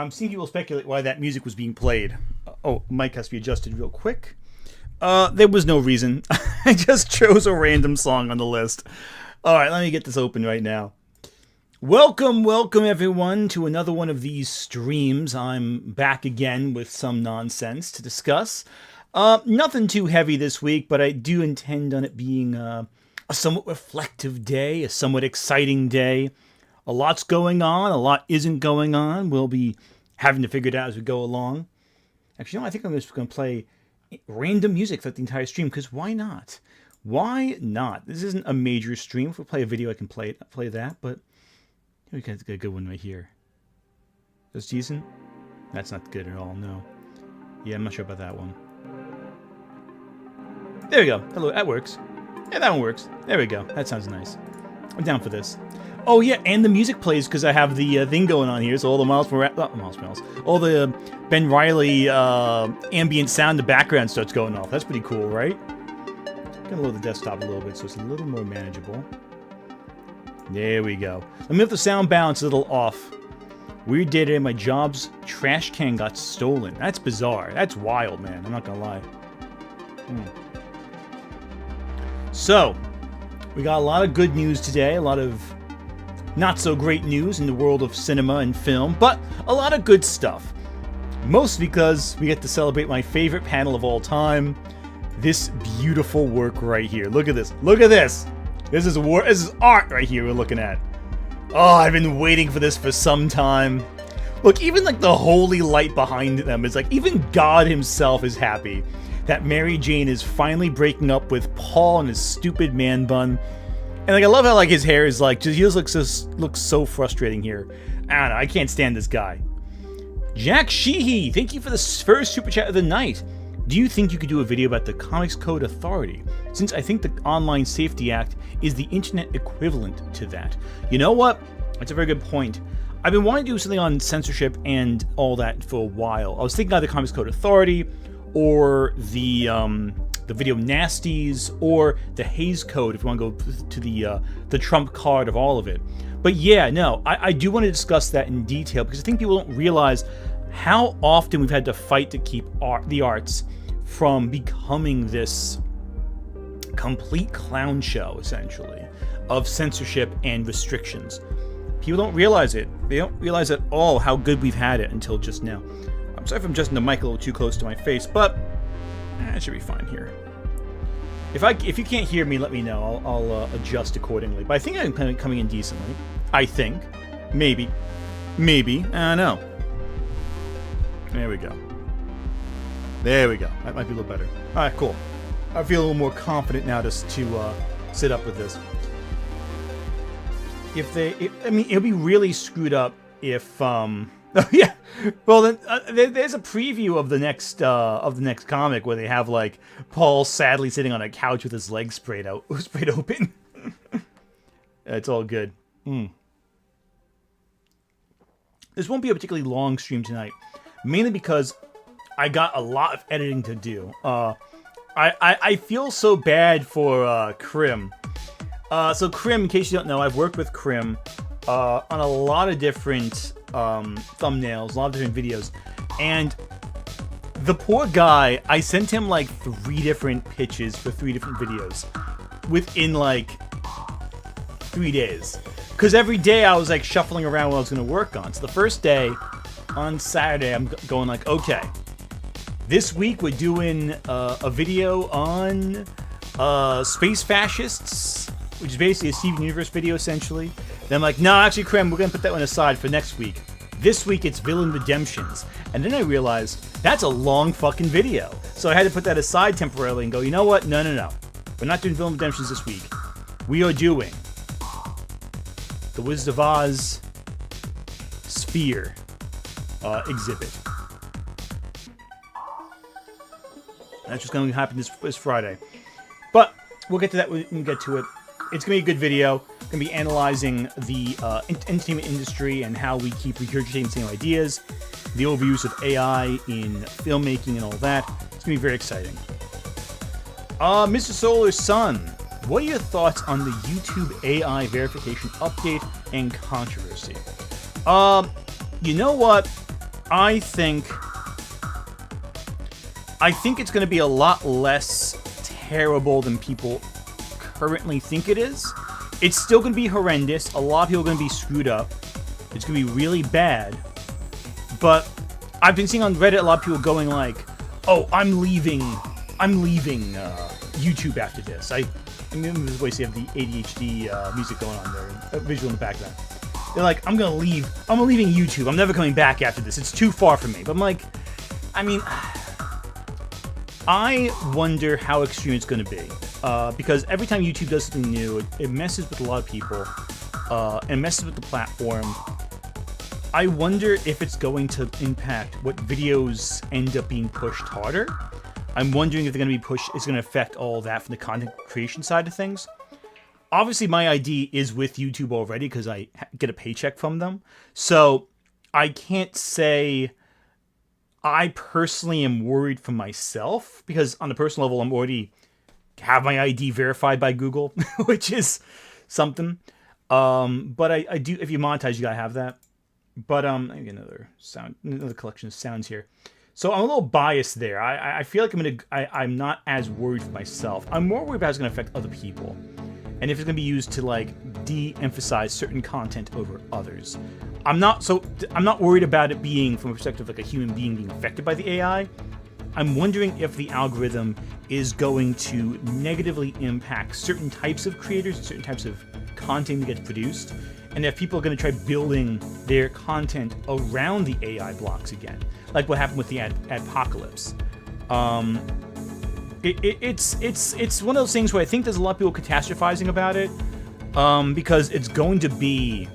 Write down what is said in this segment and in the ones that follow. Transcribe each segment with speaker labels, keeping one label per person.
Speaker 1: I'm seeing people speculate why that music was being played. Oh, mic has to be adjusted real quick. There was no reason. I just chose a random song on the list. Alright, let me get this open right now. Welcome everyone to another one of these streams. I'm back again with some nonsense to discuss. Nothing too heavy this week, but I do intend on it being a somewhat reflective day, a somewhat exciting day. A lot's going on, a lot isn't going on. We'll be having to figure it out as we go along. Actually, no, I think I'm just going to play random music throughout the entire stream, because why not? Why not? This isn't a major stream. If we play a video, I can play that, but we got a good one right here. That's decent? That's not good at all, no. Yeah, I'm not sure about that one. There we go. Hello, that works. Yeah, that one works. There we go. That sounds nice. I'm down for this. Oh yeah, and the music plays because I have the thing going on here, so all the all the Ben Reilly ambient sound in the background starts going off. That's pretty cool, right? Gonna load the desktop a little bit so it's a little more manageable. There we go. Let me have the sound balance a little off. Weird day today, my job's trash can got stolen. That's bizarre. That's wild, man. I'm not gonna lie. So, we got a lot of good news today, a lot of not so great news in the world of cinema and film, but a lot of good stuff. Mostly because we get to celebrate my favorite panel of all time, this beautiful work right here. Look at this. Look at this. This is art right here we're looking at. Oh, I've been waiting for this for some time. Look, even like the holy light behind them is like, even God himself is happy that Mary Jane is finally breaking up with Paul and his stupid man bun. And like, I love how like his hair is like, just, he just looks so frustrating here. I don't know, I can't stand this guy. Jack Sheehy, thank you for the first super chat of the night. Do you think you could do a video about the Comics Code Authority? Since I think the Online Safety Act is the internet equivalent to that. You know what? That's a very good point. I've been wanting to do something on censorship and all that for a while. I was thinking either Comics Code Authority or the video nasties, or the Hays Code, if you want to go to the trump card of all of it. But yeah, no, I do want to discuss that in detail, because I think people don't realize how often we've had to fight to keep the arts from becoming this complete clown show, essentially, of censorship and restrictions. People don't realize it. They don't realize at all how good we've had it until just now. I'm sorry if I'm adjusting the mic a little too close to my face, but it should be fine here. If you can't hear me, let me know. I'll adjust accordingly. But I think I'm kind of coming in decently. I think. Maybe. I don't know. There we go. There we go. That might be a little better. Alright, cool. I feel a little more confident now to sit up with this. I mean, it'll be really screwed up if, oh, yeah. Well, then there's a preview of the next comic where they have like Paul sadly sitting on a couch with his legs sprayed open. It's all good. This won't be a particularly long stream tonight, mainly because I got a lot of editing to do. I feel so bad for Krim. So Krim, in case you don't know, I've worked with Krim on a lot of different thumbnails, a lot of different videos, and the poor guy, I sent him like 3 different pitches for 3 different videos within like 3 days, because every day I was like shuffling around what I was going to work on. So the first day, on Saturday, I'm going like, okay, this week we're doing a video on space fascists, which is basically a Steven Universe video, essentially. Then I'm like, no, actually, Krem, we're going to put that one aside for next week. This week, it's villain redemptions. And then I realized, that's a long fucking video. So I had to put that aside temporarily and go, you know what? No. We're not doing villain redemptions this week. We are doing the Wizard of Oz Sphere exhibit. That's just going to happen this Friday. But we'll get to that when we get to it. It's going to be a good video. Going to be analyzing the entertainment industry and how we keep regurgitating the same ideas, the overuse of AI in filmmaking and all that. It's going to be very exciting. Mr. Solar Sun, what are your thoughts on the YouTube AI verification update and controversy? You know what? I think it's going to be a lot less terrible than people currently think it is. It's still going to be horrendous. A lot of people are going to be screwed up. It's going to be really bad. But I've been seeing on Reddit a lot of people going like, "Oh, I'm leaving YouTube after this." I remember this voice. You have the ADHD music going on there, a visual in the background. They're like, I'm leaving YouTube. I'm never coming back after this. It's too far from me." But I'm like, I wonder how extreme it's going to be. Because every time YouTube does something new, it messes with a lot of people, and messes with the platform. I wonder if it's going to impact what videos end up being pushed harder. I'm wondering if they're going to be pushed. It's going to affect all that from the content creation side of things. Obviously, my ID is with YouTube already because I get a paycheck from them. So I can't say I personally am worried for myself, because on a personal level, I'm already have my ID verified by Google, which is something. But I do, if you monetize, you gotta have that. But I get another collection of sounds here. So I'm a little biased there. I feel like I'm not as worried for myself. I'm more worried about how it's gonna affect other people, and if it's gonna be used to like de-emphasize certain content over others. I'm not worried about it being from a perspective of like a human being being affected by the AI. I'm wondering if the algorithm is going to negatively impact certain types of creators, certain types of content that gets produced, and if people are going to try building their content around the AI blocks again, like what happened with the adpocalypse. It's one of those things where I think there's a lot of people catastrophizing about it, because it's going to be.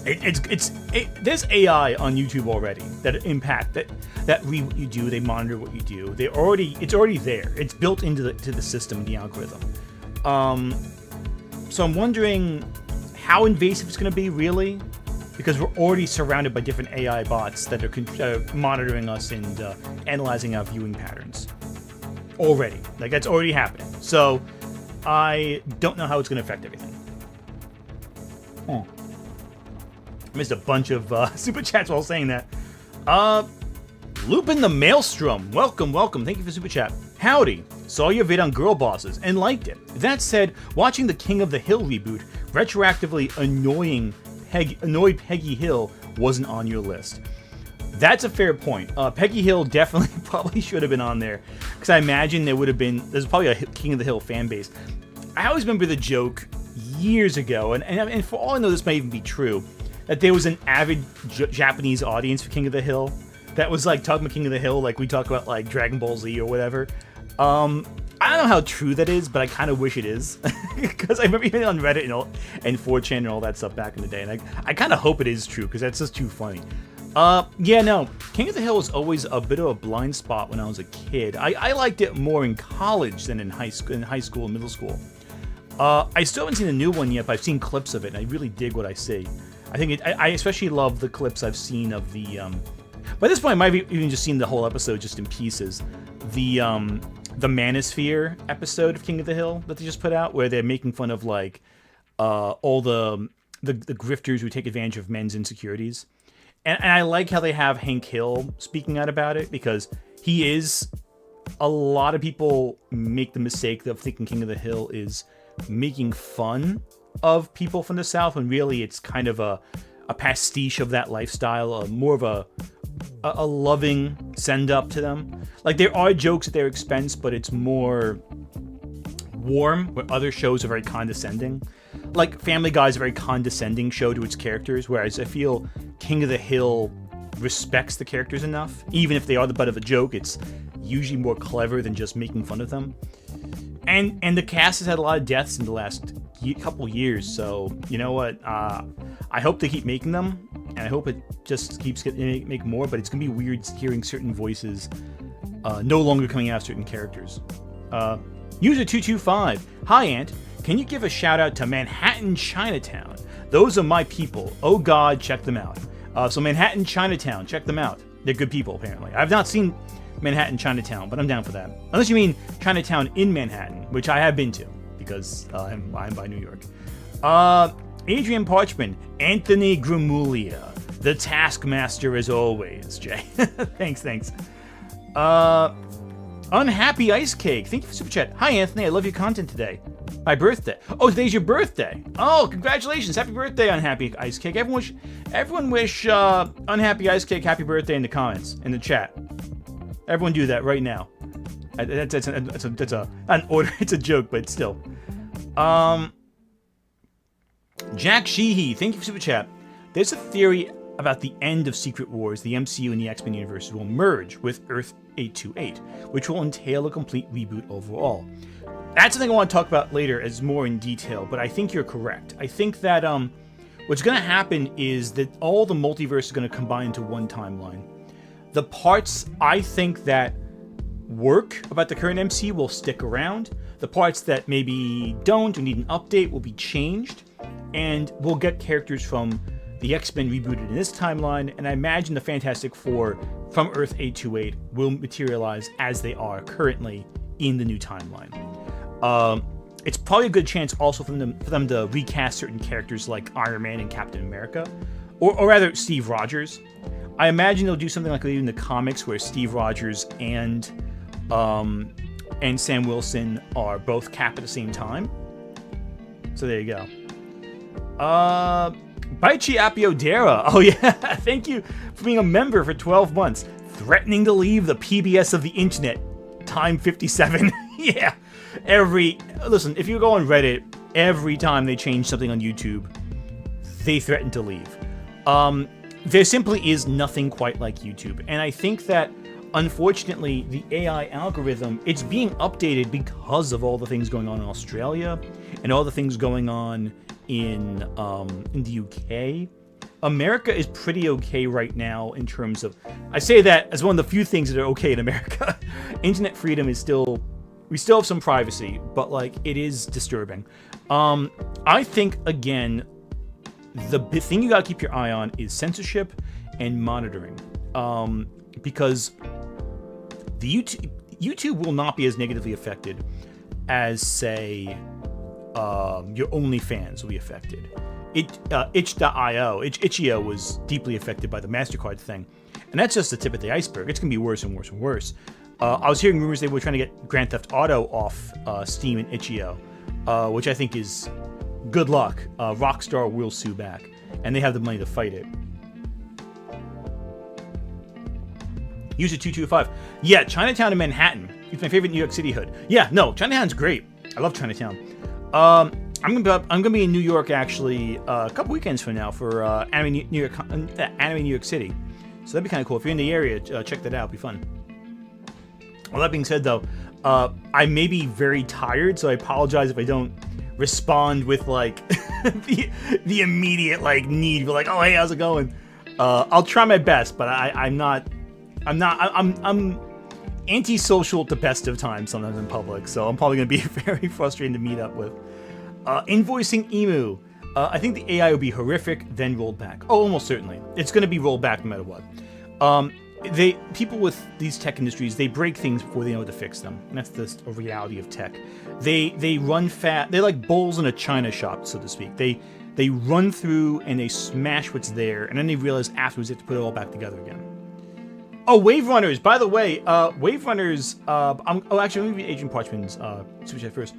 Speaker 1: There's AI on YouTube already that impact that read what you do, they monitor what you do. It's already there. It's built into the system, the algorithm. So I'm wondering how invasive it's going to be, really, because we're already surrounded by different AI bots that are monitoring us and analyzing our viewing patterns already. Like, that's already happening. So I don't know how it's going to affect everything. Missed a bunch of super chats while saying that. Lupin the Maelstrom. Welcome. Thank you for super chat. Howdy. Saw your vid on girl bosses and liked it. That said, watching the King of the Hill reboot retroactively annoyed Peggy Hill wasn't on your list. That's a fair point. Peggy Hill definitely probably should have been on there, because I imagine there's probably a King of the Hill fan base. I always remember the joke years ago, and for all I know, this might even be true, that there was an avid Japanese audience for King of the Hill that was like talking about King of the Hill like we talk about like Dragon Ball Z or whatever. I don't know how true that is, but I kind of wish it is, because I remember even on Reddit and 4chan and all that stuff back in the day, and I kind of hope it is true, because that's just too funny. Yeah, no, King of the Hill was always a bit of a blind spot when I was a kid. I liked it more in college than in high school and middle school. I still haven't seen the new one yet, but I've seen clips of it, and I really dig what I see. I think I especially love the clips I've seen of the. By this point, I might have even just seen the whole episode just in pieces. The Manosphere episode of King of the Hill that they just put out, where they're making fun of like all the grifters who take advantage of men's insecurities, and I like how they have Hank Hill speaking out about it, because he is. A lot of people make the mistake of thinking King of the Hill is making fun of people from the South, when really it's kind of a pastiche of that lifestyle, more of a loving send up to them. Like, there are jokes at their expense, but it's more warm, where other shows are very condescending. Like Family Guy is a very condescending show to its characters, whereas I feel King of the Hill respects the characters enough. Even if they are the butt of a joke, it's usually more clever than just making fun of them. And the cast has had a lot of deaths in the last couple years, so you know what? I hope they keep making them, and I hope it just keeps make more. But it's gonna be weird hearing certain voices no longer coming out of certain characters. User 225, hi Ant. Can you give a shout out to Manhattan Chinatown? Those are my people. Oh God, check them out. So Manhattan Chinatown, check them out. They're good people, apparently. I've not seen Manhattan Chinatown, but I'm down for that. Unless you mean Chinatown in Manhattan, which I have been to, because I'm by New York. Adrian Parchman, Anthony Gramuglia, The Taskmaster as always, Jay. Thanks. Unhappy Ice Cake. Thank you for Super Chat. Hi, Anthony. I love your content today. My birthday. Oh, today's your birthday. Oh, congratulations. Happy birthday, Unhappy Ice Cake. Everyone wish Unhappy Ice Cake happy birthday in the comments, in the chat. Everyone do that right now. That's an order. It's a joke, but still. Jack Sheehy. Thank you for Super Chat. There's a theory about the end of Secret Wars. The MCU and the X-Men universes will merge with Earth 828, which will entail a complete reboot overall. That's something I want to talk about later as more in detail, but I think you're correct. I think that what's going to happen is that all the multiverse is going to combine into one timeline. The parts I think that work about the current MCU will stick around. The parts that maybe don't or need an update will be changed, and we'll get characters from the X-Men rebooted in this timeline, and I imagine the Fantastic Four from Earth 828 will materialize as they are currently in the new timeline. It's probably a good chance also for them to recast certain characters like Iron Man and Captain America, or rather Steve Rogers. I imagine they'll do something like they do in the comics, where Steve Rogers and Sam Wilson are both Cap at the same time. So there you go. Baichi Apiodera. Oh yeah, thank you for being a member for 12 months. Threatening to leave the PBS of the internet. Time 57. Yeah. Listen, if you go on Reddit, every time they change something on YouTube, they threaten to leave. There simply is nothing quite like YouTube. And I think that, unfortunately, the AI algorithm, it's being updated because of all the things going on in Australia and all the things going on in the UK. America is pretty okay right now in terms of, I say that as one of the few things that are okay in America. Internet freedom is still, we still have some privacy, but like it is disturbing. I think again, the big thing you gotta keep your eye on is censorship and monitoring, because the YouTube will not be as negatively affected as, say, your OnlyFans will be affected. Itch.io was deeply affected by the MasterCard thing, and that's just the tip of the iceberg. It's gonna be worse and worse and worse. I was hearing rumors they were trying to get Grand Theft Auto off Steam and Itch.io, which I think is good luck. Rockstar will sue back, and they have the money to fight it. User 225. Yeah, Chinatown in Manhattan. It's my favorite New York City hood. Yeah, no, Chinatown's great. I love Chinatown. I'm gonna be in New York actually a couple weekends from now for Anime New York City. So that'd be kind of cool. If you're in the area, check that out. It'll be fun. Well, that being said, though, I may be very tired, so I apologize if I don't respond with like the immediate like need. Be like, oh hey, how's it going? I'll try my best, but I'm antisocial at the best of times sometimes in public, so I'm probably gonna be very frustrating to meet up with. Invoicing Emu. I think the AI will be horrific, then rolled back. Oh, almost certainly. It's gonna be rolled back no matter what. People with these tech industries, they break things before they know how to fix them. And that's just a reality of tech. They run fast. They're like bulls in a china shop, so to speak. They run through and they smash what's there, and then they realize afterwards they have to put it all back together again. Oh, Wave Runners. By the way, Wave Runners. Actually, let me read Agent Parchman's super chat first.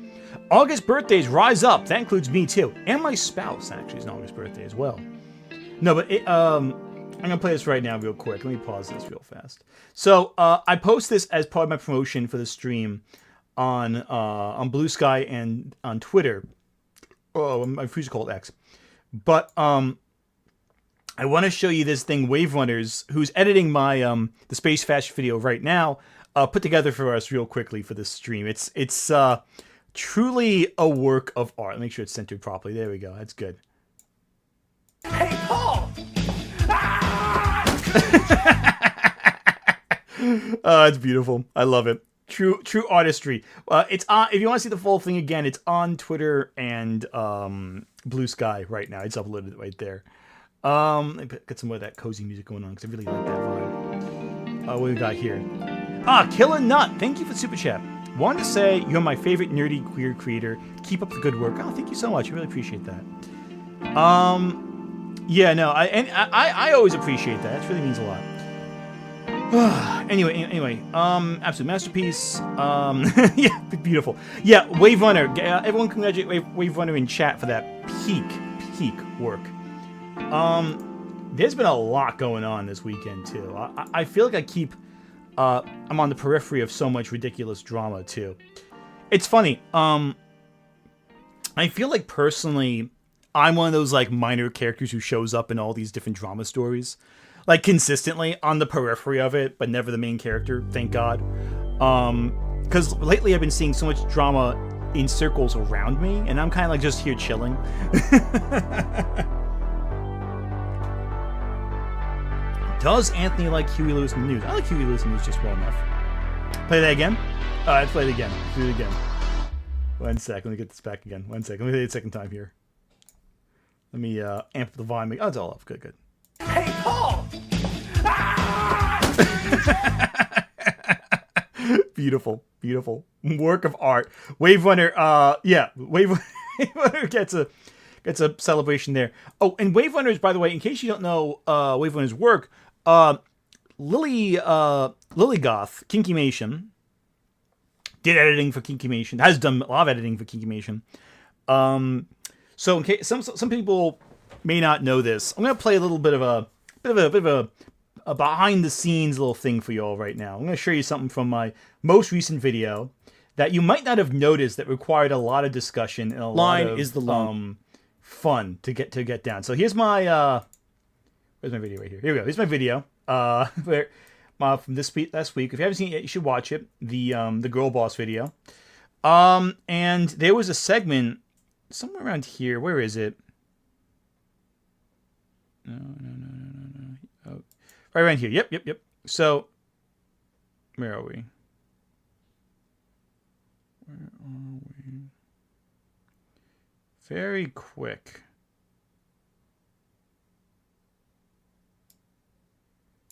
Speaker 1: August birthdays rise up. That includes me too, and my spouse. Actually, is an August birthday as well. No, but I'm gonna play this right now, real quick. Let me pause this real fast. So I post this as part of my promotion for the stream on Blue Sky and on Twitter. Oh, I refuse to call it X. But I want to show you this thing Wave Runners, who's editing my the Space Fashion video right now, put together for us real quickly for this stream. It's truly a work of art. Make sure it's centered properly. There we go. That's good.
Speaker 2: Hey, Paul!
Speaker 1: It's beautiful. I love it. True artistry. It's on. If you want to see the full thing again, it's on Twitter and Blue Sky right now. It's uploaded right there. Let me get some more of that cozy music going on because I really like that vibe. What we got here? Killer Nut. Thank you for the super chat. Wanted to say you're my favorite nerdy queer creator. Keep up the good work. Oh, thank you so much. I really appreciate that. Yeah, no, I always appreciate that. That really means a lot. Anyway, absolute masterpiece. Yeah, beautiful. Yeah, Wave Runner. Everyone congratulate Wave Runner in chat for that peak work. There's been a lot going on this weekend too. I feel like I'm on the periphery of so much ridiculous drama too. It's funny. I feel like personally, I'm one of those like minor characters who shows up in all these different drama stories. Like consistently on the periphery of it, but never the main character, thank God. Because lately I've been seeing so much drama in circles around me, and I'm kind of like just here chilling. Does Anthony like Huey Lewis in the News? I like Huey Lewis in the News just well enough. Play that again? Let's play it again. Let's do it again. 1 sec, let me get this back again. 1 sec, let me play it a second time here. Let me amp the volume. Oh, it's all up. Good.
Speaker 2: Hey, Paul!
Speaker 1: Beautiful. Work of art. Wave Runner, Wave Runner gets a celebration there. Oh, and Wave Runners, by the way, in case you don't know Wave Runner's work, Lily Goth, Kinkymation, did editing for Kinkymation, has done a lot of editing for Kinkymation. So in case some people may not know this, I'm gonna play a little bit of a behind the scenes little thing for you all right now. I'm gonna show you something from my most recent video that you might not have noticed that required a lot of discussion and a lot of fun to get down. So here's my where's my video right here? Here we go. Here's my video. From this last week. If you haven't seen it yet, you should watch it. The Girl Boss video. And there was a segment somewhere around here. Where is it? No. Oh, right around here. Yep. So, where are we? Very quick.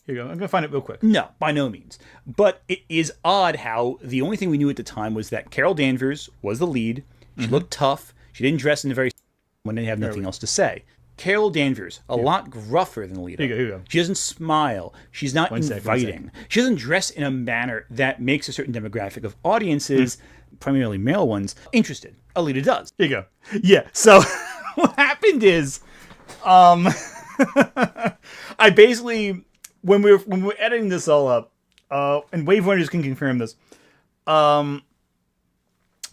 Speaker 1: Here you go. I'm going to find it real quick. No, by no means. But it is odd how the only thing we knew at the time was that Carol Danvers was the lead. She looked tough. She didn't dress in a very when they have nothing else to say. Carol Danvers, a lot gruffer than Lita. Here you go. She doesn't smile. She's not inviting. She doesn't dress in a manner that makes a certain demographic of audiences, primarily male ones, interested. Alita does. Here you go. Yeah, so what happened is, I basically, when we were editing this all up, and Wave Runners can confirm this, I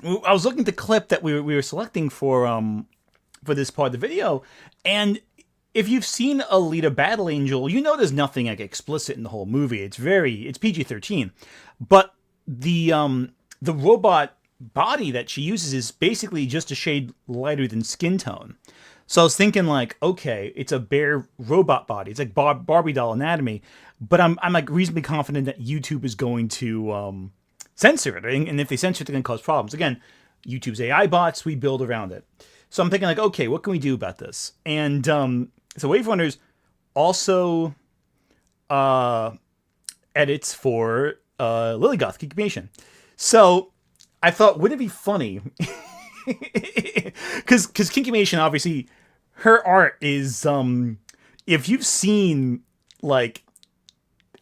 Speaker 1: was looking at the clip that we were selecting for this part of the video, and if you've seen Alita Battle Angel, you know there's nothing like explicit in the whole movie. It's PG-13, but the robot body that she uses is basically just a shade lighter than skin tone. So I was thinking like, okay, it's a bare robot body. It's like Barbie doll anatomy, but I'm like reasonably confident that YouTube is going to censor it, and if they censor it, they're going to cause problems. Again, YouTube's AI bots, we build around it. So I'm thinking like, okay, what can we do about this? And so Wave Runners also edits for Lilygoth Kinkymation. So I thought, wouldn't it be funny? Because Kinkymation, obviously, her art is, if you've seen, like,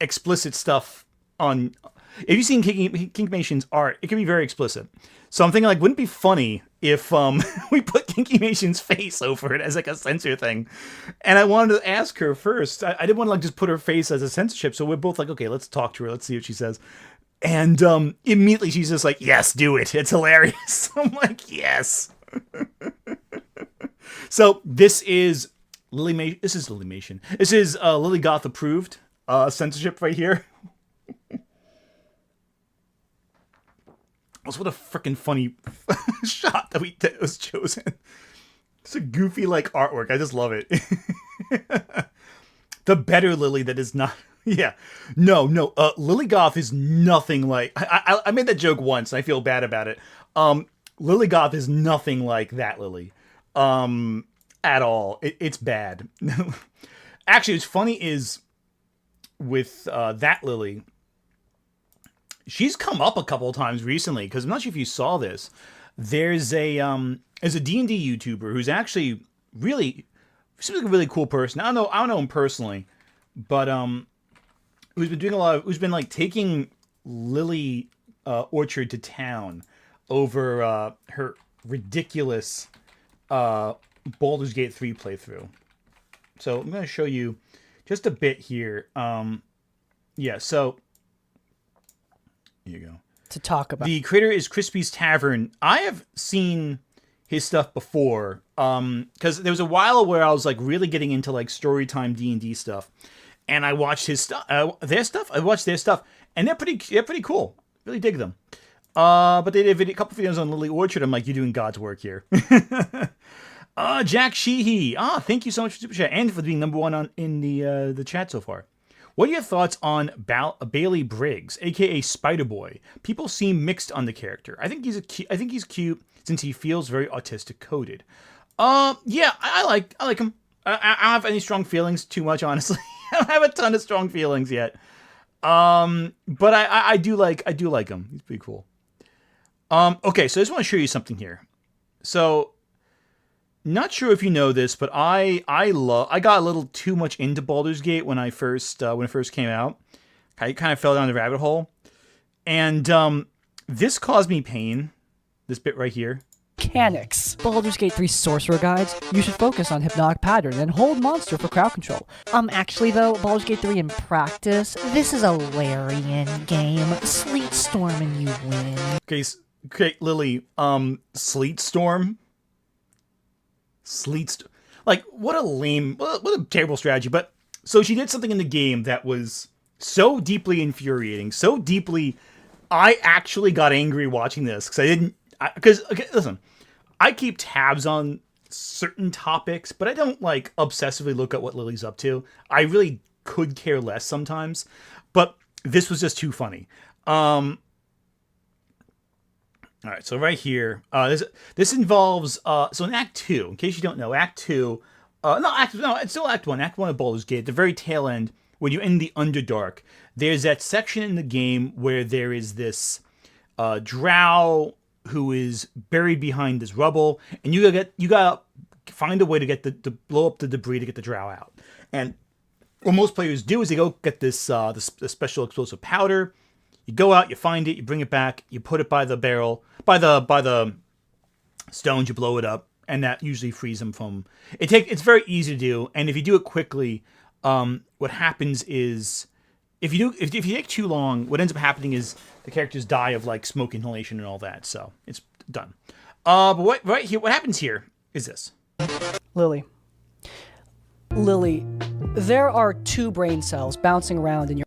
Speaker 1: explicit stuff on... If you've seen Kinkymation's art, it can be very explicit. So I'm thinking, like, wouldn't it be funny if we put Kinkymation's face over it as, like, a censor thing? And I wanted to ask her first. I didn't want to, like, just put her face as a censorship, so we're both like, okay, let's talk to her. Let's see what she says. And immediately she's just like, yes, do it. It's hilarious. I'm like, yes. So this is Lilymation. This is Lilymation. This is Lilygoth approved censorship right here. What a freaking funny shot that was chosen. It's a goofy like artwork. I just love it. The better Lily that is not. Yeah, no. Lilygoth is nothing like. I made that joke once, and I feel bad about it. Lilygoth is nothing like that Lily, at all. It's bad. Actually, what's funny is with that Lily. She's come up a couple of times recently, because I'm not sure if you saw this. There's a D&D YouTuber who's actually really seems like a really cool person. I don't know him personally, but who's been doing who's been like taking Lily Orchard to town over her ridiculous Baldur's Gate 3 playthrough. So I'm going to show you just a bit here. Yeah, so here you go.
Speaker 3: To talk about.
Speaker 1: The creator is Crispy's Tavern. I have seen his stuff before, because there was a while where I was like really getting into like storytime D&D stuff, and I watched his stuff, I watched their stuff, and they're pretty cool. Really dig them. But they did a couple videos on Lily Orchard. I'm like, you're doing God's work here. Jack Sheehy. Thank you so much for Super Chat and for being number one in the chat so far. What are your thoughts on Bailey Briggs, aka Spider Boy? People seem mixed on the character. I think he's cute since he feels very autistic coded. Yeah, I like him. I don't have any strong feelings too much, honestly. I don't have a ton of strong feelings yet. But I do like him. He's pretty cool. Okay, so I just want to show you something here. So, not sure if you know this, but I got a little too much into Baldur's Gate when it first came out. I kind of fell down the rabbit hole, and this caused me pain. This bit right here.
Speaker 3: Mechanics. Baldur's Gate 3 sorcerer guides, you should focus on hypnotic pattern and hold monster for crowd control.
Speaker 4: Actually though, Baldur's Gate 3 in practice, this is a Larian game. Sleet Storm and you win.
Speaker 1: Okay, Lily, Sleet Storm? Like, what a terrible strategy. But, so she did something in the game that was so deeply infuriating, so deeply, I actually got angry watching this, because listen, I keep tabs on certain topics, but I don't, like, obsessively look at what Lily's up to. I really could care less sometimes, but this was just too funny. All right, so right here, this involves, so in Act 2, in case you don't know, Act 2, it's still Act 1, Act 1 of Baldur's Gate, at the very tail end, when you're in the Underdark, there's that section in the game where there is this drow who is buried behind this rubble, and you gotta find a way to blow up the debris to get the drow out. And what most players do is they go get this special explosive powder. You go out, you find it, you bring it back, you put it by the barrel, by the stones, you blow it up, and that usually frees them from. It's very easy to do, and if you do it quickly, what happens is if you take too long, what ends up happening is the characters die of like smoke inhalation and all that. So it's done. But what happens here is this.
Speaker 3: Lily, there are 2 brain cells bouncing around in your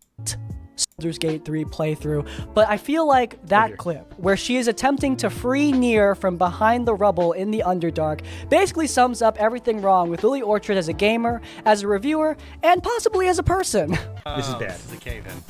Speaker 3: Baldur's Gate 3 playthrough, but I feel like that clip, where she is attempting to free Nier from behind the rubble in the Underdark, basically sums up everything wrong with Lily Orchard as a gamer, as a reviewer, and possibly as a person.
Speaker 1: This is bad.
Speaker 2: This is a cave-in.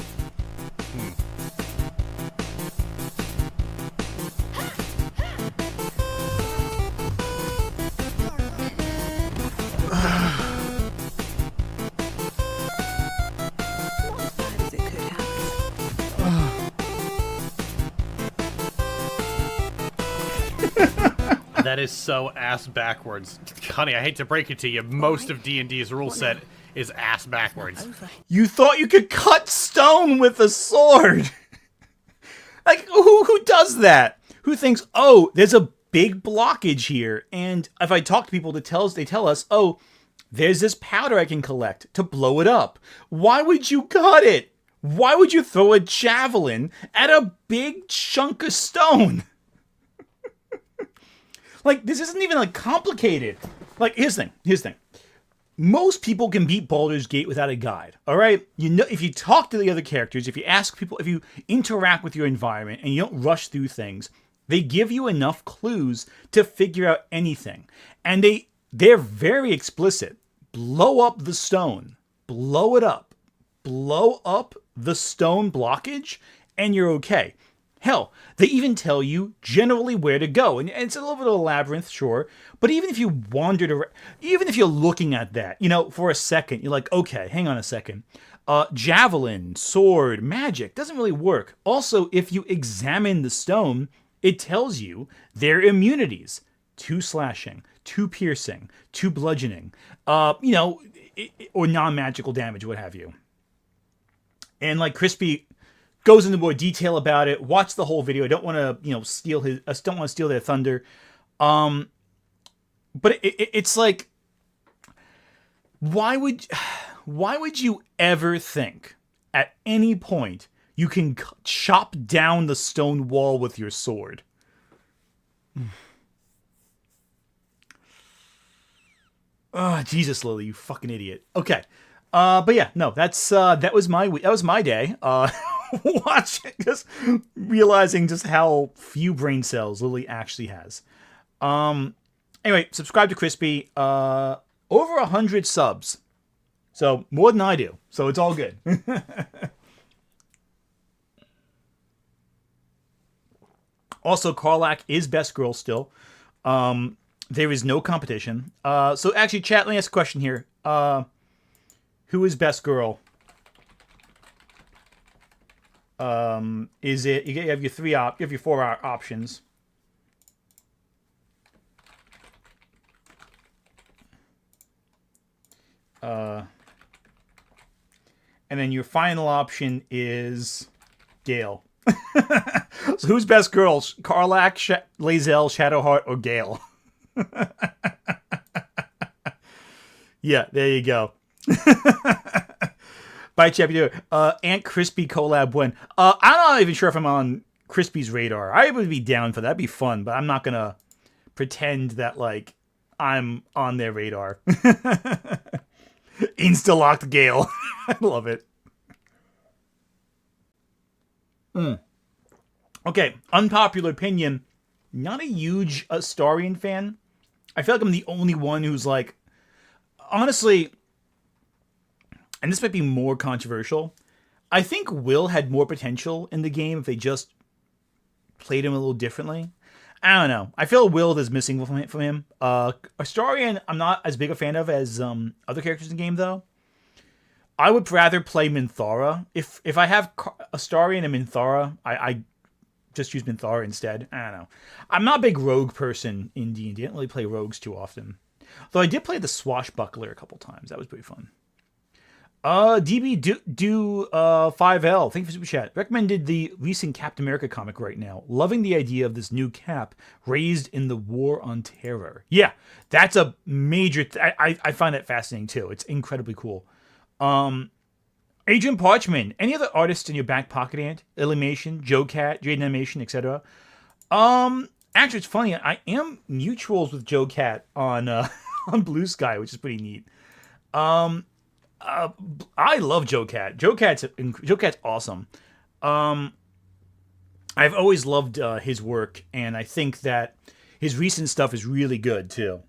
Speaker 2: That is so ass backwards. Honey, I hate to break it to you, most of D&D's rule set is ass backwards.
Speaker 1: You thought you could cut stone with a sword? Like, who does that? Who thinks, oh, there's a big blockage here, and if I talk to people, they tell us, oh, there's this powder I can collect to blow it up. Why would you cut it? Why would you throw a javelin at a big chunk of stone? Like, this isn't even, like, complicated. Like, here's the thing. Most people can beat Baldur's Gate without a guide, all right? You know, if you talk to the other characters, if you ask people, if you interact with your environment and you don't rush through things, they give you enough clues to figure out anything. And they're very explicit. Blow up the stone. Blow it up. Blow up the stone blockage, and you're okay. Hell, they even tell you generally where to go. And it's a little bit of a labyrinth, sure. But even if you wandered around, even if you're looking at that, for a second, you're like, okay, hang on a second. Javelin, sword, magic doesn't really work. Also, if you examine the stone, it tells you their immunities to slashing, 2 piercing, 2 bludgeoning, or non-magical damage, what have you. And like Crispy goes into more detail about it. Watch the whole video. I don't want to, steal their thunder. But it's like, why would you ever think at any point you can chop down the stone wall with your sword? Oh, Jesus, Lily, you fucking idiot. Okay. But yeah, no, that was my day. Watching, just realizing just how few brain cells Lily actually has. Anyway, subscribe to Crispy. Over 100 subs. So, more than I do. So, it's all good. Also, Karlak is best girl still. There is no competition. So, actually, chat, let me ask a question here. Who is best girl? Is it... You have your 4 options. And then your final option is Gale. So who's best girls? Karlak, Lae'zel, Shadowheart, or Gale? Yeah, there you go. Bye, Chappy. Aunt Crispy collab when? I'm not even sure if I'm on Crispy's radar. I would be down for that. That'd be fun, but I'm not gonna pretend that like I'm on their radar. Insta-locked Gale. I love it. Okay, unpopular opinion. Not a huge Astarion fan. I feel like I'm the only one who's like... Honestly, and this might be more controversial, I think Will had more potential in the game if they just played him a little differently. I don't know. I feel Will is missing from him. Astarion, I'm not as big a fan of as other characters in the game, though. I would rather play Minthara. If I have Astarion and Minthara, I just use Minthara instead. I don't know. I'm not a big rogue person in D&D. I don't really play rogues too often. Though I did play the Swashbuckler a couple times. That was pretty fun. DB do 5L. Thank you for super chat. Recommended the recent Captain America comic right now. Loving the idea of this new Cap raised in the War on Terror. Yeah, that's a major... I find that fascinating too. It's incredibly cool. Adrian Parchman. Any other artists in your back pocket, Ant? Illumination, Joe Cat, Jade Animation, etc. Actually, it's funny. I am mutuals with Joe Cat on on Blue Sky, which is pretty neat. I love Joe Cat. Joe Cat's awesome. I've always loved his work, and I think that his recent stuff is really good too.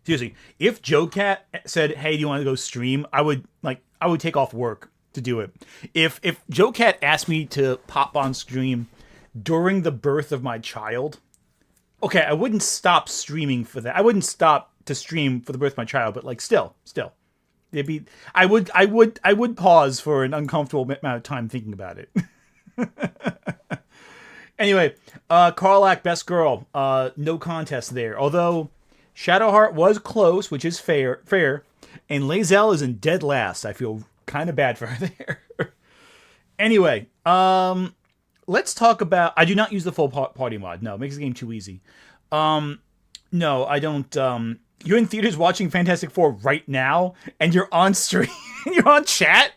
Speaker 1: Seriously, if Joe Cat said, "Hey, do you want to go stream?" I would take off work to do it. If Joe Cat asked me to pop on stream during the birth of my child, okay, I wouldn't stop streaming for that. I wouldn't stop to stream for the birth of my child, but like still, I would pause for an uncomfortable amount of time thinking about it. Anyway, Karlak, best girl, no contest there. Although Shadowheart was close, which is fair, and Lae'zel is in dead last. I feel kind of bad for her there. Anyway, let's talk about... I do not use the full party mod. No, it makes the game too easy. No, I don't... You're in theaters watching Fantastic Four right now, and you're on stream, and you're on chat?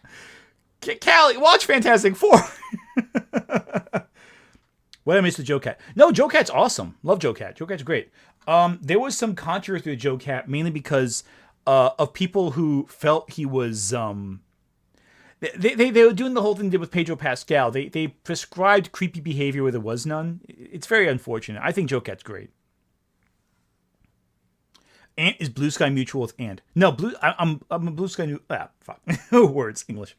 Speaker 1: Callie, watch Fantastic Four! What did I miss with Joe Cat? No, Joe Cat's awesome. Love Joe Cat. Joe Cat's great. There was some controversy with Joe Cat, mainly because of people who felt he was... They were doing the whole thing they did with Pedro Pascal. They prescribed creepy behavior where there was none. It's very unfortunate. I think Joe Cat's great. Ant is Blue Sky mutual with Ant. No, I'm a Blue Sky fuck. Words, English.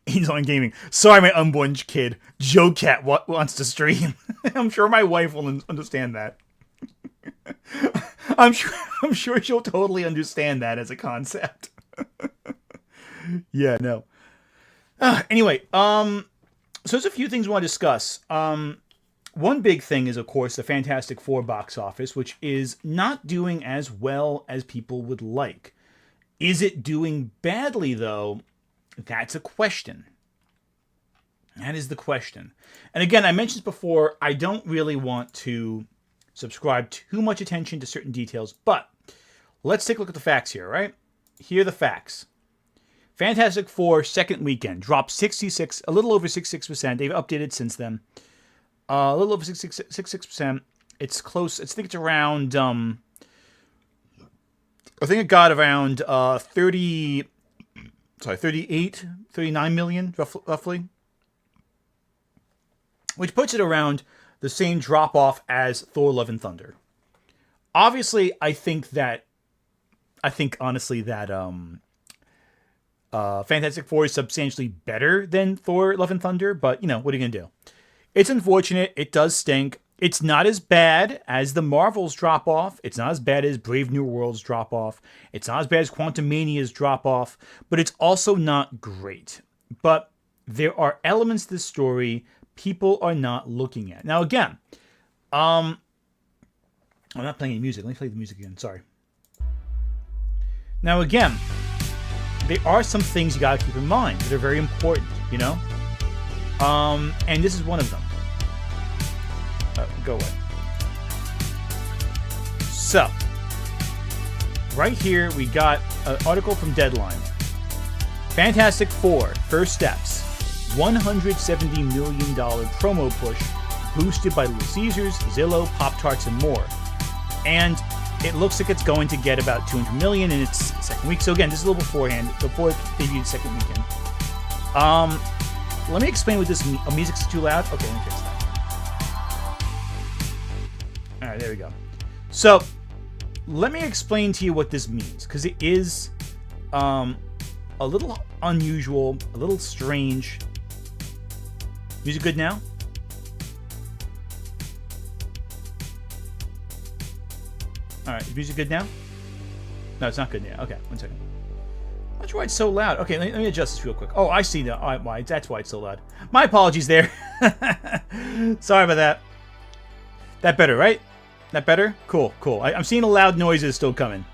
Speaker 1: He's on gaming. Sorry, my unborn kid. Joe Cat wants to stream. I'm sure my wife will understand that. I'm sure she'll totally understand that as a concept. Yeah, no. Anyway, So there's a few things we want to discuss. One big thing is, of course, the Fantastic Four box office, which is not doing as well as people would like. Is it doing badly, though? That's a question. That is the question. And again, I mentioned this before, I don't really want to subscribe too much attention to certain details, but let's take a look at the facts here, right? Here are the facts. Fantastic Four second weekend dropped 66, a little over 66%. They've updated since then. A little over 66%. It's close. I think it's around. I think it got around 38, 39 million roughly, which puts it around the same drop off as Thor: Love and Thunder. Obviously, I think honestly that Fantastic Four is substantially better than Thor: Love and Thunder, but what are you gonna do? It's unfortunate. It does stink. It's not as bad as the Marvels drop off. It's not as bad as Brave New World's drop off. It's not as bad as Quantumania's drop off, but it's also not great. But there are elements to this story people are not looking at. Now again, I'm not playing any music. Let me play the music again. Sorry. Now again, there are some things you gotta keep in mind that are very important, and this is one of them. Go away. So, right here we got an article from Deadline. Fantastic Four, first steps. $170 million promo push boosted by Little Caesars, Zillow, Pop-Tarts, and more. And it looks like it's going to get about $200 million in its second week. So again, this is a little beforehand, before it debuted the second weekend. Let me explain what this music's too loud. Okay, let me fix that. All right, there we go. So, let me explain to you what this means, because it is a little unusual, a little strange. Music good now? All right, is music good now? No, it's not good now. Okay, 1 second. Not sure why it's so loud. Okay, let me adjust this real quick. Oh, I see now. All right, why? That's why it's so loud. My apologies there. Sorry about that. That better, right? That better? Cool. I'm seeing the loud noises still coming.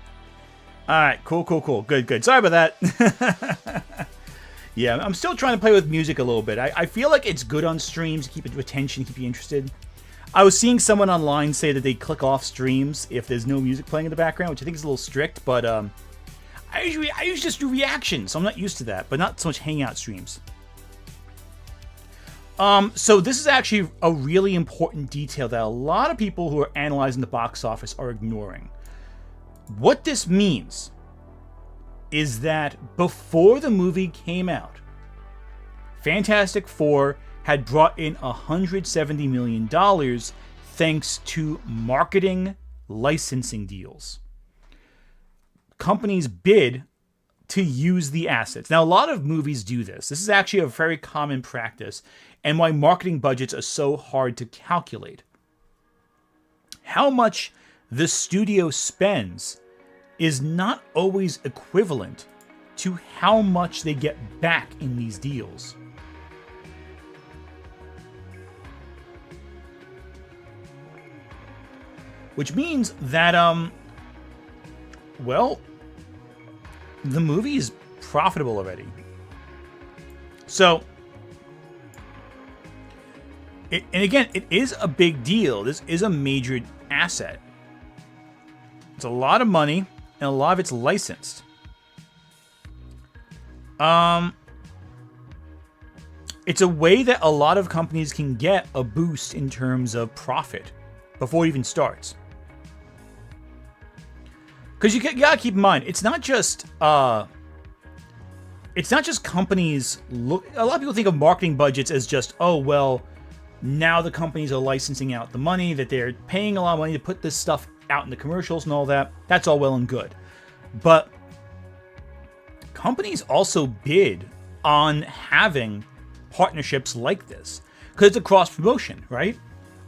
Speaker 1: All right, cool. Good. Sorry about that. Yeah, I'm still trying to play with music a little bit. I feel like it's good on streams to keep it attention, keep you interested. I was seeing someone online say that they click off streams if there's no music playing in the background, which I think is a little strict, but I usually just do reactions, so I'm not used to that, but not so much hangout streams. So this is actually a really important detail that a lot of people who are analyzing the box office are ignoring. What this means is that before the movie came out, Fantastic Four had brought in $170 million thanks to marketing licensing deals. Companies bid to use the assets. Now, a lot of movies do this. This is actually a very common practice, and why marketing budgets are so hard to calculate. How much the studio spends is not always equivalent to how much they get back in these deals. Which means that, well, the movie is profitable already. So, and again, it is a big deal. This is a major asset. It's a lot of money, and a lot of it's licensed. It's a way that a lot of companies can get a boost in terms of profit before it even starts. Because you gotta keep in mind, it's not just companies look. A lot of people think of marketing budgets as just, oh well, now the companies are licensing out the money, that they're paying a lot of money to put this stuff out in the commercials and all that. That's all well and good, but companies also bid on having partnerships like this because it's a cross promotion, right?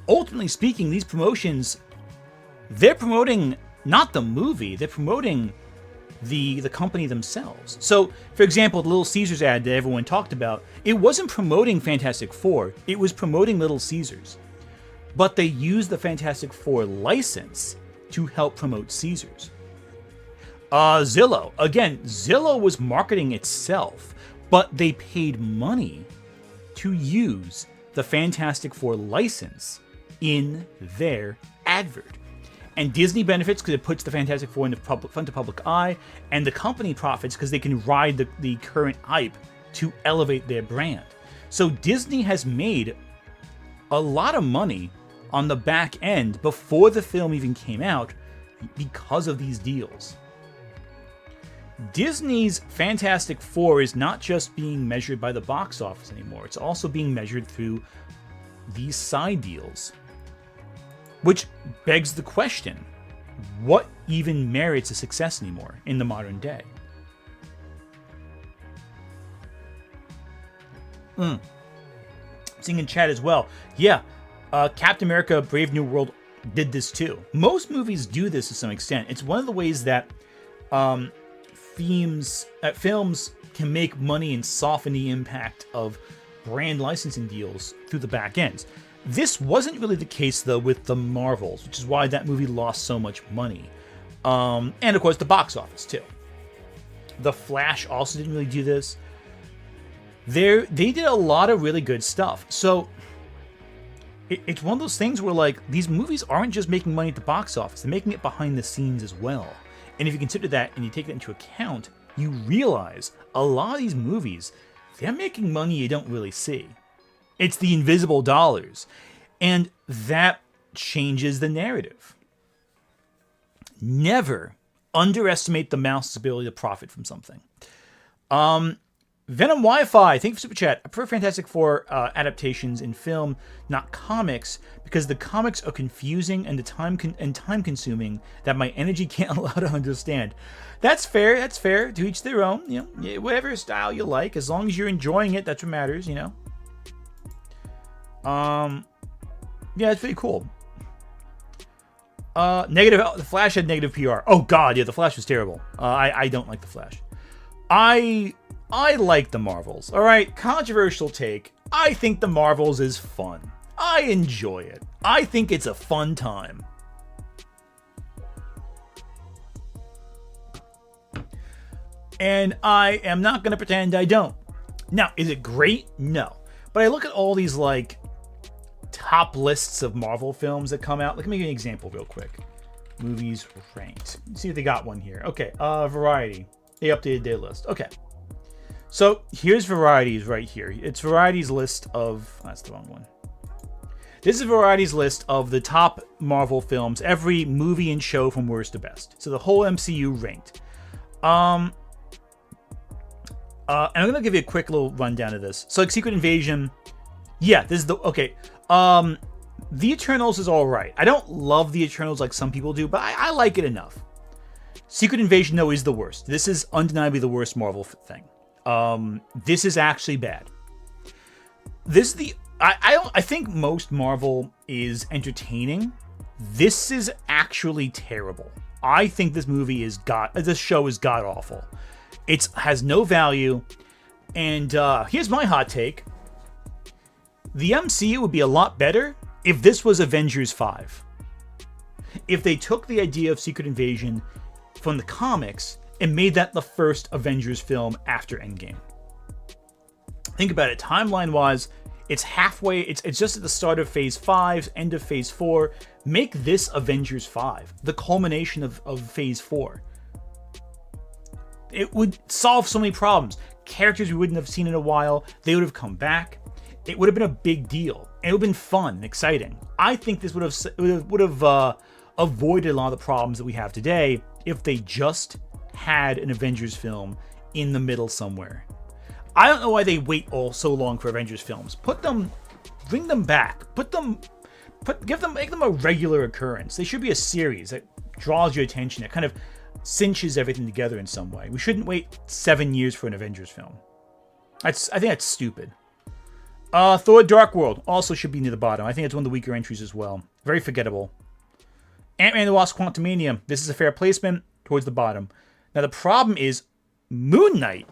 Speaker 1: Ultimately speaking, these promotions, they're promoting not the movie, they're promoting the company themselves. So, for example, the Little Caesars ad that everyone talked about, it wasn't promoting Fantastic Four, it was promoting Little Caesars. But they used the Fantastic Four license to help promote Caesars. Zillow. Again, Zillow was marketing itself, but they paid money to use the Fantastic Four license in their advert. And Disney benefits because it puts the Fantastic Four in the front of public eye, and the company profits because they can ride the current hype to elevate their brand. So Disney has made a lot of money on the back end before the film even came out because of these deals. Disney's Fantastic Four is not just being measured by the box office anymore, it's also being measured through these side deals. Which begs the question, what even merits a success anymore in the modern day? Seeing in chat as well. Yeah, Captain America Brave New World did this too. Most movies do this to some extent. It's one of the ways that films can make money and soften the impact of brand licensing deals through the back ends. This wasn't really the case, though, with the Marvels, which is why that movie lost so much money. And, of course, the box office, too. The Flash also didn't really do this. They did a lot of really good stuff. So, it's one of those things where, like, these movies aren't just making money at the box office. They're making it behind the scenes as well. And if you consider that and you take that into account, you realize a lot of these movies, they're making money you don't really see. It's the invisible dollars. And that changes the narrative. Never underestimate the mouse's ability to profit from something. Venom Wi-Fi, thank you for Super Chat. I prefer Fantastic Four adaptations in film, not comics, because the comics are confusing and time consuming that my energy can't allow to understand. That's fair. That's fair. To each their own. You know, whatever style you like, as long as you're enjoying it, that's what matters. You know. Yeah, it's pretty cool. The Flash had negative PR. Oh God, yeah, the Flash was terrible. I don't like the Flash. I like the Marvels. All right, controversial take. I think the Marvels is fun. I enjoy it. I think it's a fun time. And I am not gonna pretend I don't. Now, is it great? No. But I look at all these like top lists of Marvel films that come out. Let me give you an example real quick. Movies ranked. Let's see if they got one here. Okay, Variety. They updated their list. Okay. So here's Variety's right here. It's Variety's list of... That's the wrong one. This is Variety's list of the top Marvel films, every movie and show from worst to best. So the whole MCU ranked. And I'm going to give you a quick little rundown of this. So like Secret Invasion... Yeah, this is the... Okay. The Eternals is alright. I don't love the Eternals like some people do, but I like it enough. Secret Invasion, though, is the worst. This is undeniably the worst Marvel thing. This is actually bad. This is the... I think most Marvel is entertaining. This is actually terrible. I think this movie is this show is god-awful. It has no value. And here's my hot take. The MCU would be a lot better if this was Avengers 5. If they took the idea of Secret Invasion from the comics and made that the first Avengers film after Endgame. Think about it. Timeline-wise, it's halfway. It's just at the start of Phase 5, end of Phase 4. Make this Avengers 5, the culmination of Phase 4. It would solve so many problems. Characters we wouldn't have seen in a while, they would have come back. It would have been a big deal. And it would have been fun and exciting. I think this would have avoided a lot of the problems that we have today if they just had an Avengers film in the middle somewhere. I don't know why they wait so long for Avengers films. Bring them back. Make them a regular occurrence. They should be a series that draws your attention, that kind of cinches everything together in some way. We shouldn't wait 7 years for an Avengers film. I think that's stupid. Thor Dark World also should be near the bottom. I think it's one of the weaker entries as well. Very forgettable. Ant-Man and the Wasp Quantumania. This is a fair placement towards the bottom. Now, the problem is Moon Knight.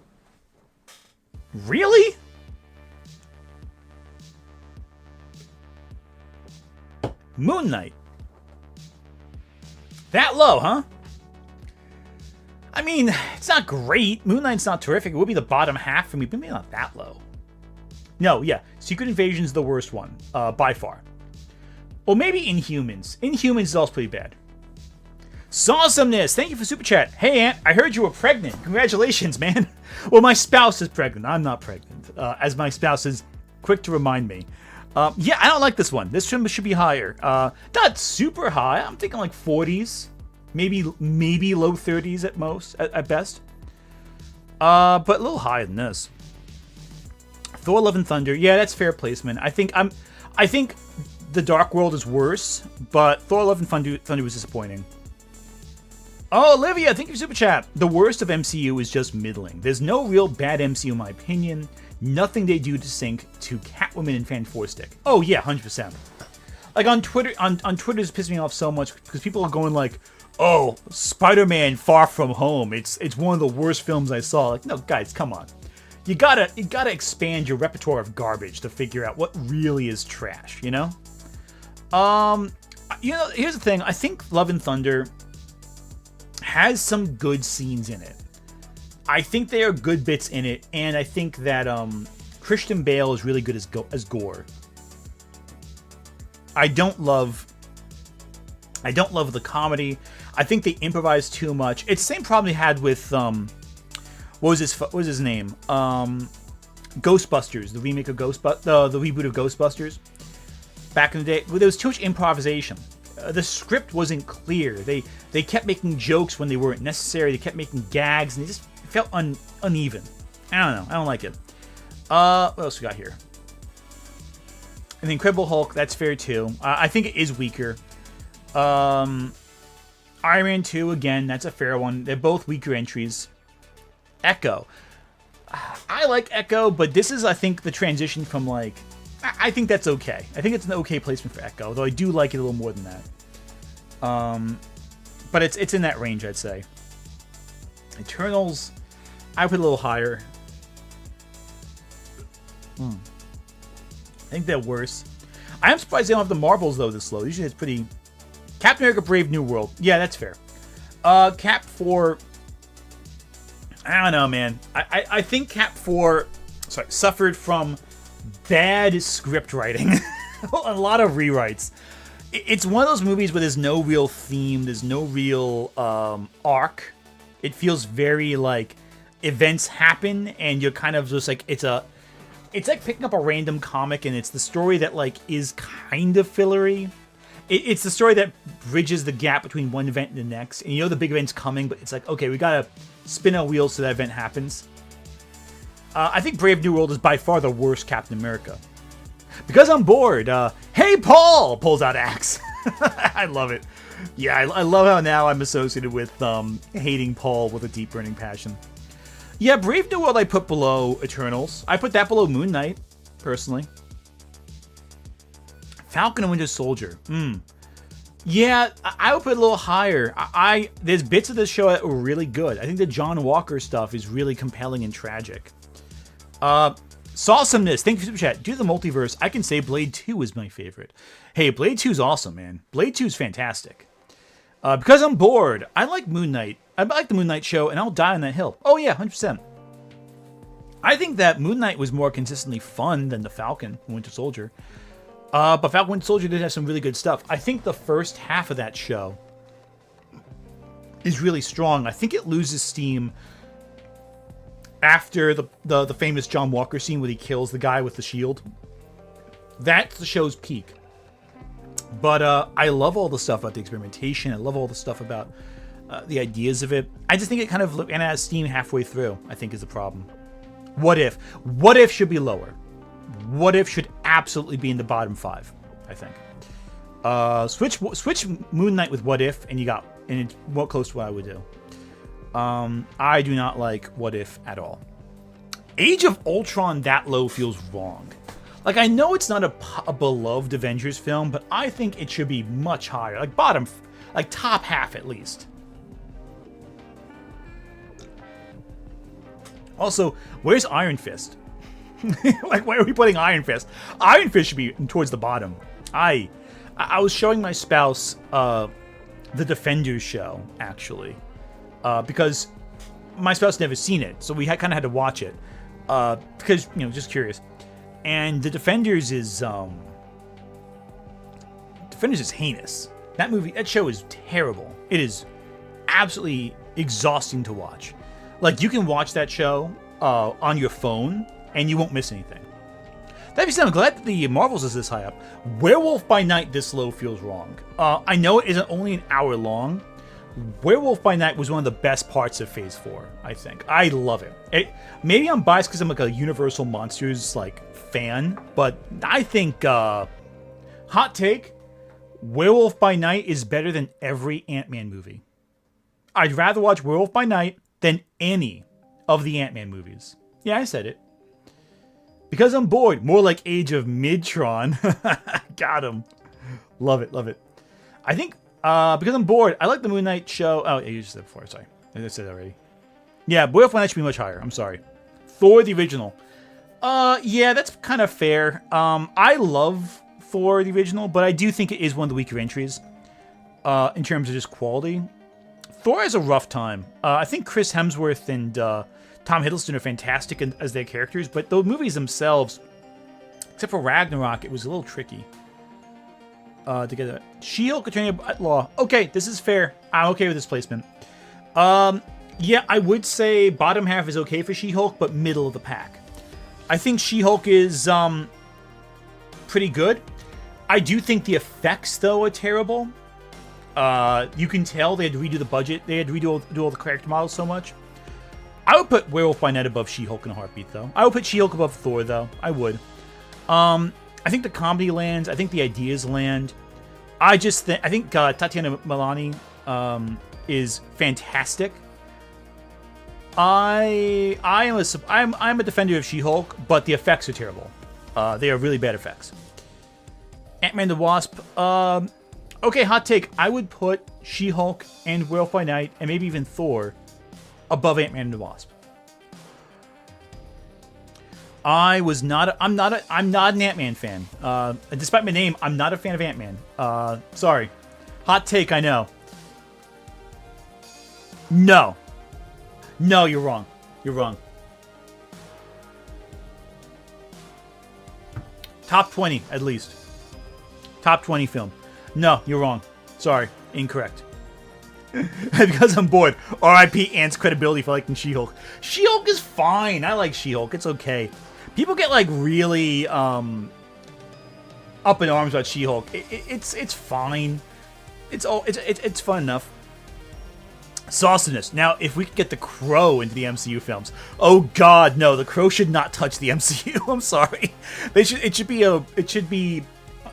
Speaker 1: Really? Moon Knight. That low, huh? I mean, it's not great. Moon Knight's not terrific. It would be the bottom half for me, but maybe not that low. No, yeah. Secret Invasion's the worst one, by far. Well, maybe Inhumans. Inhumans is also pretty bad. Sawesomeness, thank you for Super Chat. Hey, Ant, I heard you were pregnant. Congratulations, man. Well, my spouse is pregnant. I'm not pregnant, as my spouse is quick to remind me. Yeah, I don't like this one. This one should be higher. Not super high. I'm thinking like 40s. Maybe low 30s at most, at best. But a little higher than this. Thor: Love and Thunder. Yeah, that's fair placement. I think The Dark World is worse, but Thor: Love and Thunder was disappointing. Oh, Olivia, thank you for Super Chat. The worst of MCU is just middling. There's no real bad MCU in my opinion. Nothing they do to sink to Catwoman and Fan 4 Stick. Oh yeah, 100%. Like on Twitter, on Twitter's pissing me off so much because people are going like, "Oh, Spider-Man: Far From Home. It's one of the worst films I saw." Like, no, guys, come on. You gotta expand your repertoire of garbage to figure out what really is trash. You know. Here's the thing. I think Love and Thunder has some good scenes in it. I think there are good bits in it, and I think that Christian Bale is really good as Gore. I don't love the comedy. I think they improvise too much. It's the same problem they had with what was his name? Ghostbusters, the remake of the reboot of Ghostbusters. Back in the day, there was too much improvisation. The script wasn't clear. They kept making jokes when they weren't necessary. They kept making gags, and it just felt uneven. I don't know. I don't like it. What else we got here? And the Incredible Hulk, that's fair too. I think it is weaker. Iron Man 2, again, that's a fair one. They're both weaker entries. Echo. I like Echo, but this is, I think, the transition from like... I think that's okay. I think it's an okay placement for Echo, though I do like it a little more than that. But it's in that range, I'd say. Eternals, I put a little higher. I think they're worse. I am surprised they don't have the Marvels, though, this low. Usually it's pretty... Captain America Brave New World. Yeah, that's fair. Cap 4... I don't know, man. I think Cap 4 suffered from bad script writing. A lot of rewrites. It's one of those movies where there's no real theme. There's no real arc. It feels very like events happen and you're kind of just like... It's like picking up a random comic and it's the story that like is kind of fillery. It's the story that bridges the gap between one event and the next. And you know the big event's coming, but it's like, okay, we gotta spin our wheels so that event happens. I think Brave New World is by far the worst Captain America. Because I'm bored. Hey, Paul! Pulls out axe. I love it. Yeah, I love how now I'm associated with hating Paul with a deep burning passion. Yeah, Brave New World I put below Eternals. I put that below Moon Knight, personally. Falcon and Winter Soldier. Yeah, I would put it a little higher. There's bits of this show that were really good. I think the John Walker stuff is really compelling and tragic. Sawesomeness. Thank you for Super Chat. Due to the multiverse, I can say Blade 2 is my favorite. Hey, Blade 2 is awesome, man. Blade 2 is fantastic. Because I'm bored, I like Moon Knight. I like the Moon Knight show, and I'll die on that hill. Oh yeah, 100%. I think that Moon Knight was more consistently fun than the Falcon and Winter Soldier. But Falcon and Winter Soldier did have some really good stuff. I think the first half of that show is really strong. I think it loses steam after the famous John Walker scene where he kills the guy with the shield. That's the show's peak. But I love all the stuff about the experimentation. I love all the stuff about the ideas of it. I just think it kind of ran out of steam halfway through, I think is the problem. What If? What If should be lower. What If should absolutely be in the bottom 5, I think. Switch Moon Knight with What If, and it's more close to what I would do. I do not like What If at all. Age of Ultron that low feels wrong. Like, I know it's not a beloved Avengers film, but I think it should be much higher. Like top half at least. Also, where's Iron Fist? Like, why are we putting Iron Fist? Iron Fist should be towards the bottom. I was showing my spouse the Defenders show, actually, because my spouse never seen it, so we kind of had to watch it because, you know, just curious. And the Defenders is heinous. That show is terrible. It is absolutely exhausting to watch. Like, you can watch that show on your phone and you won't miss anything. That being said, I'm glad that the Marvels is this high up. Werewolf by Night this low feels wrong. I know it isn't only an hour long. Werewolf by Night was one of the best parts of Phase 4, I think. I love it. Maybe I'm biased because I'm like a Universal Monsters like fan, but I think, hot take, Werewolf by Night is better than every Ant-Man movie. I'd rather watch Werewolf by Night than any of the Ant-Man movies. Yeah, I said it. Because I'm bored. More like Age of Midtron. Got him. Love it, love it. I think, because I'm bored, I like the Moon Knight show. Oh, you just said before, sorry. I said that already. Yeah, Werewolf by Night should be much higher. I'm sorry. Thor, the original. Yeah, that's kind of fair. I love Thor, the original, but I do think it is one of the weaker entries in terms of just quality. Thor has a rough time. I think Chris Hemsworth and Tom Hiddleston are fantastic as their characters, but the movies themselves, except for Ragnarok, it was a little tricky to get that. She-Hulk Attorney at Law. Okay, this is fair. I'm okay with this placement. Yeah, I would say bottom half is okay for She-Hulk, but middle of the pack. I think She-Hulk is pretty good. I do think the effects, though, are terrible. You can tell they had to redo the budget. They had to redo all the character models so much. I would put Werewolf by Night above She-Hulk in a heartbeat, though. I would put She-Hulk above Thor, though. I would. I think the comedy lands. I think the ideas land. I think Tatiana Maslany is fantastic. I'm a defender of She-Hulk, but the effects are terrible. They are really bad effects. Ant-Man the Wasp. Okay, hot take. I would put She-Hulk and Werewolf by Night, and maybe even Thor, above Ant-Man and the Wasp. I'm not an Ant-Man fan. Despite my name, I'm not a fan of Ant-Man. Sorry. Hot take, I know. No. No, you're wrong. You're wrong. Top 20, at least. Top 20 film. No, you're wrong. Sorry. Incorrect. Because I'm bored. R.I.P. Ant's credibility for liking She-Hulk. She-Hulk is fine. I like She-Hulk. It's okay. People get like really up in arms about She-Hulk. It's fine. It's fun enough. Sauciness. Now, if we could get the Crow into the MCU films, oh God, no, the Crow should not touch the MCU. I'm sorry. It should be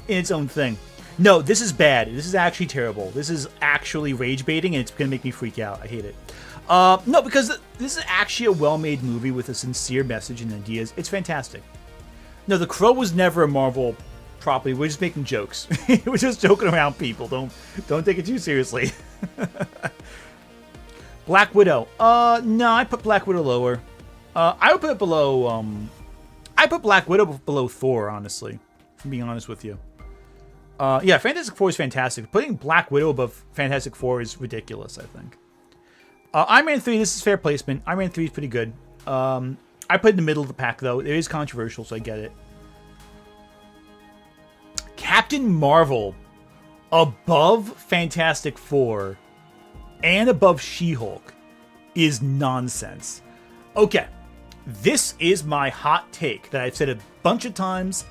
Speaker 1: in its own thing. No, this is bad. This is actually terrible. This is actually rage baiting, and it's gonna make me freak out. I hate it. No, because this is actually a well-made movie with a sincere message and ideas. It's fantastic. No, The Crow was never a Marvel property. We're just making jokes. We're just joking around, people. Don't take it too seriously. Black Widow. No, I put Black Widow lower. I would put it below. I put Black Widow below Thor, honestly. If I'm being honest with you. Yeah, Fantastic Four is fantastic. Putting Black Widow above Fantastic Four is ridiculous, I think. Iron Man 3, this is fair placement. Iron Man 3 is pretty good. I put it in the middle of the pack, though. It is controversial, so I get it. Captain Marvel above Fantastic Four and above She-Hulk is nonsense. Okay, this is my hot take that I've said a bunch of times.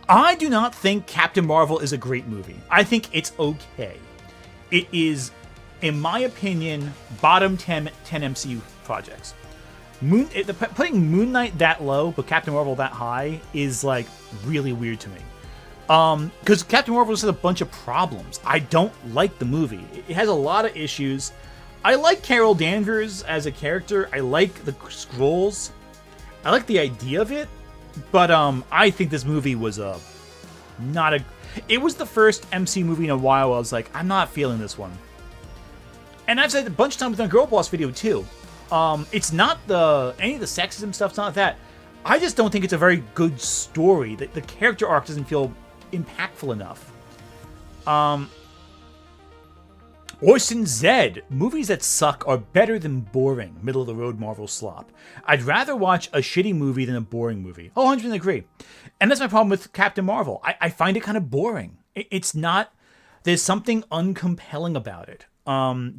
Speaker 1: I do not think Captain Marvel is a great movie. I think it's okay. It is, in my opinion, bottom 10 MCU projects. Putting Moon Knight that low, but Captain Marvel that high is, like, really weird to me. Because Captain Marvel has a bunch of problems. I don't like the movie. It has a lot of issues. I like Carol Danvers as a character. I like the Skrulls. I like the idea of it. But I think this movie was it was the first MC movie in a while where I was like, I'm not feeling this one. And I've said a bunch of times in the Girl Boss video too. It's not any of the sexism stuff's not that. I just don't think it's a very good story. The character arc doesn't feel impactful enough. Orson Zed. Movies that suck are better than boring, middle-of-the-road Marvel slop. I'd rather watch a shitty movie than a boring movie. Oh, 100% agree. And that's my problem with Captain Marvel. I find it kind of boring. It's not... There's something uncompelling about it.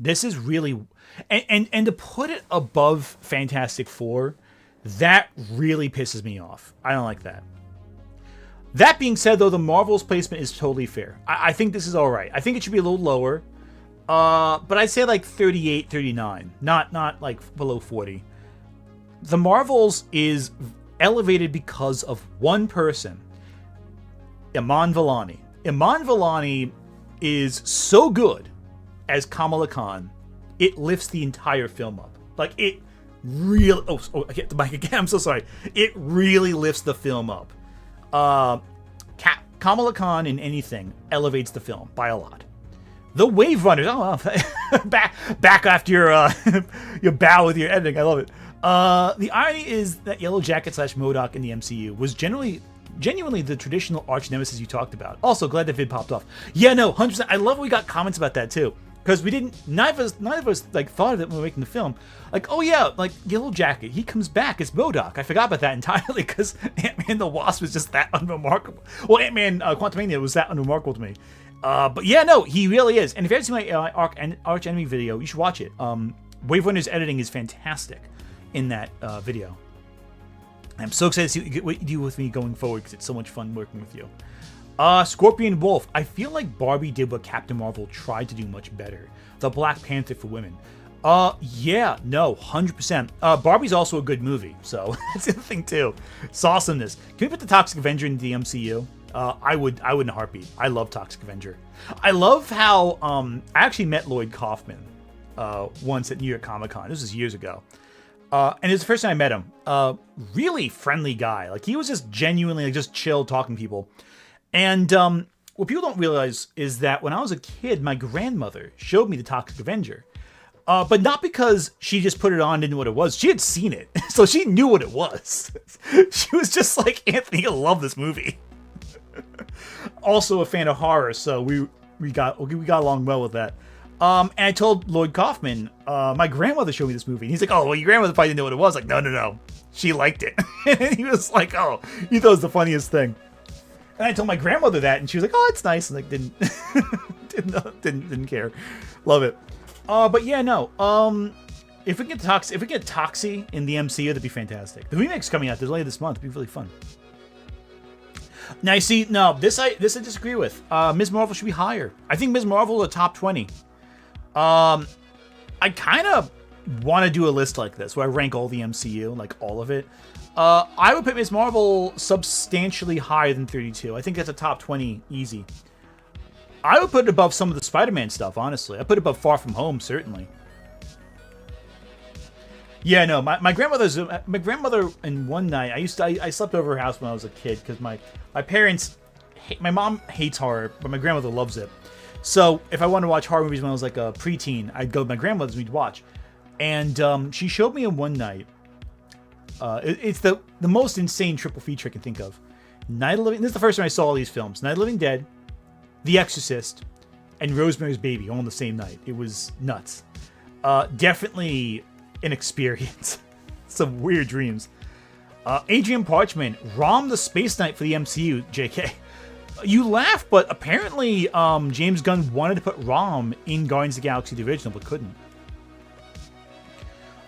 Speaker 1: This is really... And to put it above Fantastic Four, that really pisses me off. I don't like that. That being said, though, the Marvel's placement is totally fair. I think this is all right. I think it should be a little lower. But I'd say like 38, 39. Not like below 40. The Marvels is elevated because of one person. Iman Vellani. Iman Vellani is so good as Kamala Khan, it lifts the entire film up. Like, it really... Oh, I get the mic again. I'm so sorry. It really lifts the film up. Kamala Khan in anything elevates the film by a lot. The Wave Runners... Oh, well, back after your bow with your editing. I love it. The irony is that Yellow Jacket / MODOK in the MCU was genuinely the traditional arch nemesis you talked about. Also, glad that vid popped off. Yeah, no, 100%. I love we got comments about that too, because we didn't. Neither of us like thought of it when we were making the film. Like, oh yeah, like Yellow Jacket, he comes back as MODOK. I forgot about that entirely because Ant-Man the Wasp was just that unremarkable. Well, Ant-Man Quantumania was that unremarkable to me. But yeah, no, he really is. And if you haven't seen my arch enemy video, you should watch it. Wave Runner's editing is fantastic in that video. I'm so excited to see what you do with me going forward because it's so much fun working with you. Scorpion Wolf. I feel like Barbie did what Captain Marvel tried to do much better. The Black Panther for women. Yeah, no, 100%. Barbie's also a good movie, so that's the other thing too. It's awesomeness. Can we put the Toxic Avenger into the MCU? I would in a heartbeat. I love Toxic Avenger. I love how I actually met Lloyd Kaufman once at New York Comic Con. This was years ago. And it was the first time I met him. Really friendly guy. Like, he was just genuinely like, just chill talking to people. And what people don't realize is that when I was a kid, my grandmother showed me the Toxic Avenger. But not because she just put it on and didn't know what it was. She had seen it. So she knew what it was. She was just like, Anthony, you'll love this movie. Also a fan of horror, so we got along well with that. And I told Lloyd Kaufman, my grandmother showed me this movie. And he's like, oh, well, your grandmother probably didn't know what it was. Like, no. She liked it. And he was like, oh, he thought it was the funniest thing. And I told my grandmother that, and she was like, oh, it's nice. And like, didn't care. Love it. But yeah, no. If we get Toxie in the MCU, that'd be fantastic. The remake's coming out. There's later this month. It'd be really fun. Now, you see, no, this I disagree with. Ms. Marvel should be higher. I think Ms. Marvel is a top 20. I kind of want to do a list like this where I rank all the MCU, like all of it. I would put Ms. Marvel substantially higher than 32. I think that's a top 20 easy. I would put it above some of the Spider-Man stuff, honestly. I put it above Far From Home, certainly. Yeah, no, my grandmother in one night, I slept over her house when I was a kid because my parents, my mom hates horror, but my grandmother loves it. So if I wanted to watch horror movies when I was like a preteen, I'd go to my grandmother's and we'd watch. And she showed me in one night, it's the most insane triple feature I can think of. Night of the Living, this is the first time I saw all these films. Night of the Living Dead, The Exorcist, and Rosemary's Baby all on the same night. It was nuts. Definitely an experience. Some weird dreams. Adrian Parchman, Rom the Space Knight for the MCU, JK. You laugh, but apparently James Gunn wanted to put Rom in Guardians of the Galaxy the original, but couldn't.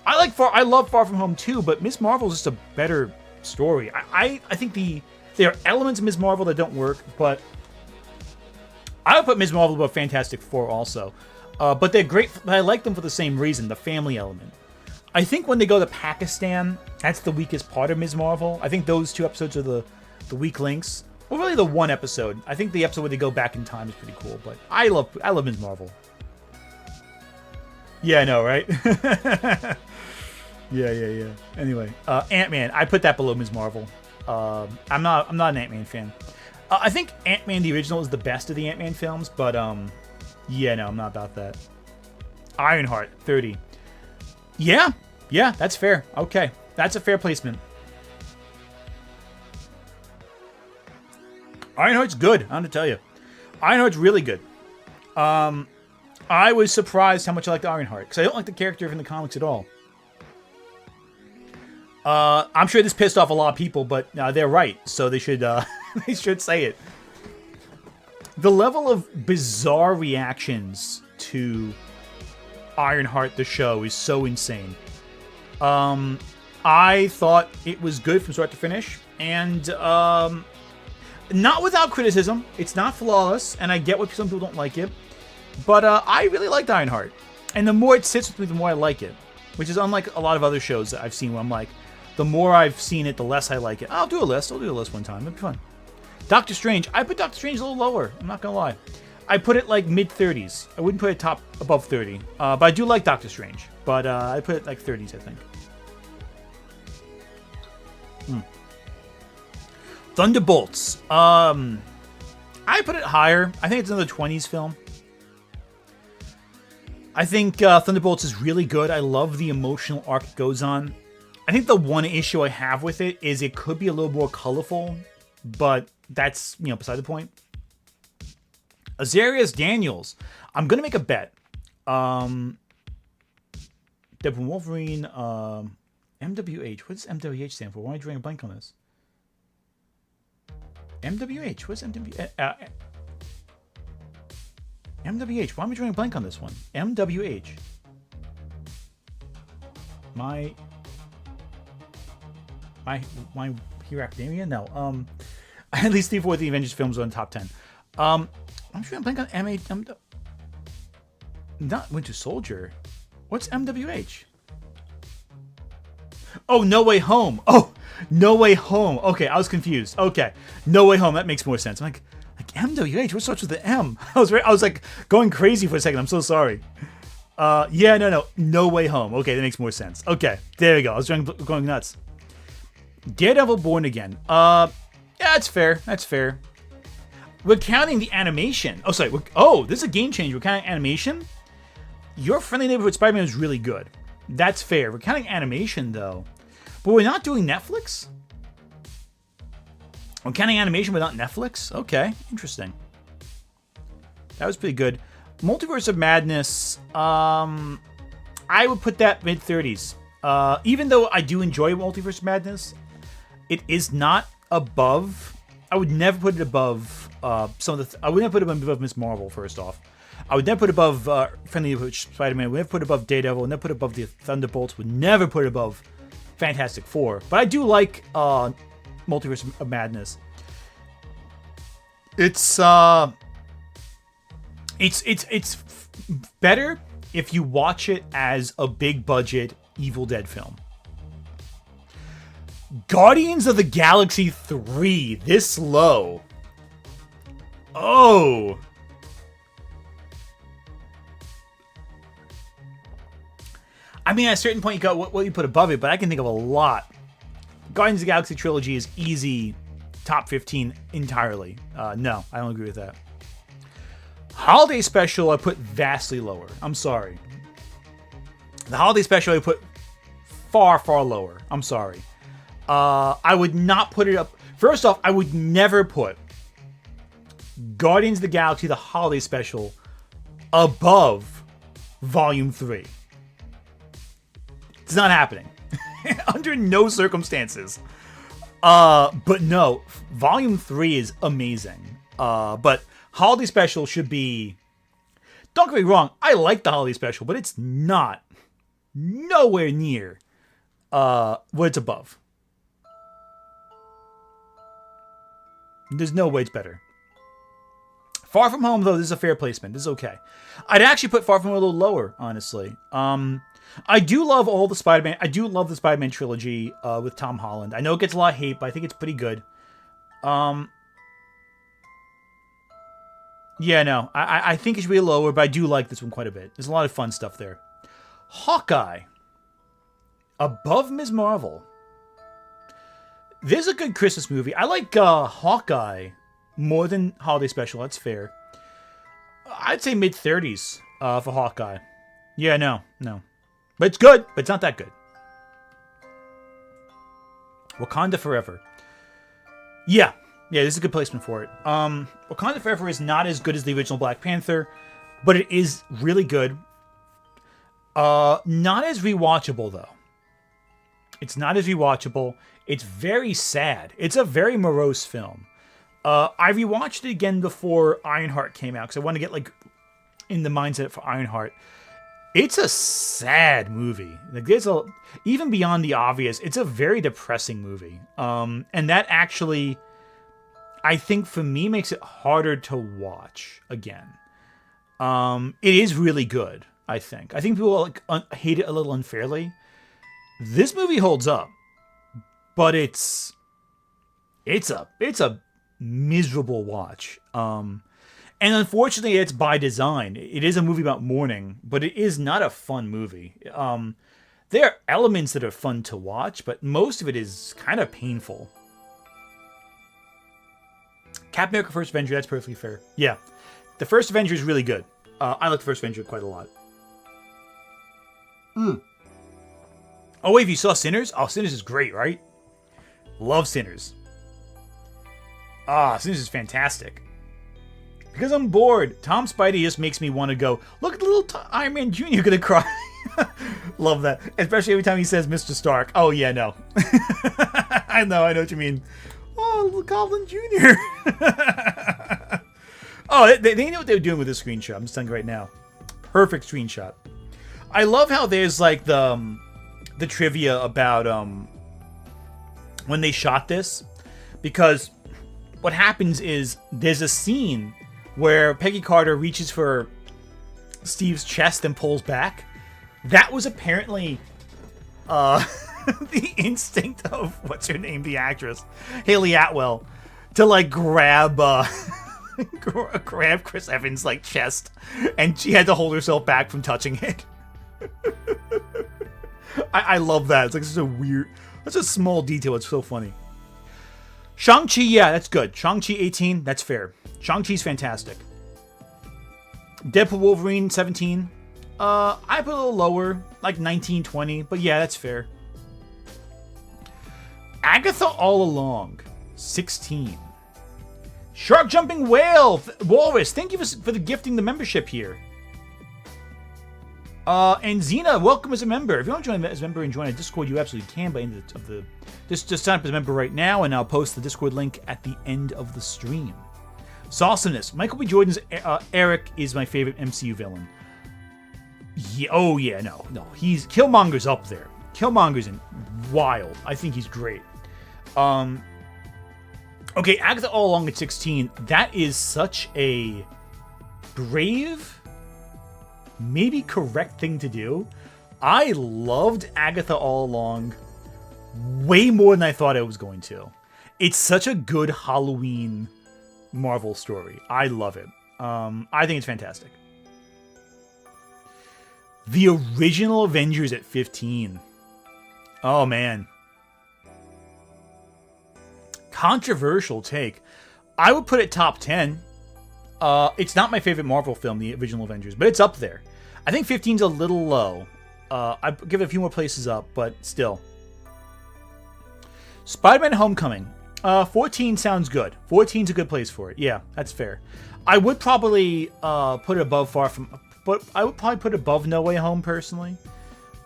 Speaker 1: I love Far From Home too, but Ms. Marvel is just a better story. I think there are elements of Ms. Marvel that don't work, but I would put Ms. Marvel above Fantastic Four also. But they're great. I like them for the same reason, the family element. I think when they go to Pakistan, that's the weakest part of Ms. Marvel. I think those two episodes are the weak links. Well, really the one episode. I think the episode where they go back in time is pretty cool, but I love Ms. Marvel. Yeah, I know, right? Yeah. Anyway, Ant-Man. I put that below Ms. Marvel. I'm not an Ant-Man fan. I think Ant-Man the original is the best of the Ant-Man films, but yeah, no, I'm not about that. Ironheart, 30. Yeah, Yeah, that's fair. Okay. That's a fair placement. Ironheart's good, I want to tell you. Ironheart's really good. I was surprised how much I liked Ironheart, because I don't like the character from the comics at all. I'm sure this pissed off a lot of people, but they're right, so they should they should say it. The level of bizarre reactions to Ironheart the show is so insane. I thought it was good from start to finish, and not without criticism. It's not flawless, and I get why some people don't like it, but I really liked Ironheart, and the more it sits with me, the more I like it, which is unlike a lot of other shows that I've seen where I'm like, the more I've seen it, the less I like it. I'll do a list one time. It'll be fun. Doctor Strange. I put Doctor Strange a little lower. I'm not gonna lie. I put it like mid-30s. I wouldn't put it top above 30. But I do like Doctor Strange. But I put it like 30s, I think. Thunderbolts. I put it higher. I think it's another 20s film. I think Thunderbolts is really good. I love the emotional arc it goes on. I think the one issue I have with it is it could be a little more colorful, but that's, beside the point. Azarius Daniels. I'm going to make a bet. Deadpool Wolverine, MWH. What does MWH stand for? Why am I drawing a blank on this? MWH. What's MWH? MWH. Why am I drawing a blank on this one? MWH. My Hero Academia? No. At least 3 4 of the Avengers films are in the top 10. I'm drawing a blank on not Winter Soldier. What's MWH? Oh, No Way Home. Oh, No Way Home. Okay, I was confused. Okay, No Way Home. That makes more sense. I'm like MWH. What starts with the M? I was like going crazy for a second. I'm so sorry. Yeah, No Way Home. Okay, that makes more sense. Okay, there we go. I was going nuts. Daredevil Born Again. Yeah, that's fair. That's fair. We're counting the animation. Oh, sorry. This is a game changer. We're counting animation. Your Friendly Neighborhood Spider-Man is really good. That's fair. We're counting animation, though. But we're not doing Netflix? We're counting animation without Netflix? Okay, interesting. That was pretty good. Multiverse of Madness, I would put that mid-30s. Even though I do enjoy Multiverse of Madness, it is not above. I would never put it above some of the. I would never put it above Miss Marvel. First off, I would never put it above Friendly Neighborhood Spider-Man. Would never put it above Daredevil. Would never put it above the Thunderbolts. Would never put it above Fantastic Four. But I do like Multiverse of Madness. It's better if you watch it as a big budget Evil Dead film. Guardians of the Galaxy 3, this low. Oh. I mean, at a certain point, you got what you put above it, but I can think of a lot. Guardians of the Galaxy trilogy is easy top 15 entirely. No, I don't agree with that. Holiday Special, I put vastly lower. I'm sorry. The Holiday Special, I put far, far lower. I'm sorry. I would not put it up. First off, I would never put Guardians of the Galaxy, the Holiday Special, above Volume 3. It's not happening. Under no circumstances. But no, Volume 3 is amazing. But Holiday Special should be... Don't get me wrong, I like the Holiday Special, but it's not nowhere near what it's above. There's no way it's better. Far From Home, though, this is a fair placement. This is okay. I'd actually put Far From Home a little lower, honestly. I do love all the Spider-Man. I do love the Spider-Man trilogy with Tom Holland. I know it gets a lot of hate, but I think it's pretty good. Yeah, no. I think it should be lower, but I do like this one quite a bit. There's a lot of fun stuff there. Hawkeye. Above Ms. Marvel. This is a good Christmas movie. I like Hawkeye more than Holiday Special. That's fair. I'd say mid-30s for Hawkeye. Yeah, no. But it's good, but it's not that good. Wakanda Forever. Yeah, this is a good placement for it. Wakanda Forever is not as good as the original Black Panther, but it is really good. Not as rewatchable, though. It's not as rewatchable. It's very sad. It's a very morose film. I rewatched it again before Ironheart came out, because I want to get, like, in the mindset for Ironheart. It's a sad movie. Like, even beyond the obvious, it's a very depressing movie. And that actually, I think for me, makes it harder to watch again. It is really good, I think. I think people hate it a little unfairly. This movie holds up, but it's a miserable watch. And unfortunately, it's by design. It is a movie about mourning, but it is not a fun movie. There are elements that are fun to watch, but most of it is kind of painful. Captain America: First Avenger, that's perfectly fair. Yeah, the First Avenger is really good. I like the First Avenger quite a lot. Oh, wait, if you saw Sinners? Oh, Sinners is great, right? Love Sinners. Sinners is fantastic. Because I'm bored. Tom Spidey just makes me want to go, look at the little Iron Man Jr. gonna cry. Love that. Especially every time he says Mr. Stark. Oh, yeah, no. I know what you mean. Oh, little Goblin Jr. Oh, they know what they were doing with this screenshot. I'm just telling you right now. Perfect screenshot. I love how there's like the trivia about when they shot this. Because what happens is there's a scene where Peggy Carter reaches for Steve's chest and pulls back. That was apparently the instinct of, what's her name, the actress, Haley Atwell, to like grab Chris Evans' like chest, and she had to hold herself back from touching it. I love that. It's like such a weird, that's a small detail. It's so funny. Shang-Chi, yeah, that's good. Shang-Chi 18, that's fair. Shang-Chi's fantastic. Deadpool Wolverine 17. I put a little lower, like 19, 20, but yeah, that's fair. Agatha All Along, 16. Shark Jumping Whale, Walrus, thank you for the gifting the membership here. And Xena, welcome as a member. If you want to join as a member and join a Discord, you absolutely can by end of the just sign up as a member right now, and I'll post the Discord link at the end of the stream. Sauciness. Michael B. Jordan's Eric is my favorite MCU villain. Yeah, oh yeah, no. He's Killmonger's up there. Killmonger's wild. I think he's great. Okay, Agatha All Along at 16. That is such a brave, maybe correct thing to do. I loved Agatha All Along way more than I thought I was going to. It's such a good Halloween Marvel story. I love it. I think it's fantastic. The original Avengers at 15. Oh, man. Controversial take. I would put it top 10. It's not my favorite Marvel film, the original Avengers, but it's up there. I think 15's a little low. I'd give it a few more places up, but still. Spider-Man Homecoming. 14 sounds good. 14's a good place for it. Yeah, that's fair. I would probably put it above but I would probably put it above No Way Home, personally.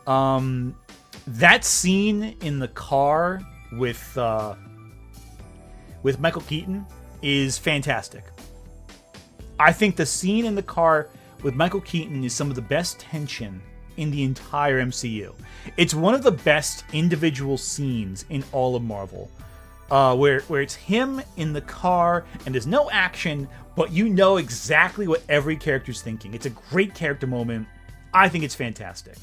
Speaker 1: That scene in the car with Michael Keaton is fantastic. I think the scene in the car with Michael Keaton is some of the best tension in the entire MCU. It's one of the best individual scenes in all of Marvel. Where it's him in the car and there's no action, but you know exactly what every character's thinking. It's a great character moment. I think it's fantastic.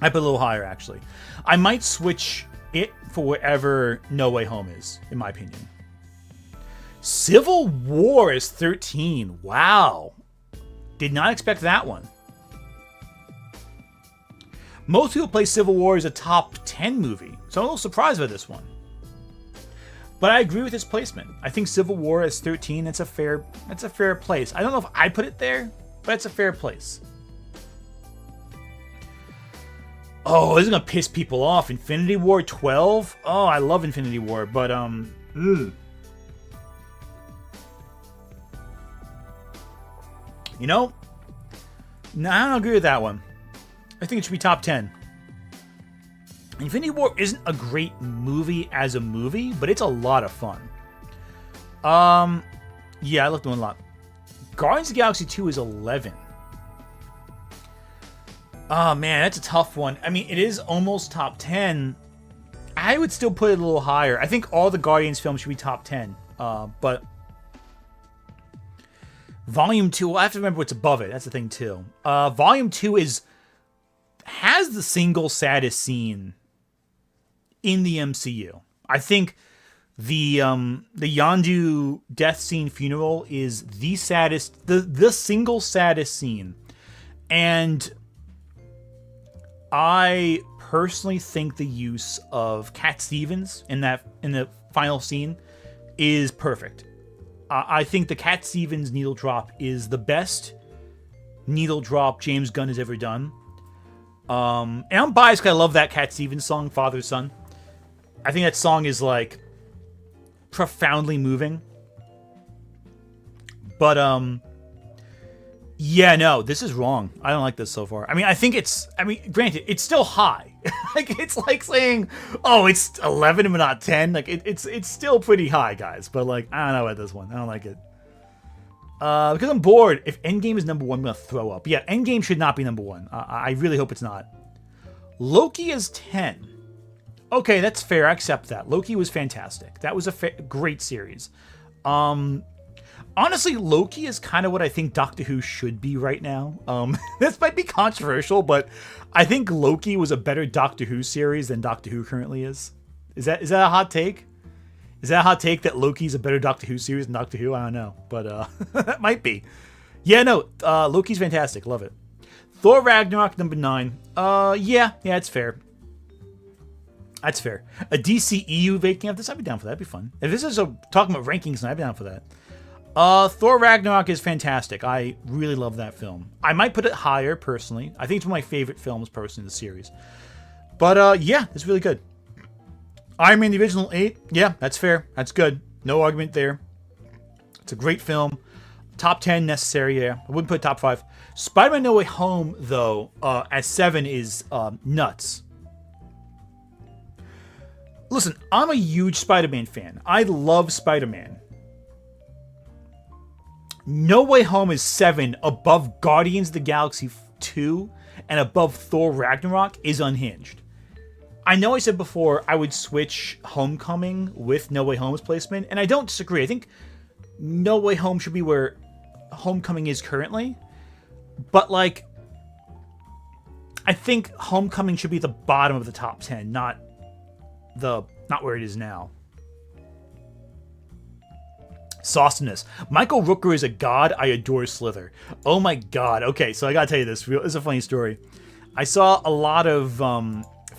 Speaker 1: I put a little higher, actually. I might switch it for wherever No Way Home is, in my opinion. Civil War is 13. Wow. Did not expect that one. Most people play Civil War as a top 10 movie, so I'm a little surprised by this one. But I agree with its placement. I think Civil War is 13. That's a fair place. I don't know if I put it there, but it's a fair place. Oh, this is gonna piss people off. Infinity War 12? Oh, I love Infinity War, but You know? No, I don't agree with that one. I think it should be top 10. Infinity War isn't a great movie as a movie, but it's a lot of fun. Yeah, I looked at one a lot. Guardians of the Galaxy 2 is 11. Oh, man, that's a tough one. I mean, it is almost top 10. I would still put it a little higher. I think all the Guardians films should be top 10. But Volume 2, well, I have to remember what's above it. That's the thing, too. Volume 2 has the single saddest scene in the MCU. I think the Yondu death scene funeral is the saddest, the single saddest scene. And I personally think the use of Cat Stevens in the final scene is perfect. I think the Cat Stevens needle drop is the best needle drop James Gunn has ever done. And I'm biased because I love that Cat Stevens song, Father Son. I think that song is like profoundly moving. But yeah, no, this is wrong. I don't like this so far. I mean, granted, it's still high. Like, it's like saying, oh, it's 11 but not 10. Like, it's still pretty high, guys. But, like, I don't know about this one. I don't like it. Because I'm bored. If Endgame is number 1, I'm going to throw up. Yeah, Endgame should not be number 1. I really hope it's not. Loki is 10. Okay, that's fair. I accept that. Loki was fantastic. That was a great series. Honestly, Loki is kind of what I think Doctor Who should be right now. This might be controversial, but I think Loki was a better Doctor Who series than Doctor Who currently is. Is that a hot take? Is that a hot take that Loki's a better Doctor Who series than Doctor Who? I don't know, but that might be. Yeah, no, Loki's fantastic. Love it. Thor Ragnarok, number 9. Yeah, it's fair. That's fair. A DCEU making of this, I'd be down for that. That'd be fun. If this is talking about rankings, I'd be down for that. Thor Ragnarok is fantastic. I really love that film. I might put it higher, personally. I think it's one of my favorite films, personally, in the series. But, yeah, it's really good. Iron Man the Original 8, yeah, that's fair. That's good. No argument there. It's a great film. Top 10 necessary, yeah. I wouldn't put top 5. Spider-Man No Way Home, though, at 7 is nuts. Listen, I'm a huge Spider-Man fan. I love Spider-Man. No Way Home is 7 above Guardians of the Galaxy 2 and above Thor Ragnarok is unhinged. I know I said before I would switch Homecoming with No Way Home's placement, and I don't disagree. I think No Way Home should be where Homecoming is currently, but like, I think Homecoming should be at the bottom of the top 10, not where it is now. Sauciness. Michael Rooker is a god. I adore Slither. Oh my god. Okay, so I gotta tell you this. It's a funny story. I saw a lot of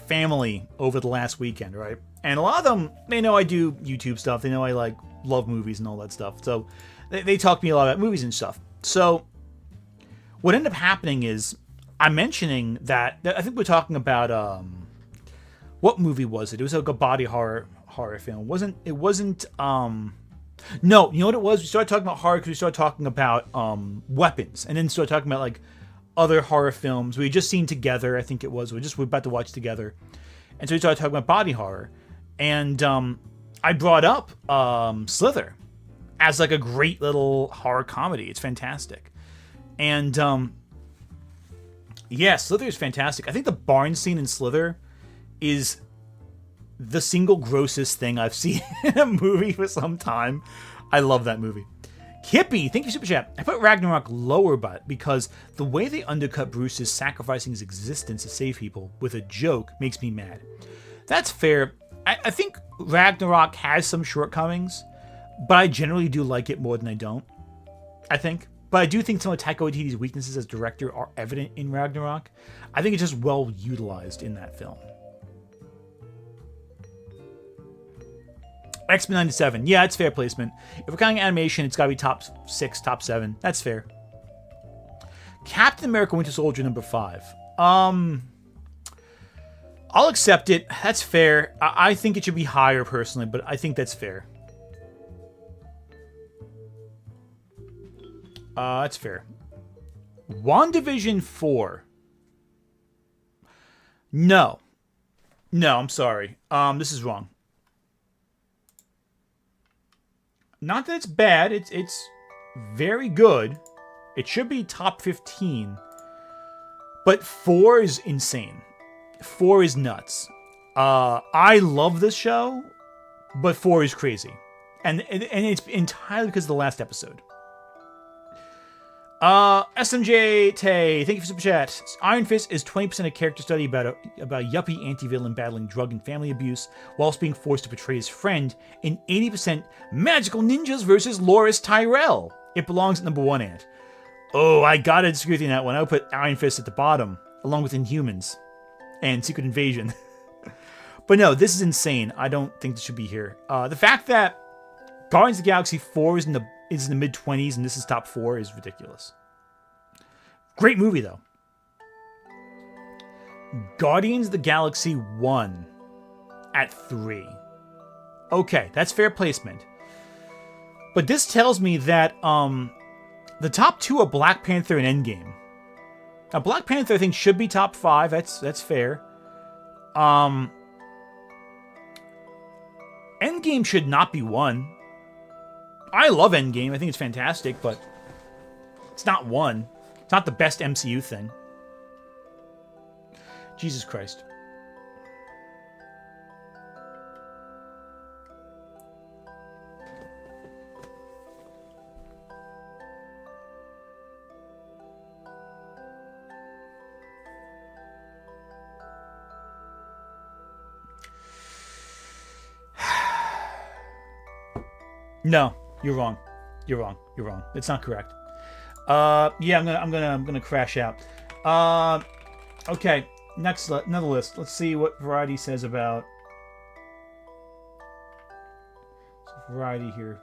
Speaker 1: family over the last weekend, right? And a lot of them, they know I do YouTube stuff. They know I like love movies and all that stuff. So they talk to me a lot about movies and stuff. So what ended up happening is I'm mentioning that I think we're talking about what movie was it? It was like a body horror film. It wasn't no, you know what it was? We started talking about horror because we started talking about weapons, and then started talking about like other horror films we had just seen together. I think it was we're about to watch together, and so we started talking about body horror, and I brought up Slither as like a great little horror comedy. It's fantastic, and yeah, Slither is fantastic. I think the barn scene in Slither is the single grossest thing I've seen in a movie for some time. I love that movie. Kippy, thank you, Super Chat. I put Ragnarok lower because the way they undercut Bruce's sacrificing his existence to save people with a joke makes me mad. That's fair. I think Ragnarok has some shortcomings, but I generally do like it more than I don't, I think. But I do think some of Taika Waititi's weaknesses as director are evident in Ragnarok. I think it's just well utilized in that film. X-Men 97. Yeah, it's fair placement. If we're counting animation, it's got to be top 6, top 7. That's fair. Captain America Winter Soldier number 5. I'll accept it. That's fair. I think it should be higher personally, but I think that's fair. That's fair. WandaVision 4. No. No, I'm sorry. This is wrong. Not that it's bad. It's very good. It should be top 15. But 4 is insane. 4 is nuts. I love this show, but 4 is crazy. And it's entirely because of the last episode. SMJ Tay, thank you for super chat. Iron Fist is 20% a character study about a yuppie anti-villain battling drug and family abuse whilst being forced to portray his friend, and 80% magical ninjas versus Loris Tyrell. It belongs at number 1, Ant. Oh, I gotta disagree with you on that one. I would put Iron Fist at the bottom, along with Inhumans and Secret Invasion. But no, this is insane. I don't think this should be here. The fact that Guardians of the Galaxy 4 is in the mid-20s and this is top 4 is ridiculous. Great movie, though. Guardians of the Galaxy 1 at 3. Okay, that's fair placement. But this tells me that the top 2 are Black Panther and Endgame. Now, Black Panther, I think, should be top 5. That's fair. Endgame should not be 1. I love Endgame. I think it's fantastic, but it's not 1. It's not the best MCU thing. Jesus Christ. No. You're wrong. You're wrong. You're wrong. It's not correct. Yeah, I'm gonna crash out. Okay. Next, another list. Let's see what Variety says about Variety here.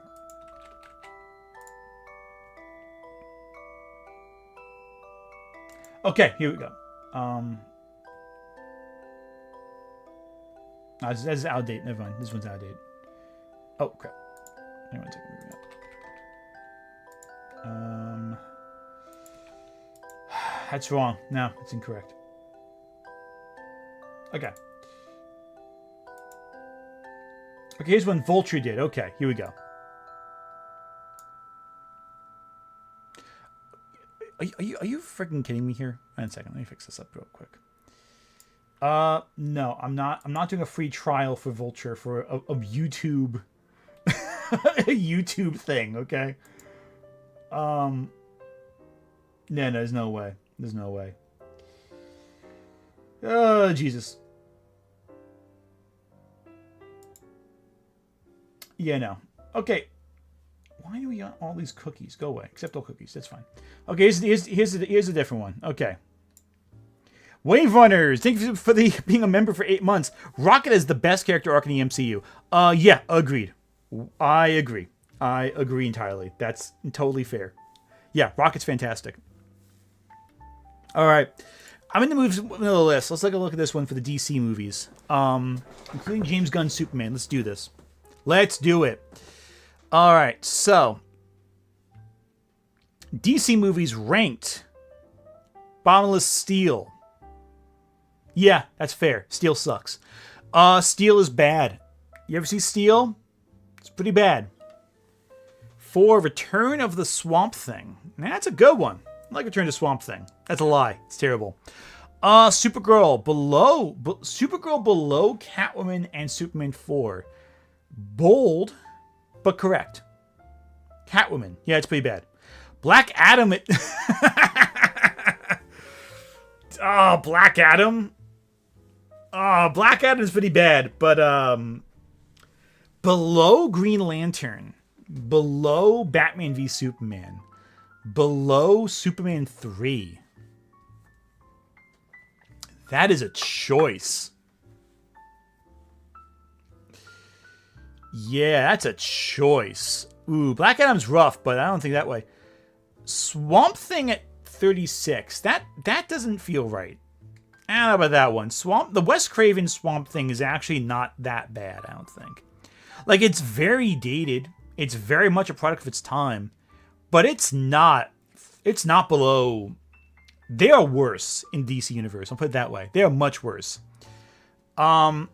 Speaker 1: Okay, here we go. This is outdated. Never mind. This one's outdated. Oh crap. Hang on a second. That's wrong. No, it's incorrect. Okay. Okay, here's one Vulture did. Okay, here we go. Are you freaking kidding me here? Wait a second. Let me fix this up real quick. No, I'm not. I'm not doing a free trial for Vulture for a YouTube. A YouTube thing, okay? No, there's no way. There's no way. Oh, Jesus. Yeah, no. Okay. Why do we got all these cookies? Go away. Accept all cookies. That's fine. Okay, here's a different one. Okay. Wave Runners, thank you for being a member for 8 months. Rocket is the best character arc in the MCU. Yeah, agreed. I agree. I agree entirely. That's totally fair. Yeah, Rocket's fantastic. All right. I'm in the movies middle of the list. Let's take a look at this one for the DC movies. Including James Gunn's Superman. Let's do this. Let's do it. All right. So, DC movies ranked. Bottomless Steel. Yeah, that's fair. Steel sucks. Steel is bad. You ever see Steel? It's pretty bad. 4, Return of the Swamp Thing. That's a good one. I like Return to Swamp Thing. That's a lie. It's terrible. Supergirl below Catwoman and Superman 4. Bold, but correct. Catwoman. Yeah, it's pretty bad. Black Adam. Black Adam. Black Adam is pretty bad, but below Green Lantern, below Batman v Superman, below Superman 3. That is a choice. Yeah, that's a choice. Ooh, Black Adam's rough, but I don't think that way. Swamp Thing at 36. That doesn't feel right. I don't know about that one. The Wes Craven Swamp Thing is actually not that bad, I don't think. Like, it's very dated. It's very much a product of its time. But it's not below... They are worse in DC Universe. I'll put it that way. They are much worse. Black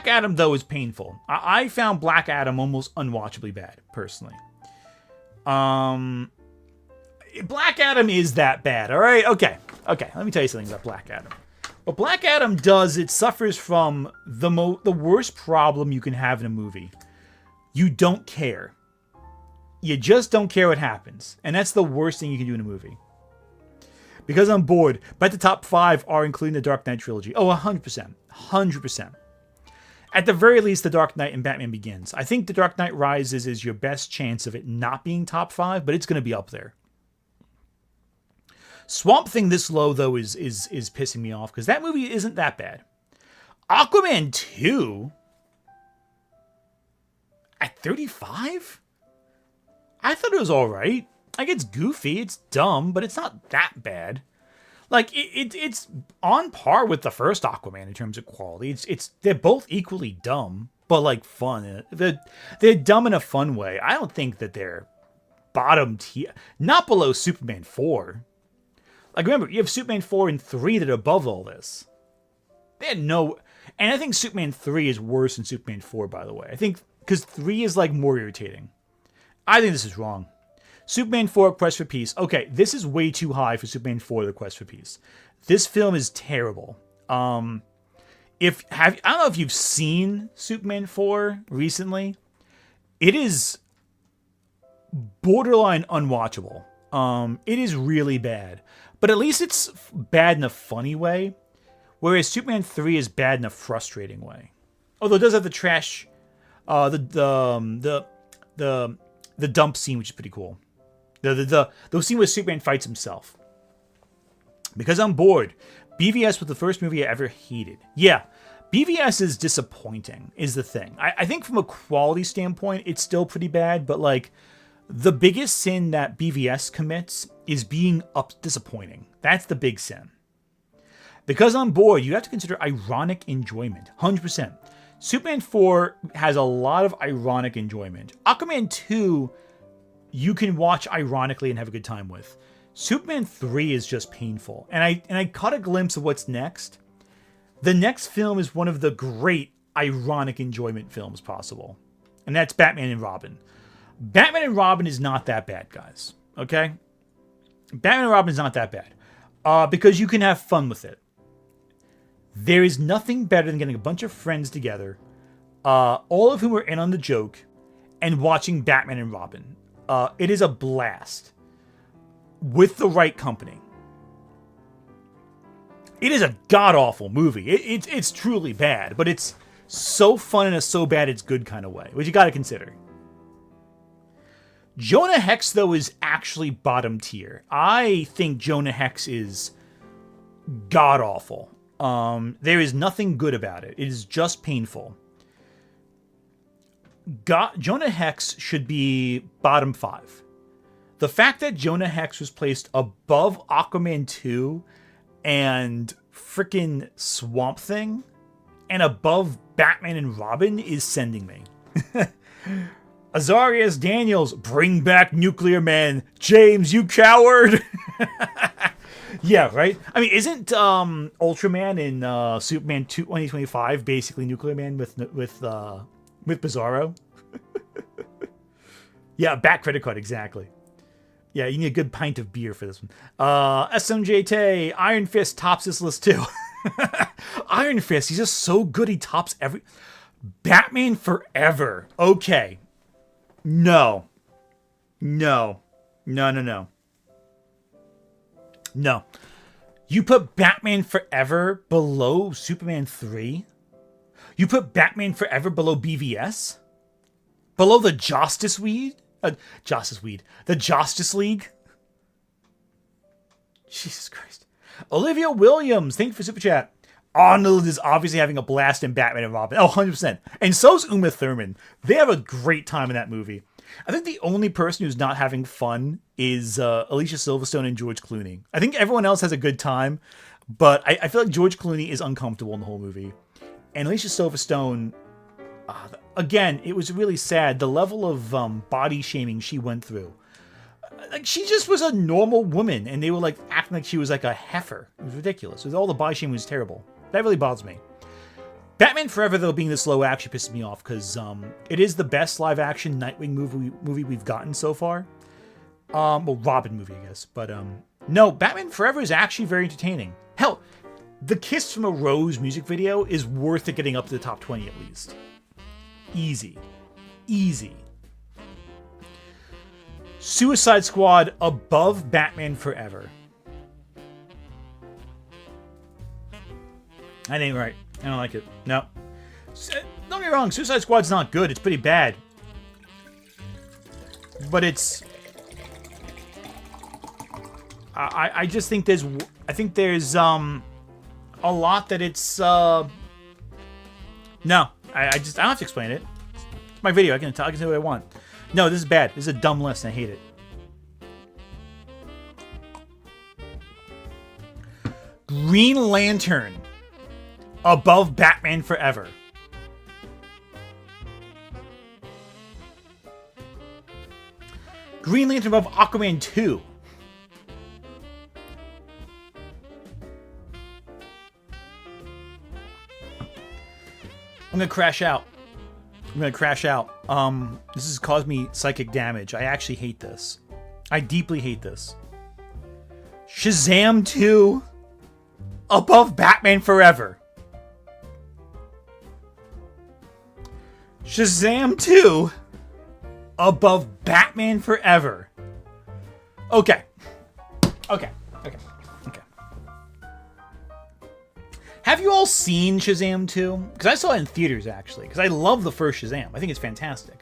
Speaker 1: Adam, though, is painful. I found Black Adam almost unwatchably bad, personally. Black Adam is that bad, all right? Okay, let me tell you something about Black Adam. What Black Adam does, it suffers from the worst problem you can have in a movie. You don't care. You just don't care what happens. And that's the worst thing you can do in a movie. Because I'm bored, but the top 5 are including the Dark Knight trilogy. Oh, 100%. 100%. At the very least, The Dark Knight and Batman Begins. I think The Dark Knight Rises is your best chance of it not being top 5, but it's going to be up there. Swamp Thing this low, though, is pissing me off, because that movie isn't that bad. Aquaman 2? At 35? I thought it was alright. Like, it's goofy, it's dumb, but it's not that bad. Like, it's on par with the first Aquaman in terms of quality. They're both equally dumb, but, like, fun. They're dumb in a fun way. I don't think that they're bottom tier. Not below Superman 4. Like, remember, you have Superman 4 and 3 that are above all this. They had no... And I think Superman 3 is worse than Superman 4, by the way. I think... Because 3 is, like, more irritating. I think this is wrong. Superman 4, Quest for Peace. Okay, this is way too high for Superman 4, The Quest for Peace. This film is terrible. I don't know if you've seen Superman 4 recently. It is borderline unwatchable. It is really bad. But at least it's bad in a funny way. Whereas Superman 3 is bad in a frustrating way. Although it does have the trash... the dump scene, which is pretty cool. The scene where Superman fights himself. Because I'm bored. BVS was the first movie I ever hated. Yeah, BVS is disappointing, is the thing. I think from a quality standpoint, it's still pretty bad, but like, the biggest sin that BVS commits is being disappointing. That's the big sin. Because I'm bored, you have to consider ironic enjoyment. 100%. Superman 4 has a lot of ironic enjoyment. Aquaman 2, you can watch ironically and have a good time with. Superman 3 is just painful. And I caught a glimpse of what's next. The next film is one of the great ironic enjoyment films possible. And that's Batman and Robin. Batman and Robin is not that bad, guys. Okay? Batman and Robin is not that bad. Because you can have fun with it. There is nothing better than getting a bunch of friends together, all of whom are in on the joke, and watching Batman and Robin. It is a blast. With the right company. It is a god-awful movie. It's truly bad, but it's so fun in a so bad it's good kind of way, which you gotta consider. Jonah Hex, though, is actually bottom tier. I think Jonah Hex is god-awful. There is nothing good about it. It is just painful. Jonah Hex should be bottom 5. The fact that Jonah Hex was placed above Aquaman 2 and frickin' Swamp Thing and above Batman and Robin is sending me. Azarias Daniels, bring back Nuclear Man. James, you coward! Yeah, right? I mean, isn't Ultraman in Superman 2 2025 basically Nuclear Man with Bizarro? Yeah, back credit card, exactly. Yeah, you need a good pint of beer for this one. SMJT, Iron Fist tops this list too. Iron Fist, he's just so good he tops every... Batman Forever. Okay. No. No. You put Batman Forever below Superman 3? You put Batman Forever below BVS? Below the Justice League? The Justice League? Jesus Christ. Olivia Williams, thank you for Super Chat. Arnold is obviously having a blast in Batman and Robin. Oh, 100%. And so's Uma Thurman. They have a great time in that movie. I think the only person who's not having fun is Alicia Silverstone and George Clooney. I think everyone else has a good time. But I feel like George Clooney is uncomfortable in the whole movie. And Alicia Silverstone, again, it was really sad. The level of body shaming she went through. Like, she just was a normal woman, and they were like acting like she was like a heifer. It was ridiculous. All the body shaming was terrible. That really bothers me. Batman Forever, though, being this low actually pisses me off, because it is the best live-action Nightwing movie we've gotten so far. Well, Robin movie, I guess. But, no, Batman Forever is actually very entertaining. Hell, the Kiss from a Rose music video is worth it getting up to the top 20 at least. Easy. Easy. Suicide Squad above Batman Forever. That ain't right. I don't like it. No. Don't get me wrong, Suicide Squad's not good. It's pretty bad. But it's... I just think there's... I think there's, a lot that it's, No. I don't have to explain it. It's my video. I can say what I want. No, this is bad. This is a dumb list, and I hate it. Green Lantern above Batman Forever. Green Lantern above Aquaman 2. I'm gonna crash out. This has caused me psychic damage. I actually hate this. I deeply hate this. Shazam 2 above Batman Forever. Shazam 2 above Batman Forever. Okay. Have you all seen Shazam 2? Because I saw it in theaters, actually. Because I love the first Shazam. I think it's fantastic.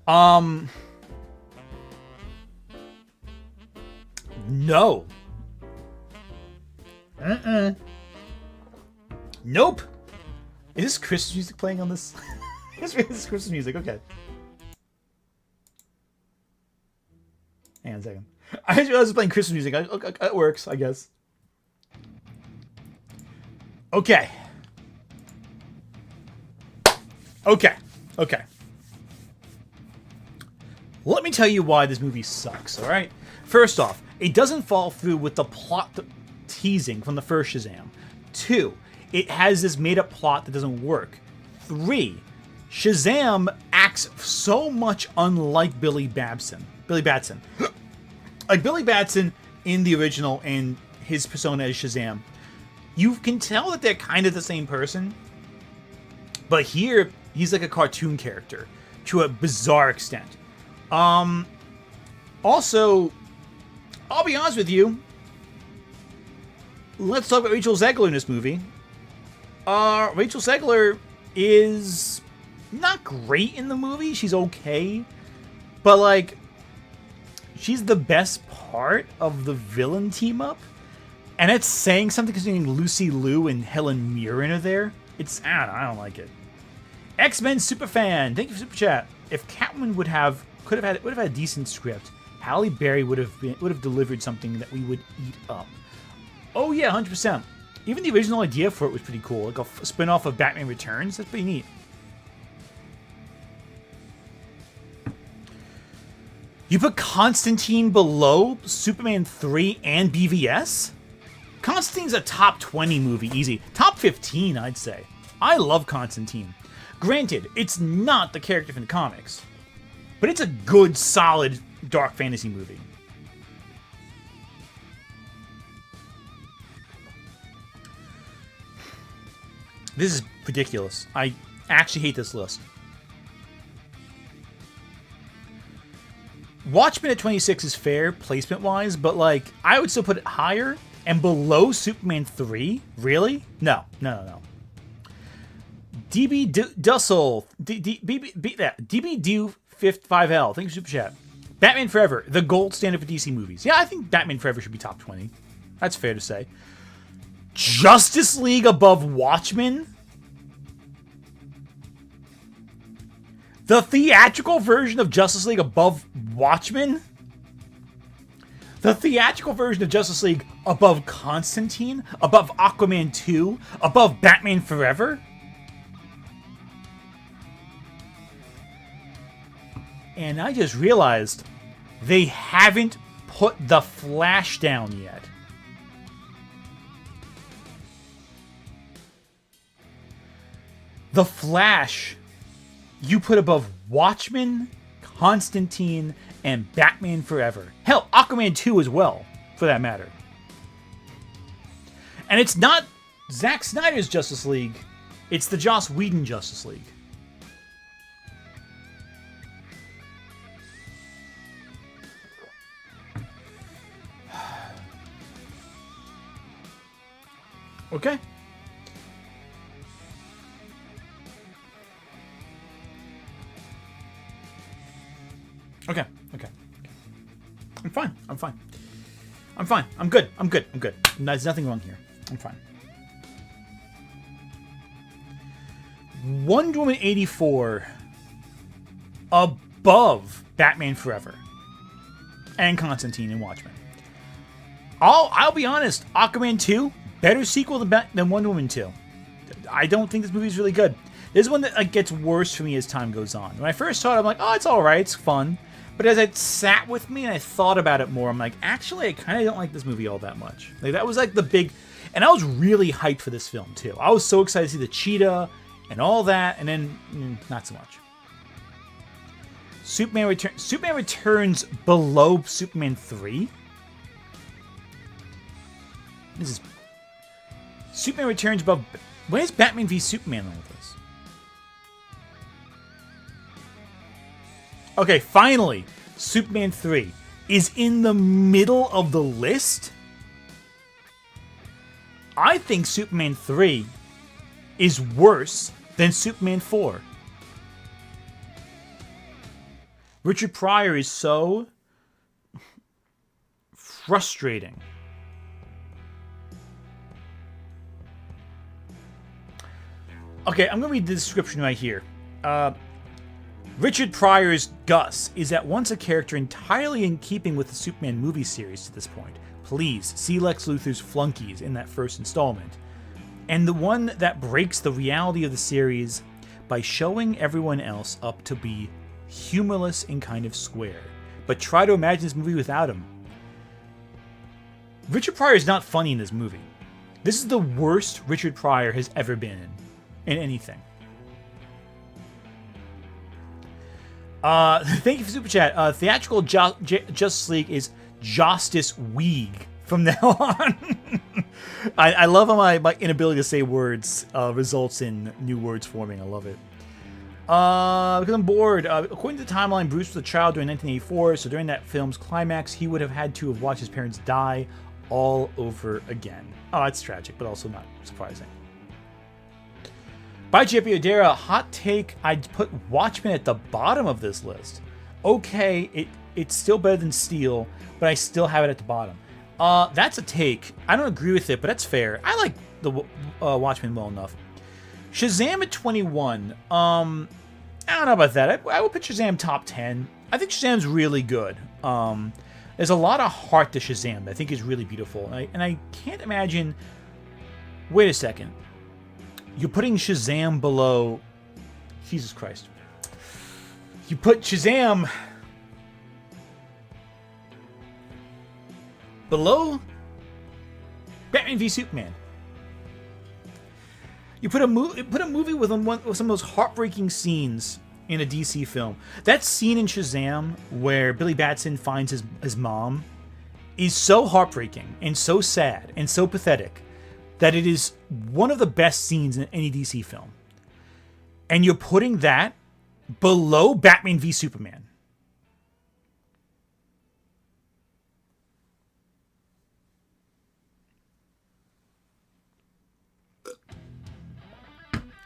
Speaker 1: No. Nope. Is this Christmas music playing on this? This is Christmas music. Okay. Hang on a second. I just realized I was playing Christmas music. It works, I guess. Okay. Let me tell you why this movie sucks, alright? First off, it doesn't fall through with the plot teasing from the first Shazam. 2, it has this made-up plot that doesn't work. 3, Shazam acts so much unlike Billy Batson. Like Billy Batson in the original and his persona as Shazam. You can tell that they're kind of the same person. But here, he's like a cartoon character to a bizarre extent. Also, I'll be honest with you. Let's talk about Rachel Zegler in this movie. Rachel Zegler is not great in the movie. She's okay. But, like, she's the best part of the villain team-up. And it's saying something considering Lucy Liu and Helen Mirren are there. I don't like it. X-Men Superfan, thank you for Super Chat. If Catwoman would have had a decent script, Halle Berry would have delivered something that we would eat up. Oh yeah, 100%. Even the original idea for it was pretty cool, like a spin-off of Batman Returns. That's pretty neat. You put Constantine below Superman 3 and BVS? Constantine's a top 20 movie, easy. Top 15, I'd say. I love Constantine. Granted, it's not the character from the comics, but it's a good, solid, dark fantasy movie. This is ridiculous. I actually hate this list. Watchmen at 26 is fair, placement-wise, but, like, I would still put it higher and below Superman 3? Really? No. DB Dussel. DB Do 5L. Thank you, Super Chat. Batman Forever, the gold standard for DC movies. Yeah, I think Batman Forever should be top 20. That's fair to say. Justice League above Watchmen? The theatrical version of Justice League above Watchmen? The theatrical version of Justice League above Constantine, above Aquaman 2, above Batman Forever? And I just realized they haven't put the Flash down yet. The Flash, you put above Watchmen, Constantine, and Batman Forever. Hell, Aquaman 2 as well, for that matter. And it's not Zack Snyder's Justice League, it's the Joss Whedon Justice League. Okay. Okay. I'm fine. I'm good. There's nothing wrong here. I'm fine. Wonder Woman 84 above Batman Forever and Constantine and Watchmen. I'll be honest, Aquaman 2, better sequel than Wonder Woman 2. I don't think this movie's really good. This is one that gets worse for me as time goes on. When I first saw it, I'm like, oh, it's alright, it's fun. But as it sat with me and I thought about it more, I'm like, actually, I kind of don't like this movie all that much. Like, that was like the big... And I was really hyped for this film, too. I was so excited to see the cheetah and all that, and then, not so much. Superman Returns below Superman 3? This is... Superman Returns above... Where's Batman v Superman on with this? Okay, finally, Superman 3 is in the middle of the list. I think Superman 3 is worse than Superman 4. Richard Pryor is so frustrating. Okay, I'm going to read the description right here. Richard Pryor's Gus is at once a character entirely in keeping with the Superman movie series to this point. Please see Lex Luthor's flunkies in that first installment. And the one that breaks the reality of the series by showing everyone else up to be humorless and kind of square. But try to imagine this movie without him. Richard Pryor is not funny in this movie. This is the worst Richard Pryor has ever been in anything. Thank you for Super Chat. Theatrical Justice League is Justice Weeg from now on. I love how my inability to say words results in new words forming. I love it. Because I'm bored. According to the timeline, Bruce was a child during 1984, so during that film's climax, he would have had to have watched his parents die all over again. Oh, that's tragic, but also not surprising. By JP Odera, hot take, I'd put Watchmen at the bottom of this list. Okay, it's still better than Steel, but I still have it at the bottom. That's a take. I don't agree with it, but that's fair. I like the Watchmen well enough. Shazam at 21. I don't know about that. I would put Shazam top 10. I think Shazam's really good. There's a lot of heart to Shazam that I think is really beautiful. And I can't imagine... Wait a second. You're putting Shazam below... Jesus Christ. You put Shazam... below... Batman v Superman. You put a movie with some of the most heartbreaking scenes in a DC film. That scene in Shazam where Billy Batson finds his mom is so heartbreaking and so sad and so pathetic that it is one of the best scenes in any DC film. And you're putting that below Batman v Superman.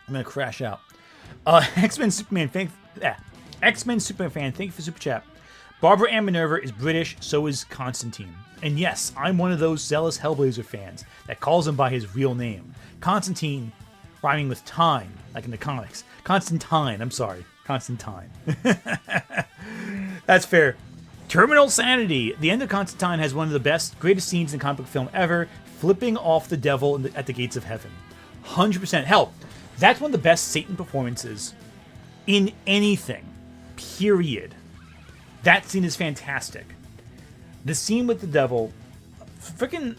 Speaker 1: I'm gonna crash out. X-Men Superman fan, thank you for Super Chat. Barbara Ann Minerva is British, so is Constantine. And yes, I'm one of those zealous Hellblazer fans that calls him by his real name. Constantine, rhyming with time, like in the comics. Constantine, I'm sorry. Constantine. That's fair. Terminal Sanity. The end of Constantine has one of the greatest scenes in comic book film ever, flipping off the devil at the gates of heaven. 100%. Hell, that's one of the best Satan performances in anything. Period. That scene is fantastic. The scene with the devil, freaking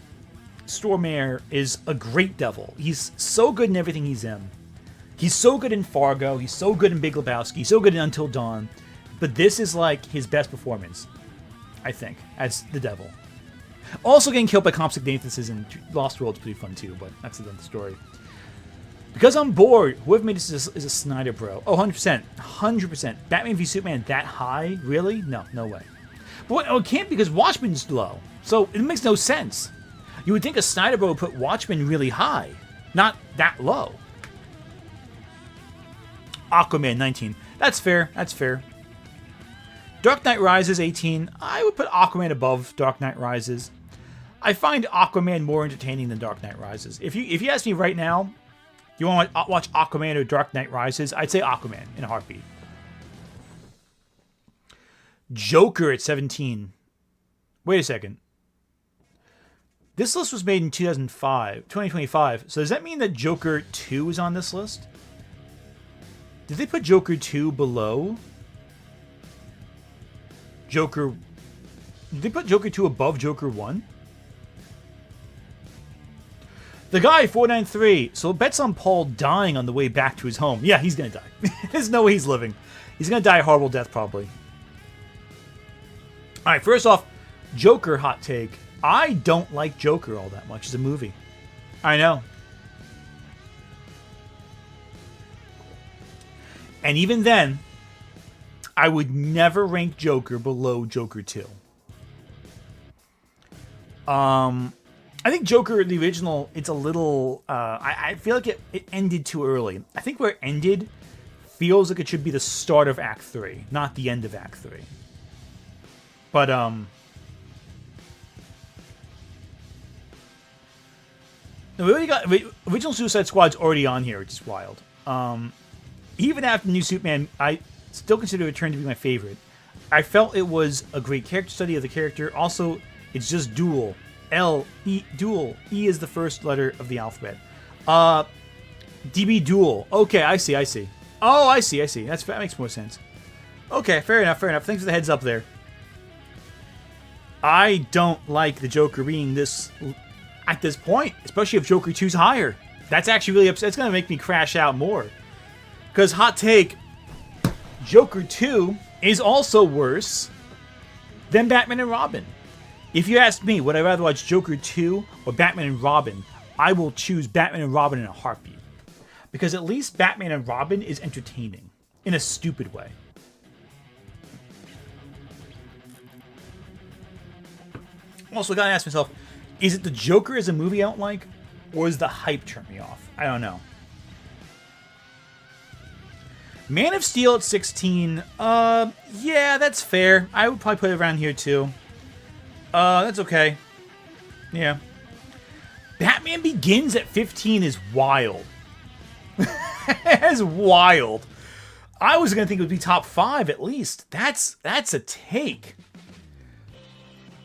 Speaker 1: Stormare is a great devil. He's so good in everything he's in. He's so good in Fargo. He's so good in Big Lebowski. He's so good in Until Dawn. But this is like his best performance, I think, as the devil. Also getting killed by Comstock Nathan's in Lost World is pretty fun too, but that's another story. Because I'm bored, whoever made this is a Snyder bro. Oh, 100%. 100%. Batman v Superman that high? Really? No, no way. But it can't because Watchmen's low. So it makes no sense. You would think a Snyder bro would put Watchmen really high, not that low. Aquaman 19. That's fair. That's fair. Dark Knight Rises 18. I would put Aquaman above Dark Knight Rises. I find Aquaman more entertaining than Dark Knight Rises. If you ask me right now, you want to watch Aquaman or Dark Knight Rises, I'd say Aquaman in a heartbeat. Joker at 17. Wait a second. This list was made in 2025. So does that mean that Joker 2 is on this list? Did they put Joker 2 below Joker? Did they put Joker 2 above Joker 1? The guy, 493. So bets on Paul dying on the way back to his home. Yeah, he's going to die. There's no way he's living. He's going to die a horrible death, probably. All right, first off, Joker hot take. I don't like Joker all that much as a movie. I know. And even then, I would never rank Joker below Joker 2. I think Joker, the original, it's a little... I feel like it ended too early. I think where it ended feels like it should be the start of Act 3, not the end of Act 3. But, we already got... Original Suicide Squad's already on here, which is wild. Even after New Superman, I still consider Return to be my favorite. I felt it was a great character study of the character. Also, it's just dual. Dual. E is the first letter of the alphabet. DB dual. Okay, I see. Oh, I see. That makes more sense. Okay, fair enough. Thanks for the heads up there. I don't like the Joker being this... at this point, especially if Joker 2's higher. That's actually really upset. It's going to make me crash out more. Because, hot take, Joker 2 is also worse than Batman and Robin. If you ask me, would I rather watch Joker 2 or Batman and Robin, I will choose Batman and Robin in a heartbeat. Because at least Batman and Robin is entertaining. In a stupid way. Also, I gotta ask myself, is it the Joker as a movie I don't like? Or is the hype turn me off? I don't know. Man of Steel at 16. Yeah, that's fair. I would probably put it around here too. That's okay. Yeah. Batman Begins at 15 is wild. That's wild. I was gonna think it would be top 5 at least. That's a take.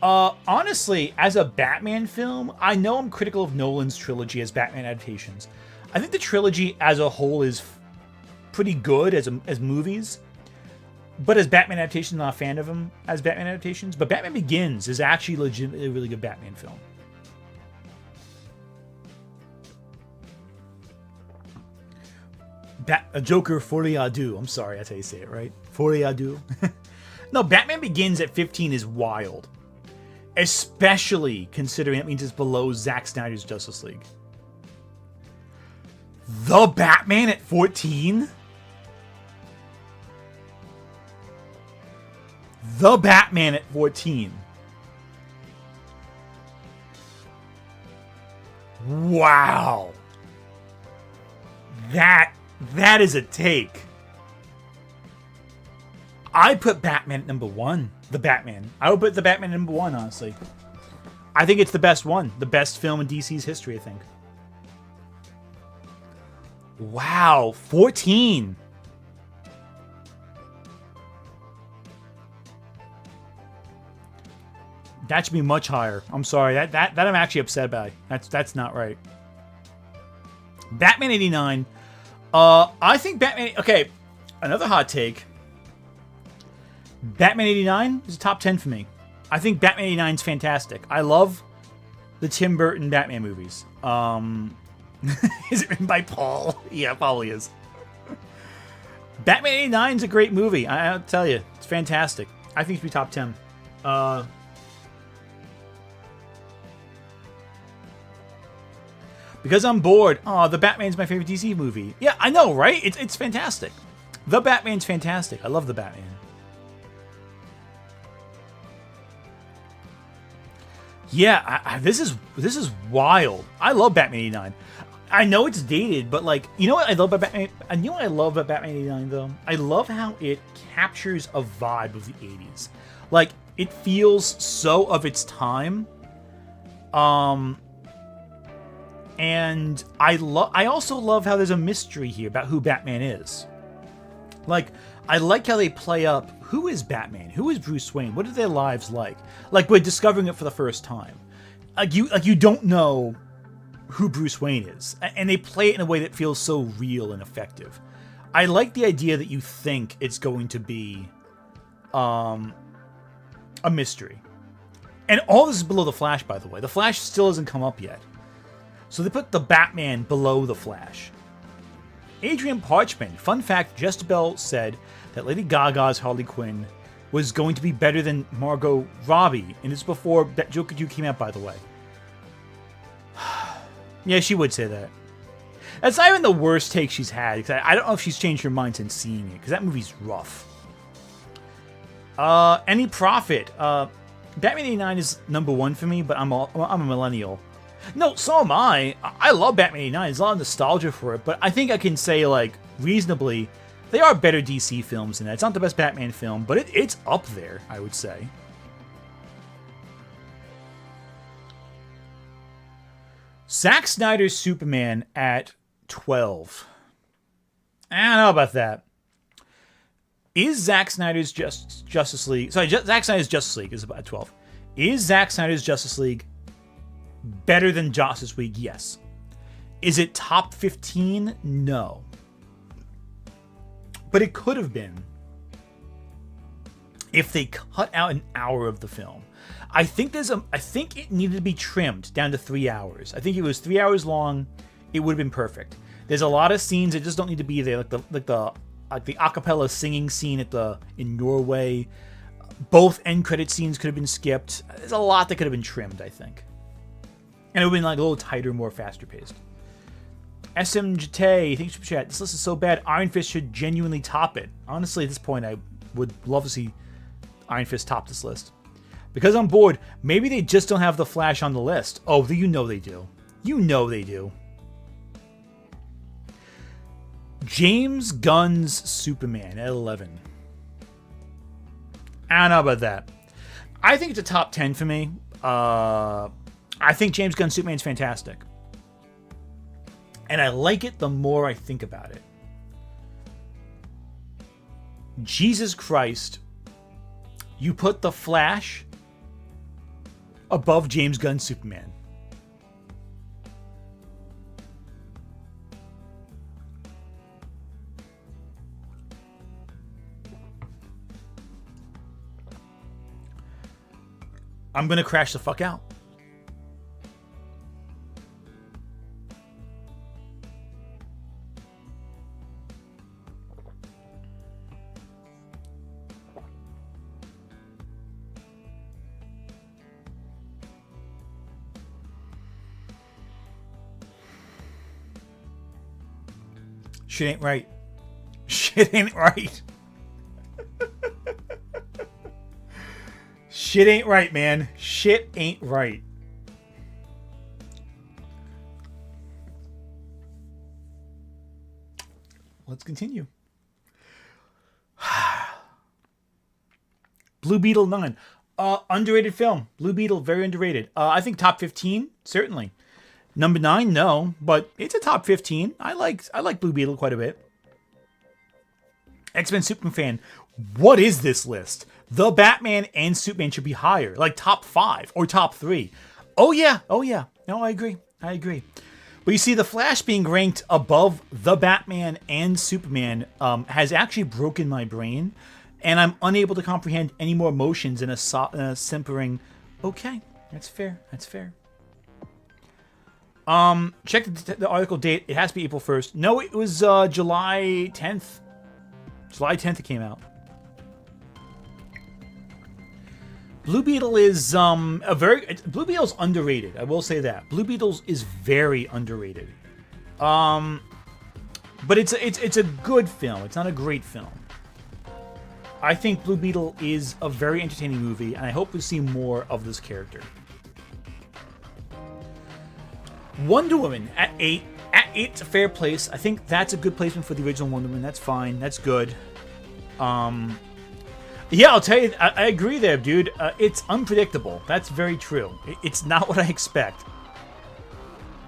Speaker 1: Honestly, as a Batman film, I know I'm critical of Nolan's trilogy as Batman adaptations. I think the trilogy as a whole is pretty good as movies, but as Batman adaptations, I'm not a fan of them as Batman adaptations. But Batman Begins is actually legitimately a really good Batman film. Joker Folie à Deux. I'm sorry, that's how you say it, right? Folie à Deux. No, Batman Begins at 15 is wild. Especially considering it means it's below Zack Snyder's Justice League. The Batman at 14? The Batman at 14. Wow. That is a take. I put Batman at number 1. The Batman. I would put the Batman at number 1, honestly. I think it's the best one. The best film in DC's history, I think. Wow. 14. That should be much higher. I'm sorry. That I'm actually upset by. That's not right. Batman 89. I think Batman... Okay, another hot take. Batman 89 is a top 10 for me. I think Batman 89 is fantastic. I love the Tim Burton Batman movies. Is it written by Paul? Yeah, it probably is. Batman 89 is a great movie. I'll tell you. It's fantastic. I think it should be top 10. Because I'm bored. Oh, The Batman's my favorite DC movie. Yeah, I know, right? It's fantastic. The Batman's fantastic. I love The Batman. Yeah, this is wild. I love Batman 89. I know it's dated, but like, you know what I love about Batman? You know what I love about Batman 89 though? I love how it captures a vibe of the 80s. Like, it feels so of its time. And I also love how there's a mystery here about who Batman is. Like, I like how they play up who is Batman? Who is Bruce Wayne? What are their lives like? Like, we're discovering it for the first time. Like you don't know who Bruce Wayne is. And they play it in a way that feels so real and effective. I like the idea that you think it's going to be a mystery. And all this is below the Flash, by the way. The Flash still hasn't come up yet. So they put the Batman below the Flash. Adrian Parchman. Fun fact, Jezebel said that Lady Gaga's Harley Quinn was going to be better than Margot Robbie. And it's before that Joker 2 came out, by the way. Yeah, she would say that. That's not even the worst take she's had. I don't know if she's changed her mind since seeing it, because that movie's rough. Any Profit. Batman 89 is number one for me, but I'm a millennial. No, so am I. I love Batman 89. There's a lot of nostalgia for it, but I think I can say, like, reasonably, they are better DC films than that. It's not the best Batman film, but it's up there, I would say. Zack Snyder's Superman at 12. I don't know about that. Is Zack Snyder's Justice League... Sorry, Zack Snyder's Justice League is about 12. Is Zack Snyder's Justice League better than Justice League? Yes. Is it top 15? No. But it could have been if they cut out an hour of the film. I think it needed to be trimmed down to 3 hours. I think if it was 3 hours long, it would have been perfect. There's a lot of scenes that just don't need to be there, like the acapella singing scene in Norway. Both end credit scenes could have been skipped. There's a lot that could have been trimmed, I think. And it would have been like a little tighter, more faster paced. SMJT, thanks for chat. This list is so bad. Iron Fist should genuinely top it. Honestly, at this point, I would love to see Iron Fist top this list. Because I'm bored, maybe they just don't have the Flash on the list. Oh, you know they do. You know they do. James Gunn's Superman at 11. I don't know about that. I think it's a top 10 for me. I think James Gunn's Superman's fantastic. And I like it the more I think about it. Jesus Christ. You put the Flash above James Gunn's Superman. I'm gonna crash the fuck out. Shit ain't right. Shit ain't right. Shit ain't right, man. Shit ain't right. Let's continue. Blue Beetle 9. Underrated film. Blue Beetle, very underrated. I think top 15, certainly. Number 9, no, but it's a top 15. I like Blue Beetle quite a bit. X-Men Superman fan, what is this list? The Batman and Superman should be higher, like top 5 or top 3. Oh yeah. No, I agree. But you see, the Flash being ranked above the Batman and Superman has actually broken my brain, and I'm unable to comprehend any more emotions in a simpering, okay, that's fair. Check the article date. It has to be April 1st. No, it was July 10th. July 10th it came out. Blue Beetle is Blue Beetle's underrated. I will say that. Blue Beetle is very underrated. But it's a good film. It's not a great film. I think Blue Beetle is a very entertaining movie, and I hope we see more of this character. Wonder Woman at 8. At 8's a fair place. I think that's a good placement for the original Wonder Woman. That's fine. That's good. Yeah, I'll tell you, I agree there, dude. It's unpredictable. That's very true. It's not what I expect.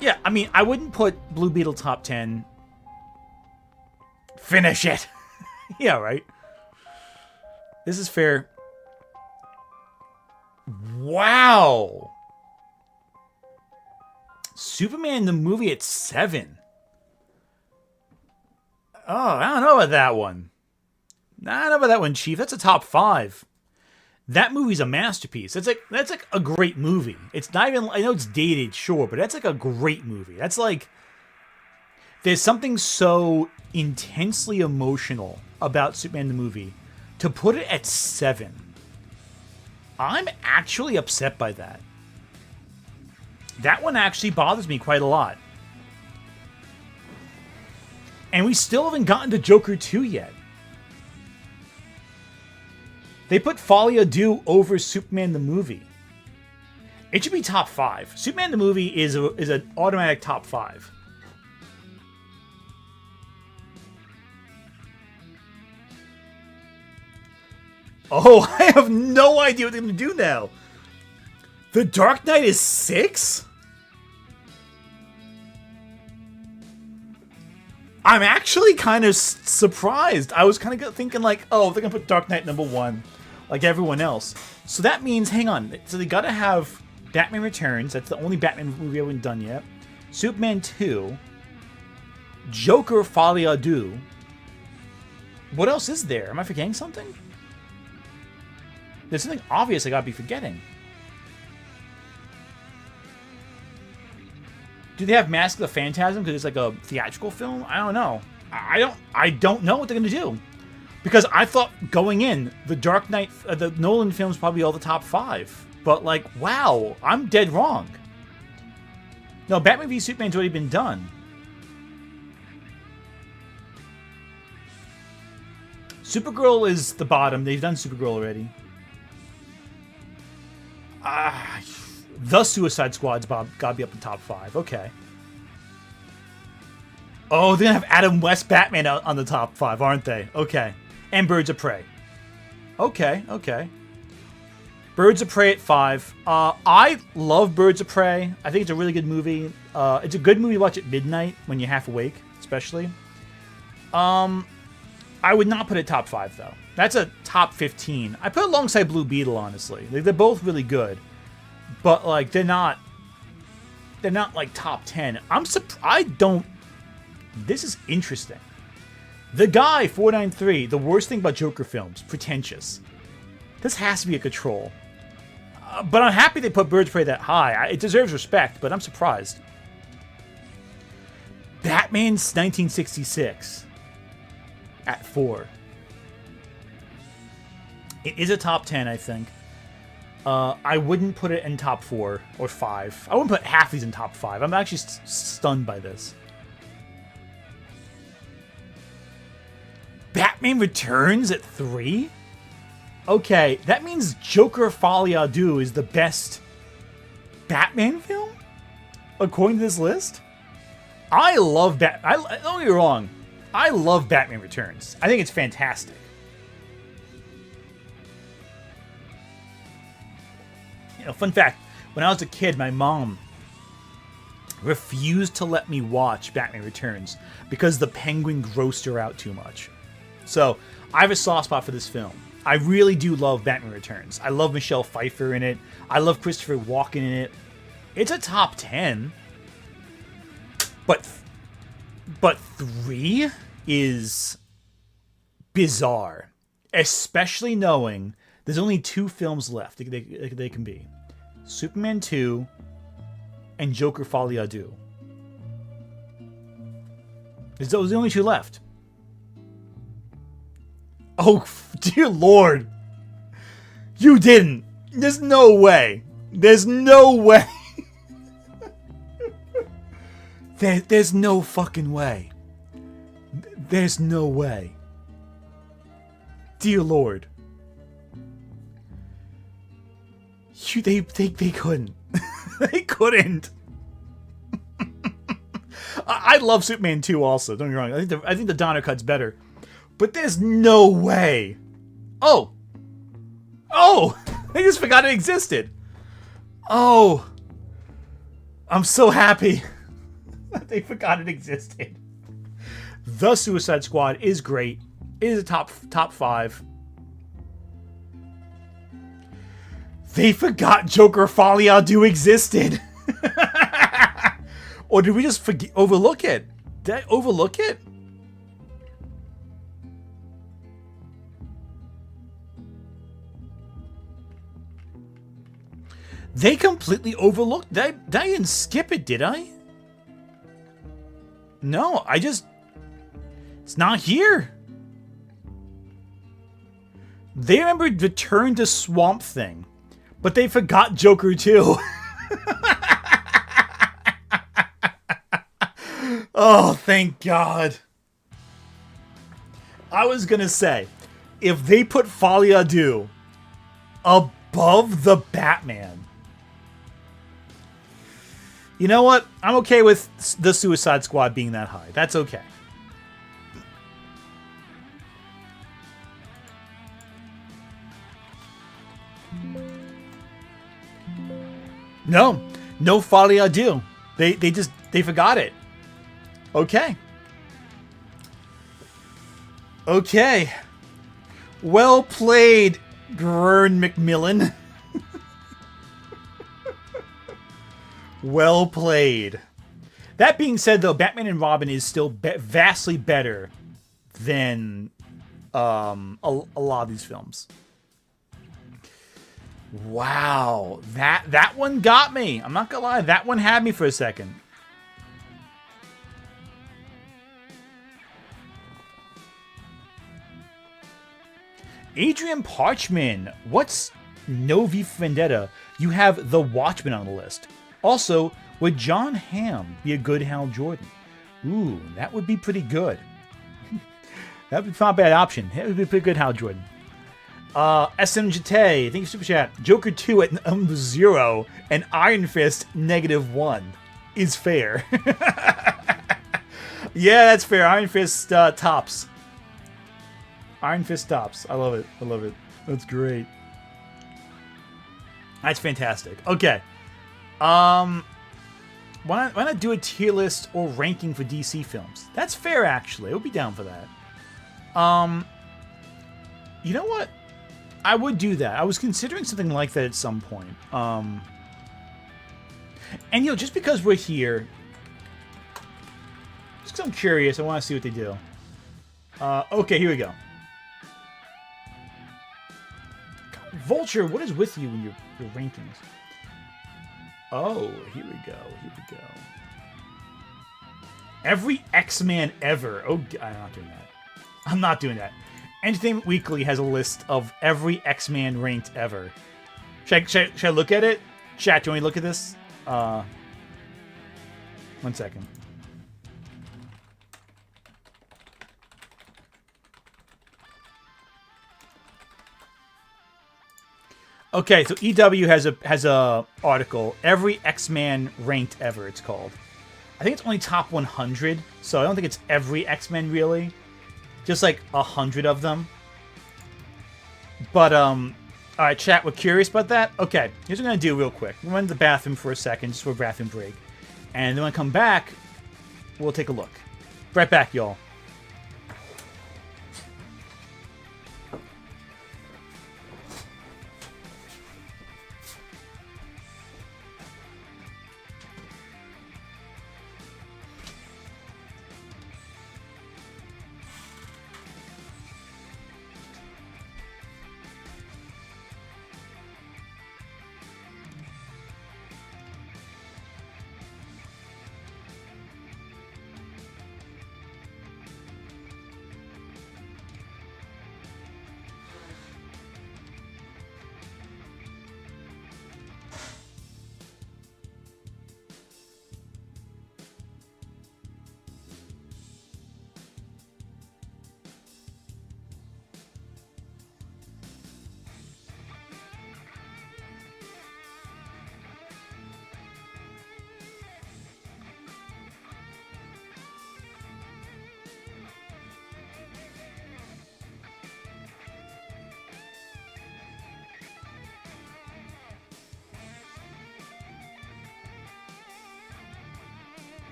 Speaker 1: Yeah, I mean, I wouldn't put Blue Beetle top 10. Finish it. Yeah, right. This is fair. Wow. Superman the movie at 7. Oh, I don't know about that one. I don't know about that one, Chief. That's a top 5. That movie's a masterpiece. That's like a great movie. It's not even, I know it's dated, sure, but that's like a great movie. That's like, there's something so intensely emotional about Superman the movie. To put it at 7, I'm actually upset by that. That one actually bothers me quite a lot. And we still haven't gotten to Joker 2 yet. They put Folie à Deux over Superman the movie. It should be top 5. Superman the movie is an automatic top 5. Oh, I have no idea what they're going to do now. The Dark Knight is 6? I'm actually kind of surprised. I was kind of thinking like, oh, they're going to put Dark Knight number 1, like everyone else. So that means, hang on. So they got to have Batman Returns. That's the only Batman movie we haven't done yet. Superman 2. Joker Folie à Deux. What else is there? Am I forgetting something? There's something obvious I gotta be forgetting. Do they have Mask of the Phantasm because it's like a theatrical film? I don't know. I don't know what they're gonna do. Because I thought going in, the Dark Knight, the Nolan films probably all the top 5. But like, wow, I'm dead wrong. No, Batman v Superman's already been done. Supergirl is the bottom. They've done Supergirl already. The Suicide Squad's gotta be up in top 5. Okay. Oh, they're gonna have Adam West Batman on the top 5, aren't they? Okay. And Birds of Prey. Okay. Birds of Prey at 5. I love Birds of Prey. I think it's a really good movie. It's a good movie to watch at midnight when you're half awake, especially. I would not put it top 5 though. That's a top 15. I put it alongside Blue Beetle, honestly. They're both really good. But like they're not like top 10. This is interesting. The Guy 493, the worst thing about Joker films, pretentious. This has to be a control. But I'm happy they put Birds of Prey that high. It deserves respect, but I'm surprised. Batman's 1966 at 4. It is a top 10, I think. I wouldn't put it in top 4 or 5. I wouldn't put half these in top 5. I'm actually stunned by this. Batman Returns at 3? Okay, that means Joker Folie à Deux is the best Batman film? According to this list? I love don't get me wrong. I love Batman Returns. I think it's fantastic. You know, fun fact, when I was a kid, my mom refused to let me watch Batman Returns because the Penguin grossed her out too much. So I have a soft spot for this film. I really do love Batman Returns. I love Michelle Pfeiffer in it. I love Christopher Walken in it. It's a top 10. But 3 is bizarre. Especially knowing there's only 2 films left they can be. Superman 2 and Joker Folie à Deux. Those are the only 2 left. Oh, dear Lord. You didn't. There's no way. There's no way. There's no fucking way. There's no way. Dear Lord. They couldn't. They couldn't. I love Superman 2 also, don't get me wrong. I think the Donner cut's better. But there's no way. Oh! I just forgot it existed. Oh! I'm so happy that they forgot it existed. The Suicide Squad is great. It is a top 5. They forgot Joker Folie à Deux existed. Or did we just overlook it? Did I overlook it? They completely overlooked. I didn't skip it, did I? No, it's not here. They remembered Return to Swamp Thing, but they forgot Joker too. Oh, thank God. I was gonna say, if they put Folie à Deux above the Batman, you know what? I'm okay with the Suicide Squad being that high. That's okay. No Folie à Deux. They forgot it. Okay. Okay. Well played, Gern McMillan. Well played. That being said, though, Batman and Robin is still vastly better than a lot of these films. Wow, that one got me. I'm not gonna lie, that one had me for a second. Adrian Parchman, what's No V for Vendetta? You have The Watchmen on the list. Also, would John Hamm be a good Hal Jordan? Ooh, that would be pretty good. That would be not a bad option. That would be a pretty good Hal Jordan. SMJT, thank you Super Chat. Joker 2 at number 0 and Iron Fist -1 is fair. Yeah, that's fair. Iron Fist tops. Iron Fist tops. I love it. I love it. That's great. That's fantastic. Okay. Why not do a tier list or ranking for DC films? That's fair, actually. I would be down for that. You know what? I would do that. I was considering something like that at some point. And, you know, just because we're here, just because I'm curious, I want to see what they do. Okay, here we go. God, Vulture, what is with you in your rankings? Oh, here we go. Here we go. Every X-Man ever. Oh, I'm not doing that. I'm not doing that. Entertainment Weekly has a list of every X-Man ranked ever. Should I look at it? Chat, do you want me to look at this? 1 second. Okay, so EW has a article. Every X-Man ranked ever, it's called. I think it's only top 100, so I don't think it's every X-Men really. Just like 100 of them. But, alright, chat, we're curious about that? Okay, here's what I'm going to do real quick. We'll run to the bathroom for a second, just for a bathroom break. And then when I come back, we'll take a look. Right back, y'all.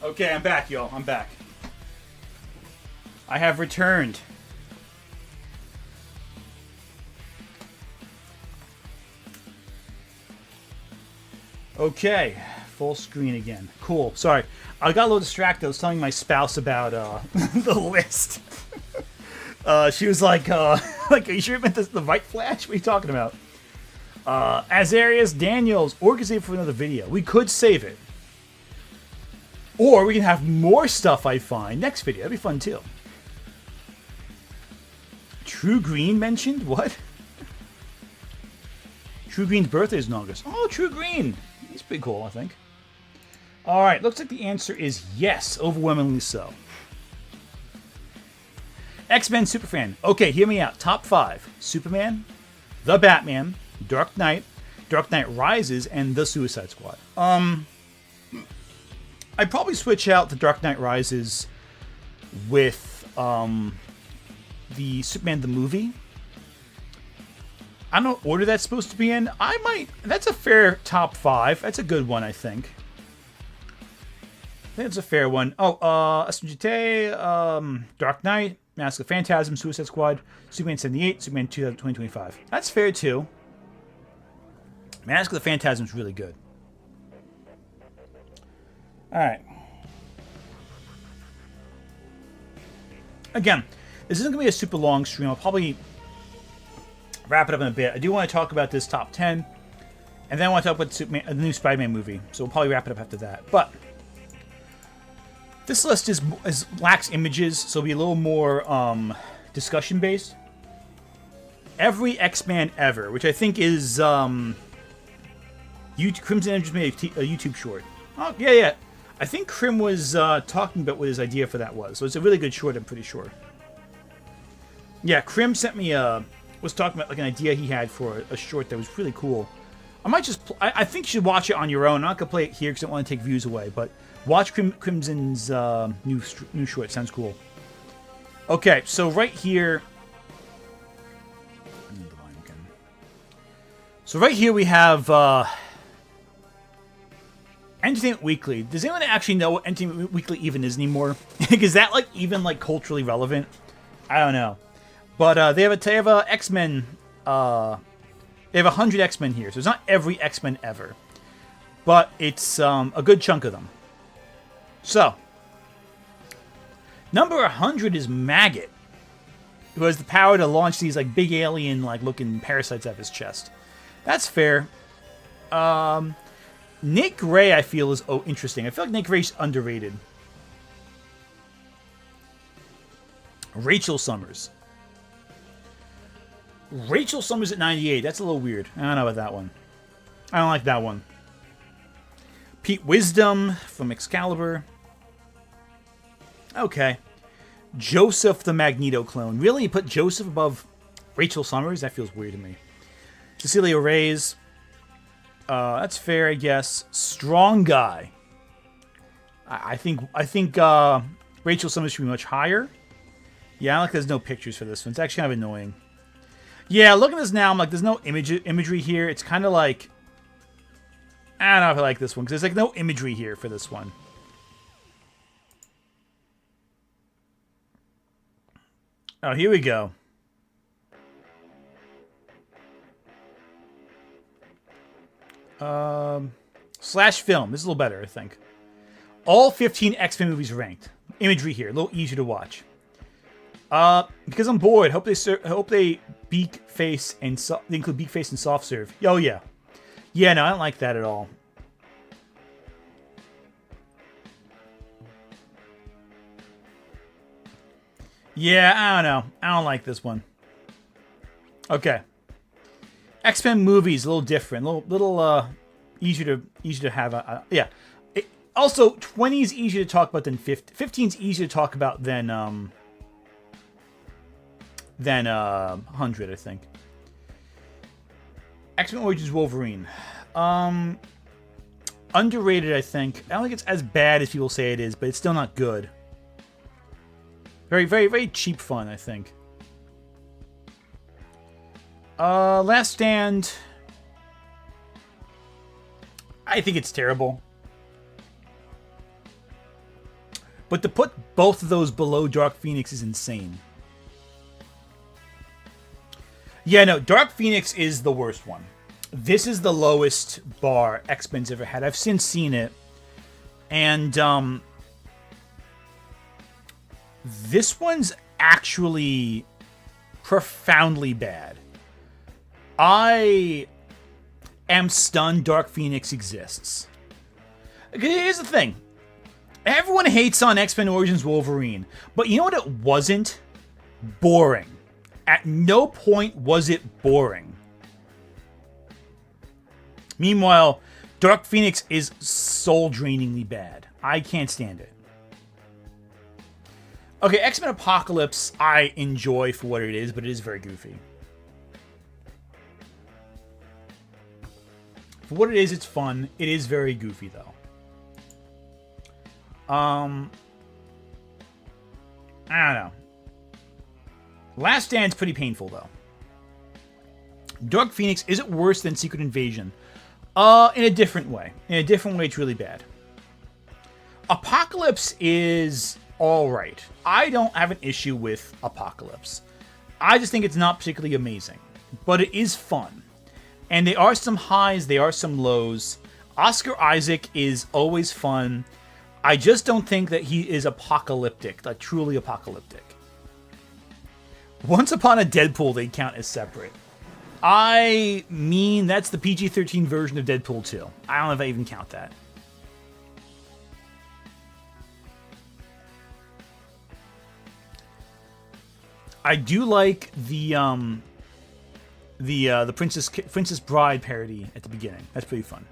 Speaker 1: Okay, I'm back, y'all. I'm back. I have returned. Okay, full screen again. Cool. Sorry, I got a little distracted. I was telling my spouse about the list. She was like, "Like, are you sure you meant the right flash? What are you talking about?" Azarius Daniels, or we can save it for another video. We could save it, or we can have more stuff I find next video. That'd be fun too. True Green mentioned? What? True Green's birthday is in August. Oh, True Green. He's pretty cool, I think. Alright, looks like the answer is yes. Overwhelmingly so. X-Men Superfan. Okay, hear me out. Top 5. Superman, The Batman, Dark Knight Rises, and The Suicide Squad. I'd probably switch out The Dark Knight Rises with the Superman the movie. I don't know what order that's supposed to be in. That's a fair top 5. That's a good one, I think. I think that's a fair one. Oh, SMGT, Dark Knight, Mask of Phantasm, Suicide Squad, Superman 78, Superman 2025. That's fair, too. Mask of the Phantasm is really good. Alright. Again, this isn't going to be a super long stream. I'll probably wrap it up in a bit. I do want to talk about this top 10, and then I want to talk about the new Spider-Man movie, so we'll probably wrap it up after that. But this list lacks images, so it'll be a little more discussion-based. Every X-Man ever, which I think is Crimson Energy made a YouTube short. Oh, yeah. I think Crim was talking about what his idea for that was, so it's a really good short, I'm pretty sure. Yeah, Crim sent me was talking about like an idea he had for a short that was really cool. I might just I think you should watch it on your own. I'm not gonna play it here because I don't want to take views away, but watch Crimson's new short. Sounds cool. Okay, so right here. So right here we have Entertainment Weekly. Does anyone actually know what Entertainment Weekly even is anymore? Is that like even like culturally relevant? I don't know. But they have a X-Men. They have 100 X-Men here, so it's not every X-Men ever, but it's a good chunk of them. So, number 100 is Maggot, who has the power to launch these like big alien like looking parasites out of his chest. That's fair. Nick Gray, I feel, is interesting. I feel like Nick Gray's underrated. Rachel Summers. Rachel Summers at 98. That's a little weird. I don't know about that one. I don't like that one. Pete Wisdom from Excalibur. Okay. Joseph the Magneto clone. Really? You put Joseph above Rachel Summers? That feels weird to me. Cecilia Reyes. That's fair, I guess. Strong Guy. I think Rachel Summers should be much higher. Yeah, I like there's no pictures for this one. It's actually kind of annoying. Yeah, looking at this now, I'm like, there's no imagery here. It's kind of like, I don't know if I like this one, because there's like no imagery here for this one. Oh, here we go. Slash film. This is a little better, I think. All 15 X-Men movies ranked. Imagery here, a little easier to watch. Because I'm bored. Hope they beak face and they include beak face and soft serve. Oh yeah, yeah. No, I don't like that at all. Yeah, I don't know. I don't like this one. Okay. X-Men movies a little different, little easier to have. Yeah. Also, 20 is easier to talk about than 50. 15 is easier to talk about than 100, I think. X-Men Origins Wolverine. Underrated, I think. I don't think it's as bad as people say it is, but it's still not good. Very, very, very cheap fun, I think. Last Stand. I think it's terrible. But to put both of those below Dark Phoenix is insane. Yeah, no, Dark Phoenix is the worst one. This is the lowest bar X-Men's ever had. I've since seen it. And this one's actually profoundly bad. I am stunned Dark Phoenix exists. Here's the thing. Everyone hates on X-Men Origins Wolverine, but you know what it wasn't? Boring. At no point was it boring. Meanwhile, Dark Phoenix is soul-drainingly bad. I can't stand it. Okay, X-Men Apocalypse I enjoy for what it is, but it is very goofy. For what it is, it's fun. It is very goofy, though. I don't know. Last Stand's pretty painful, though. Dark Phoenix, is it worse than Secret Invasion? In a different way. In a different way, it's really bad. Apocalypse is alright. I don't have an issue with Apocalypse. I just think it's not particularly amazing. But it is fun. And there are some highs, there are some lows. Oscar Isaac is always fun. I just don't think that he is apocalyptic, like truly apocalyptic. Once Upon a Deadpool, they count as separate. I mean, that's the PG-13 version of Deadpool 2. I don't know if I even count that. I do like the Princess Bride parody at the beginning. That's pretty fun.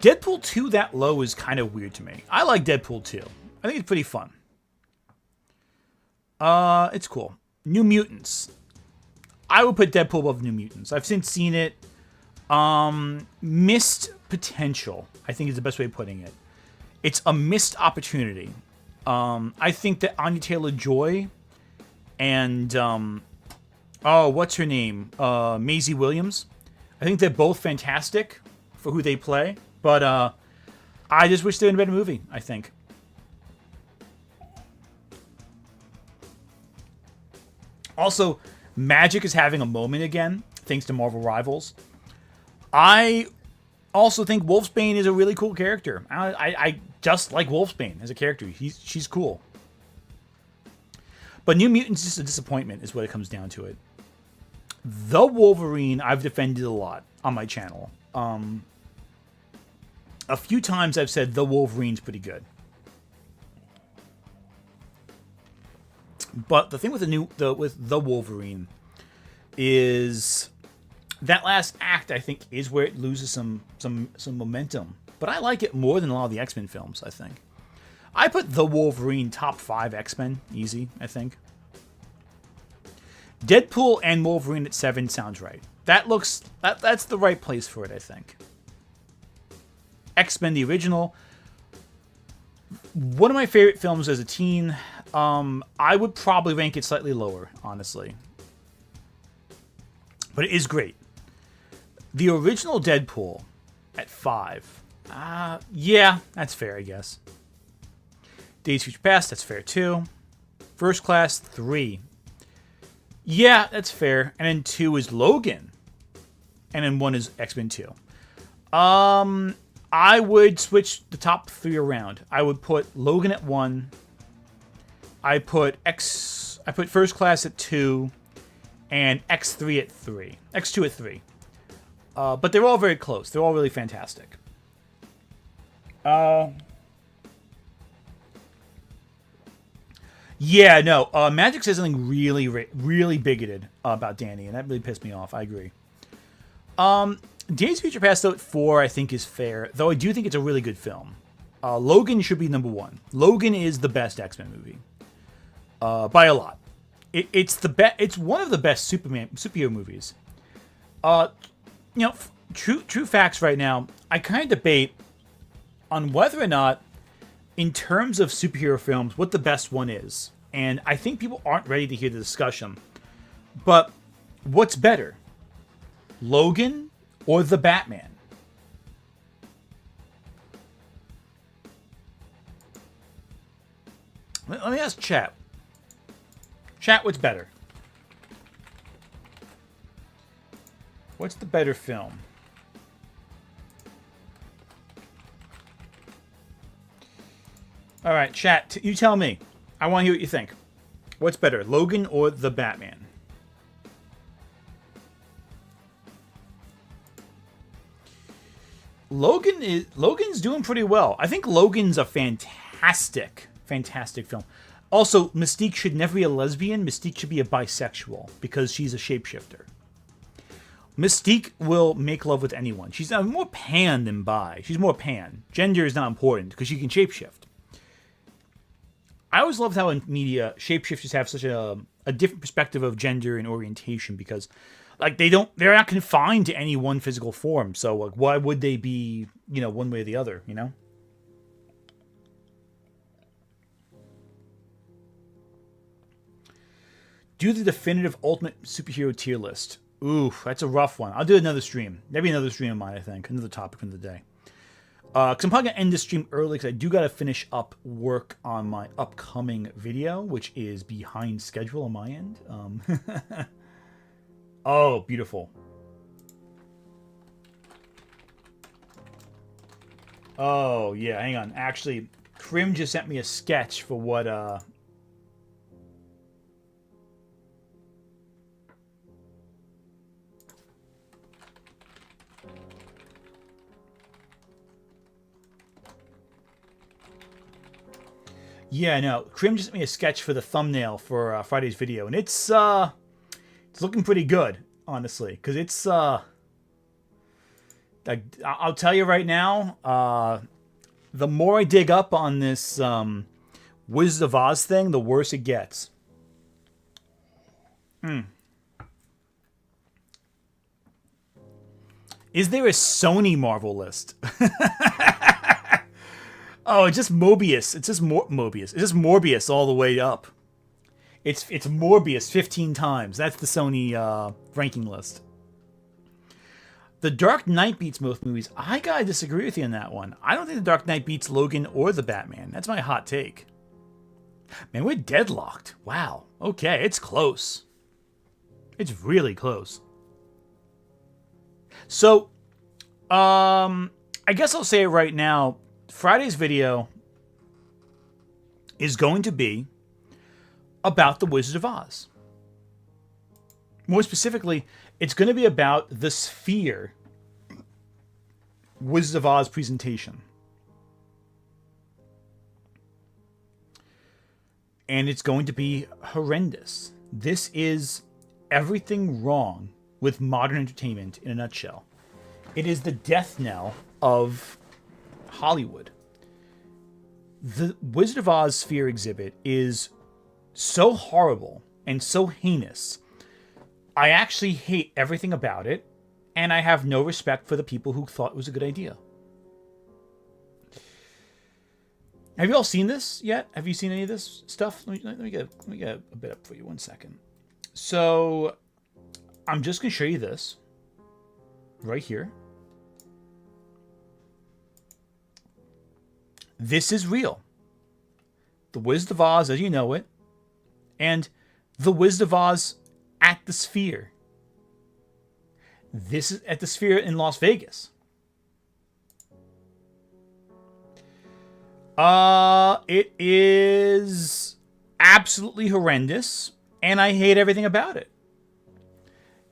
Speaker 1: Deadpool 2 that low is kind of weird to me. I like Deadpool 2. I think it's pretty fun. It's cool. New Mutants. I would put Deadpool above New Mutants. I've since seen it. Missed potential, I think is the best way of putting it. It's a missed opportunity. I think that Anya Taylor-Joy and what's her name? Maisie Williams. I think they're both fantastic for who they play. But I just wish they were in a better movie, I think. Also, Magic is having a moment again, thanks to Marvel Rivals. I also think Wolfsbane is a really cool character. I just like Wolfsbane as a character. She's cool. But New Mutants is just a disappointment, is what it comes down to it. The Wolverine, I've defended a lot on my channel. A few times I've said the Wolverine's pretty good. But the thing with the Wolverine is that last act, I think, is where it loses some momentum. But I like it more than a lot of the X-Men films, I think. I put the Wolverine top 5 X-Men, easy, I think. Deadpool and Wolverine at 7 sounds right. That's the right place for it, I think. X-Men, the original. One of my favorite films as a teen. I would probably rank it slightly lower, honestly. But it is great. The original Deadpool at 5. Yeah, that's fair, I guess. Days of Future Past, that's fair too. First Class, 3. Yeah, that's fair. And then 2 is Logan. And then 1 is X-Men 2. I would switch the top 3 around. I would put Logan at 1. I put First Class at 2. And X3 at 3. X2 at 3. But they're all very close. They're all really fantastic. Yeah, no. Magic says something really, really bigoted about Danny, and that really pissed me off. I agree. Days of Future Past, though, at 4, I think is fair. Though I do think it's a really good film. Logan should be number 1. Logan is the best X-Men movie. By a lot. It's one of the best superhero movies. True facts right now, I kind of debate on whether or not, in terms of superhero films, what the best one is. And I think people aren't ready to hear the discussion. But what's better? Logan or The Batman? Let me ask chat. Chat, what's better? What's the better film? All right, chat. You tell me. I want to hear what you think. What's better, Logan or The Batman? Logan's doing pretty well. I think Logan's a fantastic film. Also, Mystique should never be a lesbian. Mystique should be a bisexual because she's a shapeshifter. Mystique will make love with anyone. She's more pan than bi. She's more pan. Gender is not important because she can shapeshift. I always loved how in media shapeshifters have such a different perspective of gender and orientation because, like, they're not confined to any one physical form. So, like, why would they be, one way or the other? Do the definitive ultimate superhero tier list. Ooh, that's a rough one. I'll do another stream. Maybe another stream of mine, I think. Another topic for the day. Because I'm probably going to end this stream early because I do got to finish up work on my upcoming video, which is behind schedule on my end. Oh, beautiful. Oh, yeah, hang on. Actually, Krim just sent me a sketch for what... Yeah, no. Krim just sent me a sketch for the thumbnail for Friday's video, and it's looking pretty good, honestly, because it's I'll tell you right now, the more I dig up on this Wizard of Oz thing, the worse it gets. Is there a Sony Marvel list? Oh, it's just Mobius. It's just Mobius. It's just Morbius all the way up. It's Morbius 15 times. That's the Sony ranking list. The Dark Knight beats both movies. I gotta disagree with you on that one. I don't think The Dark Knight beats Logan or The Batman. That's my hot take. Man, we're deadlocked. Wow. Okay, it's close. It's really close. So, I guess I'll say it right now. Friday's video is going to be about the Wizard of Oz. More specifically, it's going to be about the Sphere Wizard of Oz presentation. And it's going to be horrendous. This is everything wrong with modern entertainment in a nutshell. It is the death knell of Hollywood. The Wizard of Oz Sphere exhibit is so horrible and so heinous. I actually hate everything about it, and I have no respect for the people who thought it was a good idea. Have you all seen this yet? Have you seen any of this stuff? Let me get a bit up for you. 1 second. So, I'm just going to show you this right here. This is real. The Wizard of Oz as you know it, and the Wizard of Oz at the Sphere. This is at the Sphere in Las Vegas. It is absolutely horrendous, and I hate everything about it.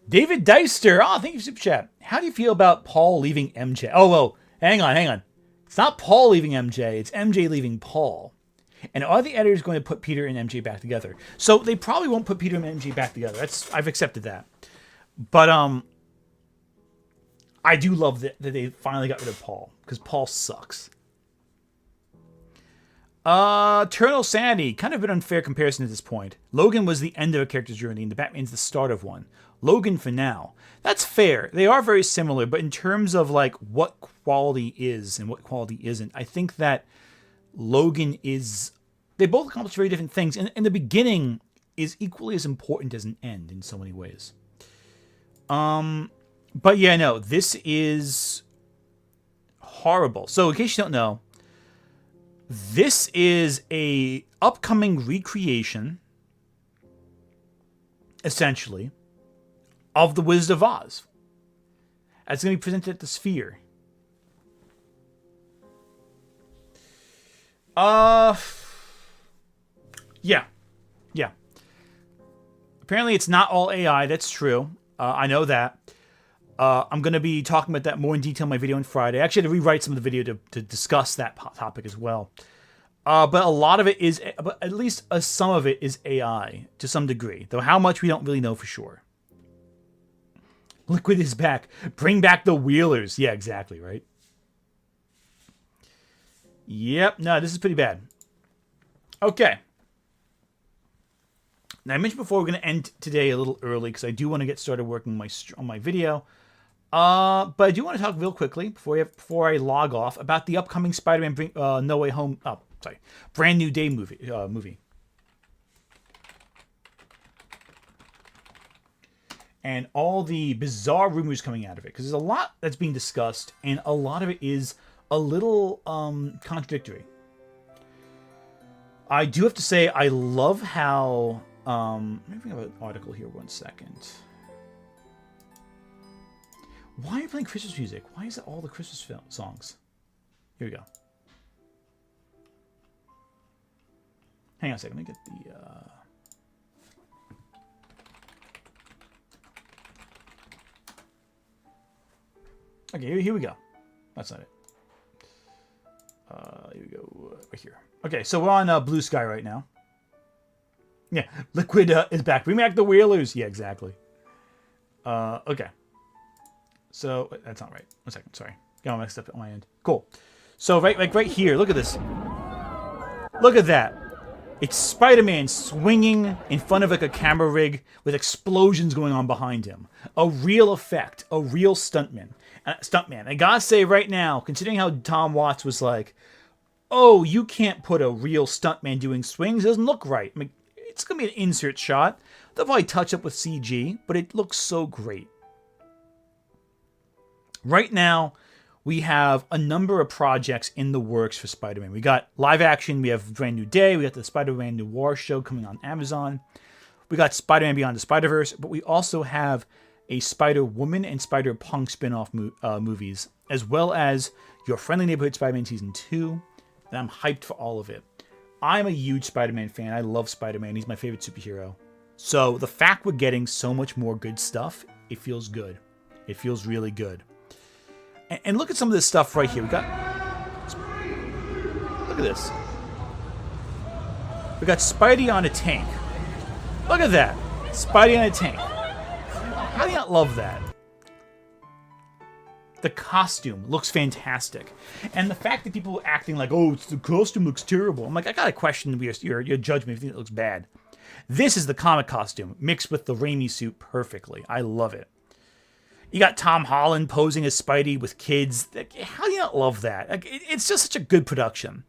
Speaker 1: David Deister, thank you for Super Chat. How do you feel about Paul leaving MJ? Oh, well, hang on. It's not Paul leaving MJ, it's MJ leaving Paul. And are the editors going to put Peter and MJ back together? So they probably won't put Peter and MJ back together. I've accepted that. But I do love that they finally got rid of Paul, because Paul sucks. Eternal Sanity, kind of an unfair comparison at this point. Logan was the end of a character's journey, and the Batman's the start of one. Logan for now. That's fair. They are very similar, but in terms of like what quality is and what quality isn't, I think that Logan is... They both accomplish very different things, and the beginning is equally as important as an end in so many ways. But yeah, no, this is horrible. So in case you don't know, This is a upcoming recreation, essentially, of The Wizard of Oz. It's going to be presented at the Sphere. Yeah. Apparently it's not all AI, that's true. I know that. I'm going to be talking about that more in detail in my video on Friday. I actually had to rewrite some of the video to discuss that topic as well. But a lot of it is, but at least some of it is AI to some degree. Though how much we don't really know for sure. Liquid is back. Bring back the Wheelers. Yeah, exactly, right? Yep, no, this is pretty bad. Okay. Now, I mentioned before we're going to end today a little early because I do want to get started working on my video. But I do want to talk real quickly before I log off about the upcoming Spider-Man No Way Home. Brand New Day movie. And all the bizarre rumors coming out of it, because there's a lot that's being discussed, and a lot of it is a little contradictory. I do have to say I love how. Let me bring up an article here. 1 second. Why are you playing Christmas music? Why is it all the Christmas songs? Here we go. Hang on a second. Let me get the. Okay, here we go. That's not it. Here we go. Right here. Okay, so we're on Blue Sky right now. Yeah, Liquid is back. Bring back the Wheelers. Yeah, exactly. Okay. So, that's not right. 1 second, sorry. Got all messed up on my end. Cool. So, right here, look at this. Look at that. It's Spider-Man swinging in front of like a camera rig with explosions going on behind him. A real effect. A real stuntman. I gotta say right now, considering how Tom Watts was like, oh, you can't put a real stuntman doing swings. It doesn't look right. I mean, it's gonna be an insert shot. They'll probably touch up with CG, but it looks so great. Right now, we have a number of projects in the works for Spider-Man. We got live action, we have Brand New Day, we got the Spider-Man Noir show coming on Amazon. We got Spider-Man Beyond the Spider-Verse, but we also have a Spider-Woman and Spider-Punk spin-off movies, as well as Your Friendly Neighborhood Spider-Man Season 2, and I'm hyped for all of it. I'm a huge Spider-Man fan. I love Spider-Man. He's my favorite superhero. So the fact we're getting so much more good stuff, it feels good. It feels really good. And look at some of this stuff right here. Look at this. We got Spidey on a tank. Look at that. Spidey on a tank. How do you not love that? The costume looks fantastic. And the fact that people are acting like, oh, the costume looks terrible. I'm like, I gotta question your judgment if you think it looks bad. This is the comic costume mixed with the Raimi suit perfectly. I love it. You got Tom Holland posing as Spidey with kids. How do you not love that? Like, it's just such a good production.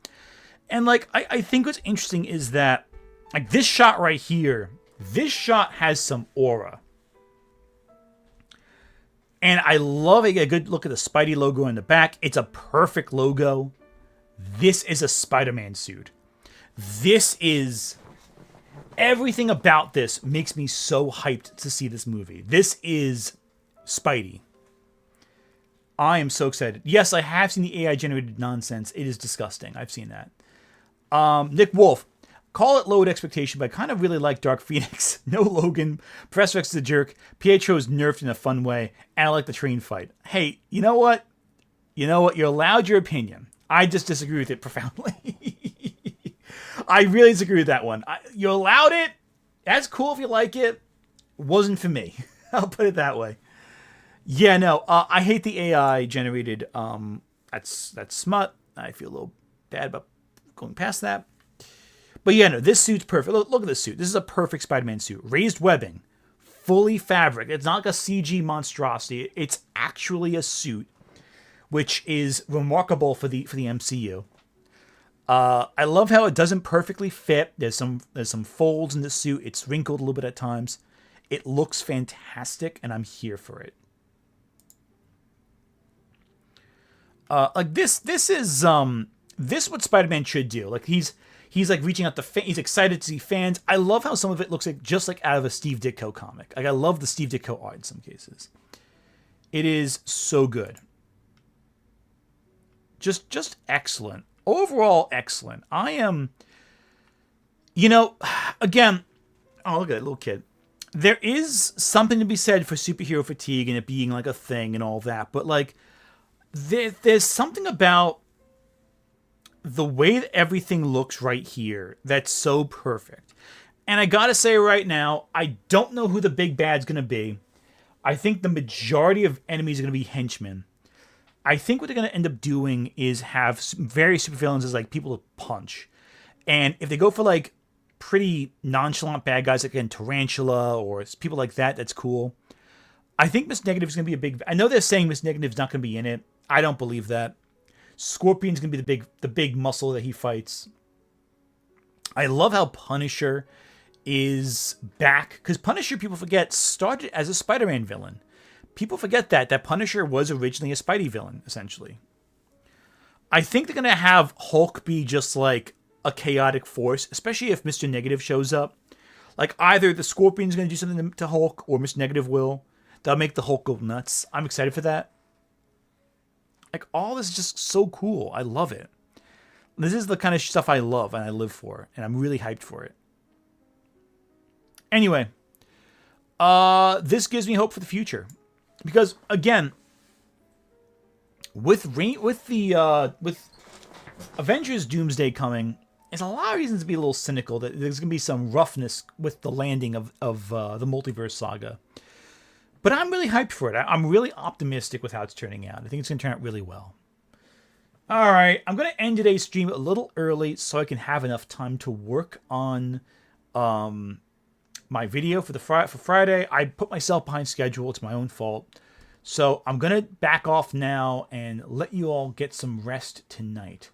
Speaker 1: And like, I think what's interesting is that, like, this shot right here, this shot has some aura. And I love a good look at the Spidey logo in the back. It's a perfect logo. This is a Spider-Man suit. This is... Everything about this makes me so hyped to see this movie. This is Spidey. I am so excited. Yes, I have seen the AI-generated nonsense. It is disgusting. I've seen that. Nick Wolf. Call it lowered expectation, but I kind of really like Dark Phoenix. No Logan. Professor X is a jerk. Pietro's nerfed in a fun way. And I like the train fight. Hey, you know what? You're allowed your opinion. I just disagree with it profoundly. I really disagree with that one. You allowed it. That's cool if you like it. Wasn't for me. I'll put it that way. Yeah, no. I hate the AI generated. That's smut. I feel a little bad about going past that. But yeah, no, this suit's perfect. Look at this suit. This is a perfect Spider-Man suit. Raised webbing. Fully fabric. It's not like a CG monstrosity. It's actually a suit, which is remarkable for the MCU. I love how it doesn't perfectly fit. There's some folds in the suit. It's wrinkled a little bit at times. It looks fantastic, and I'm here for it. Like this is this is what Spider-Man should do. Like he's like reaching out to he's excited to see fans. I love how some of it looks like just like out of a Steve Ditko comic. Like I love the Steve Ditko art in some cases. It is so good. Just excellent. Overall excellent. I am, again, oh, look at that little kid. There is something to be said for superhero fatigue and it being like a thing and all that. But like, there's something about the way that everything looks right here that's so perfect. And I gotta say right now, I don't know who the big bad's gonna be. I think the majority of enemies are gonna be henchmen. I think what they're gonna end up doing is have various supervillains as like people to punch. And if they go for like pretty nonchalant bad guys like again Tarantula or people like that, that's cool. I think Miss Negative is gonna be a big. I know they're saying Miss Negative's not gonna be in it. I don't believe that. Scorpion's gonna be the big muscle that he fights. I love how Punisher is back because Punisher, people forget, started as a Spider-Man villain. People forget that Punisher was originally a Spidey villain, essentially. I think they're gonna have Hulk be just like a chaotic force, especially if Mr. Negative shows up. Like either the Scorpion's gonna do something to Hulk or Mr. Negative will. That'll make the Hulk go nuts. I'm excited for that. Like, all this is just so cool. I love it. This is the kind of stuff I love and I live for. And I'm really hyped for it. Anyway. This gives me hope for the future. Because, again, with Avengers Doomsday coming, there's a lot of reasons to be a little cynical. That there's going to be some roughness with the landing of the multiverse saga. But I'm really hyped for it. I'm really optimistic with how it's turning out. I think it's going to turn out really well. All right, I'm going to end today's stream a little early so I can have enough time to work on my video for Friday. I put myself behind schedule. It's my own fault. So I'm going to back off now and let you all get some rest tonight.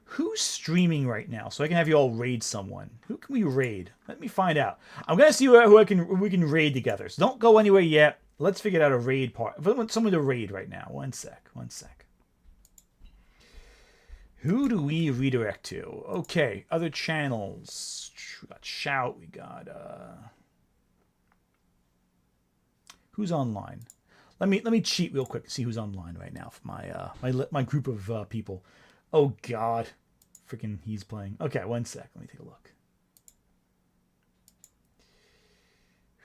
Speaker 1: Who's streaming right now so I can have you all raid someone? Who can we raid? Let me find out. I'm going to see who we can raid together. So don't go anywhere yet. Let's figure out a raid part. I want someone to raid right now. One sec. Who do we redirect to? Okay, other channels. We got Shout. We got who's online? Let me cheat real quick to see who's online right now for my group of people. Oh God, freaking he's playing. Okay, one sec. Let me take a look.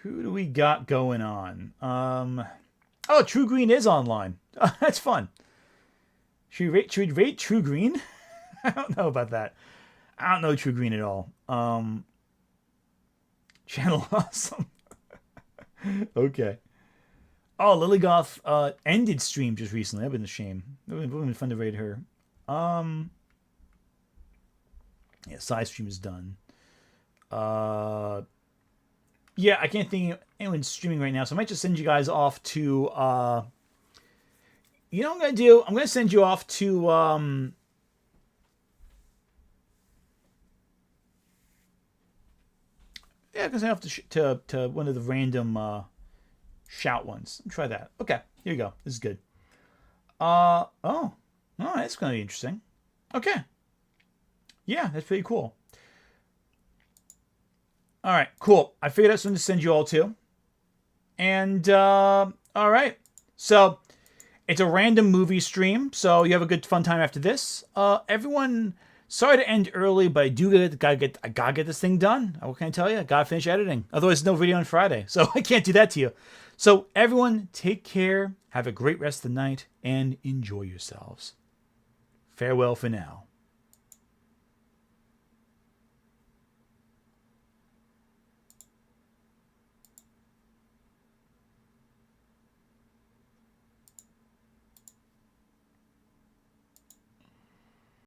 Speaker 1: Who do we got going on? Oh, True Green is online. Oh, that's fun. Should we rate True Green? I don't know about that. I don't know True Green at all. Channel Awesome. Okay. Oh, Lilygoth ended stream just recently. That'd been a shame. It would have been fun to raid her. Yeah, side stream is done. Yeah, I can't think of anyone streaming right now, so I might just send you guys off to you know what I'm gonna do? I'm gonna send you off to yeah, I'm gonna send you off to one of the random shout ones. Try that. Okay, here you go. This is good. Oh, that's gonna be interesting. Okay. Yeah, that's pretty cool. All right, cool. I figured out something to send you all to. And, all right. So, it's a random movie stream, so you have a good fun time after this. Everyone, sorry to end early, but I gotta get this thing done. What can I tell you? I gotta finish editing. Otherwise, no video on Friday, so I can't do that to you. So, everyone, take care, have a great rest of the night, and enjoy yourselves. Farewell for now.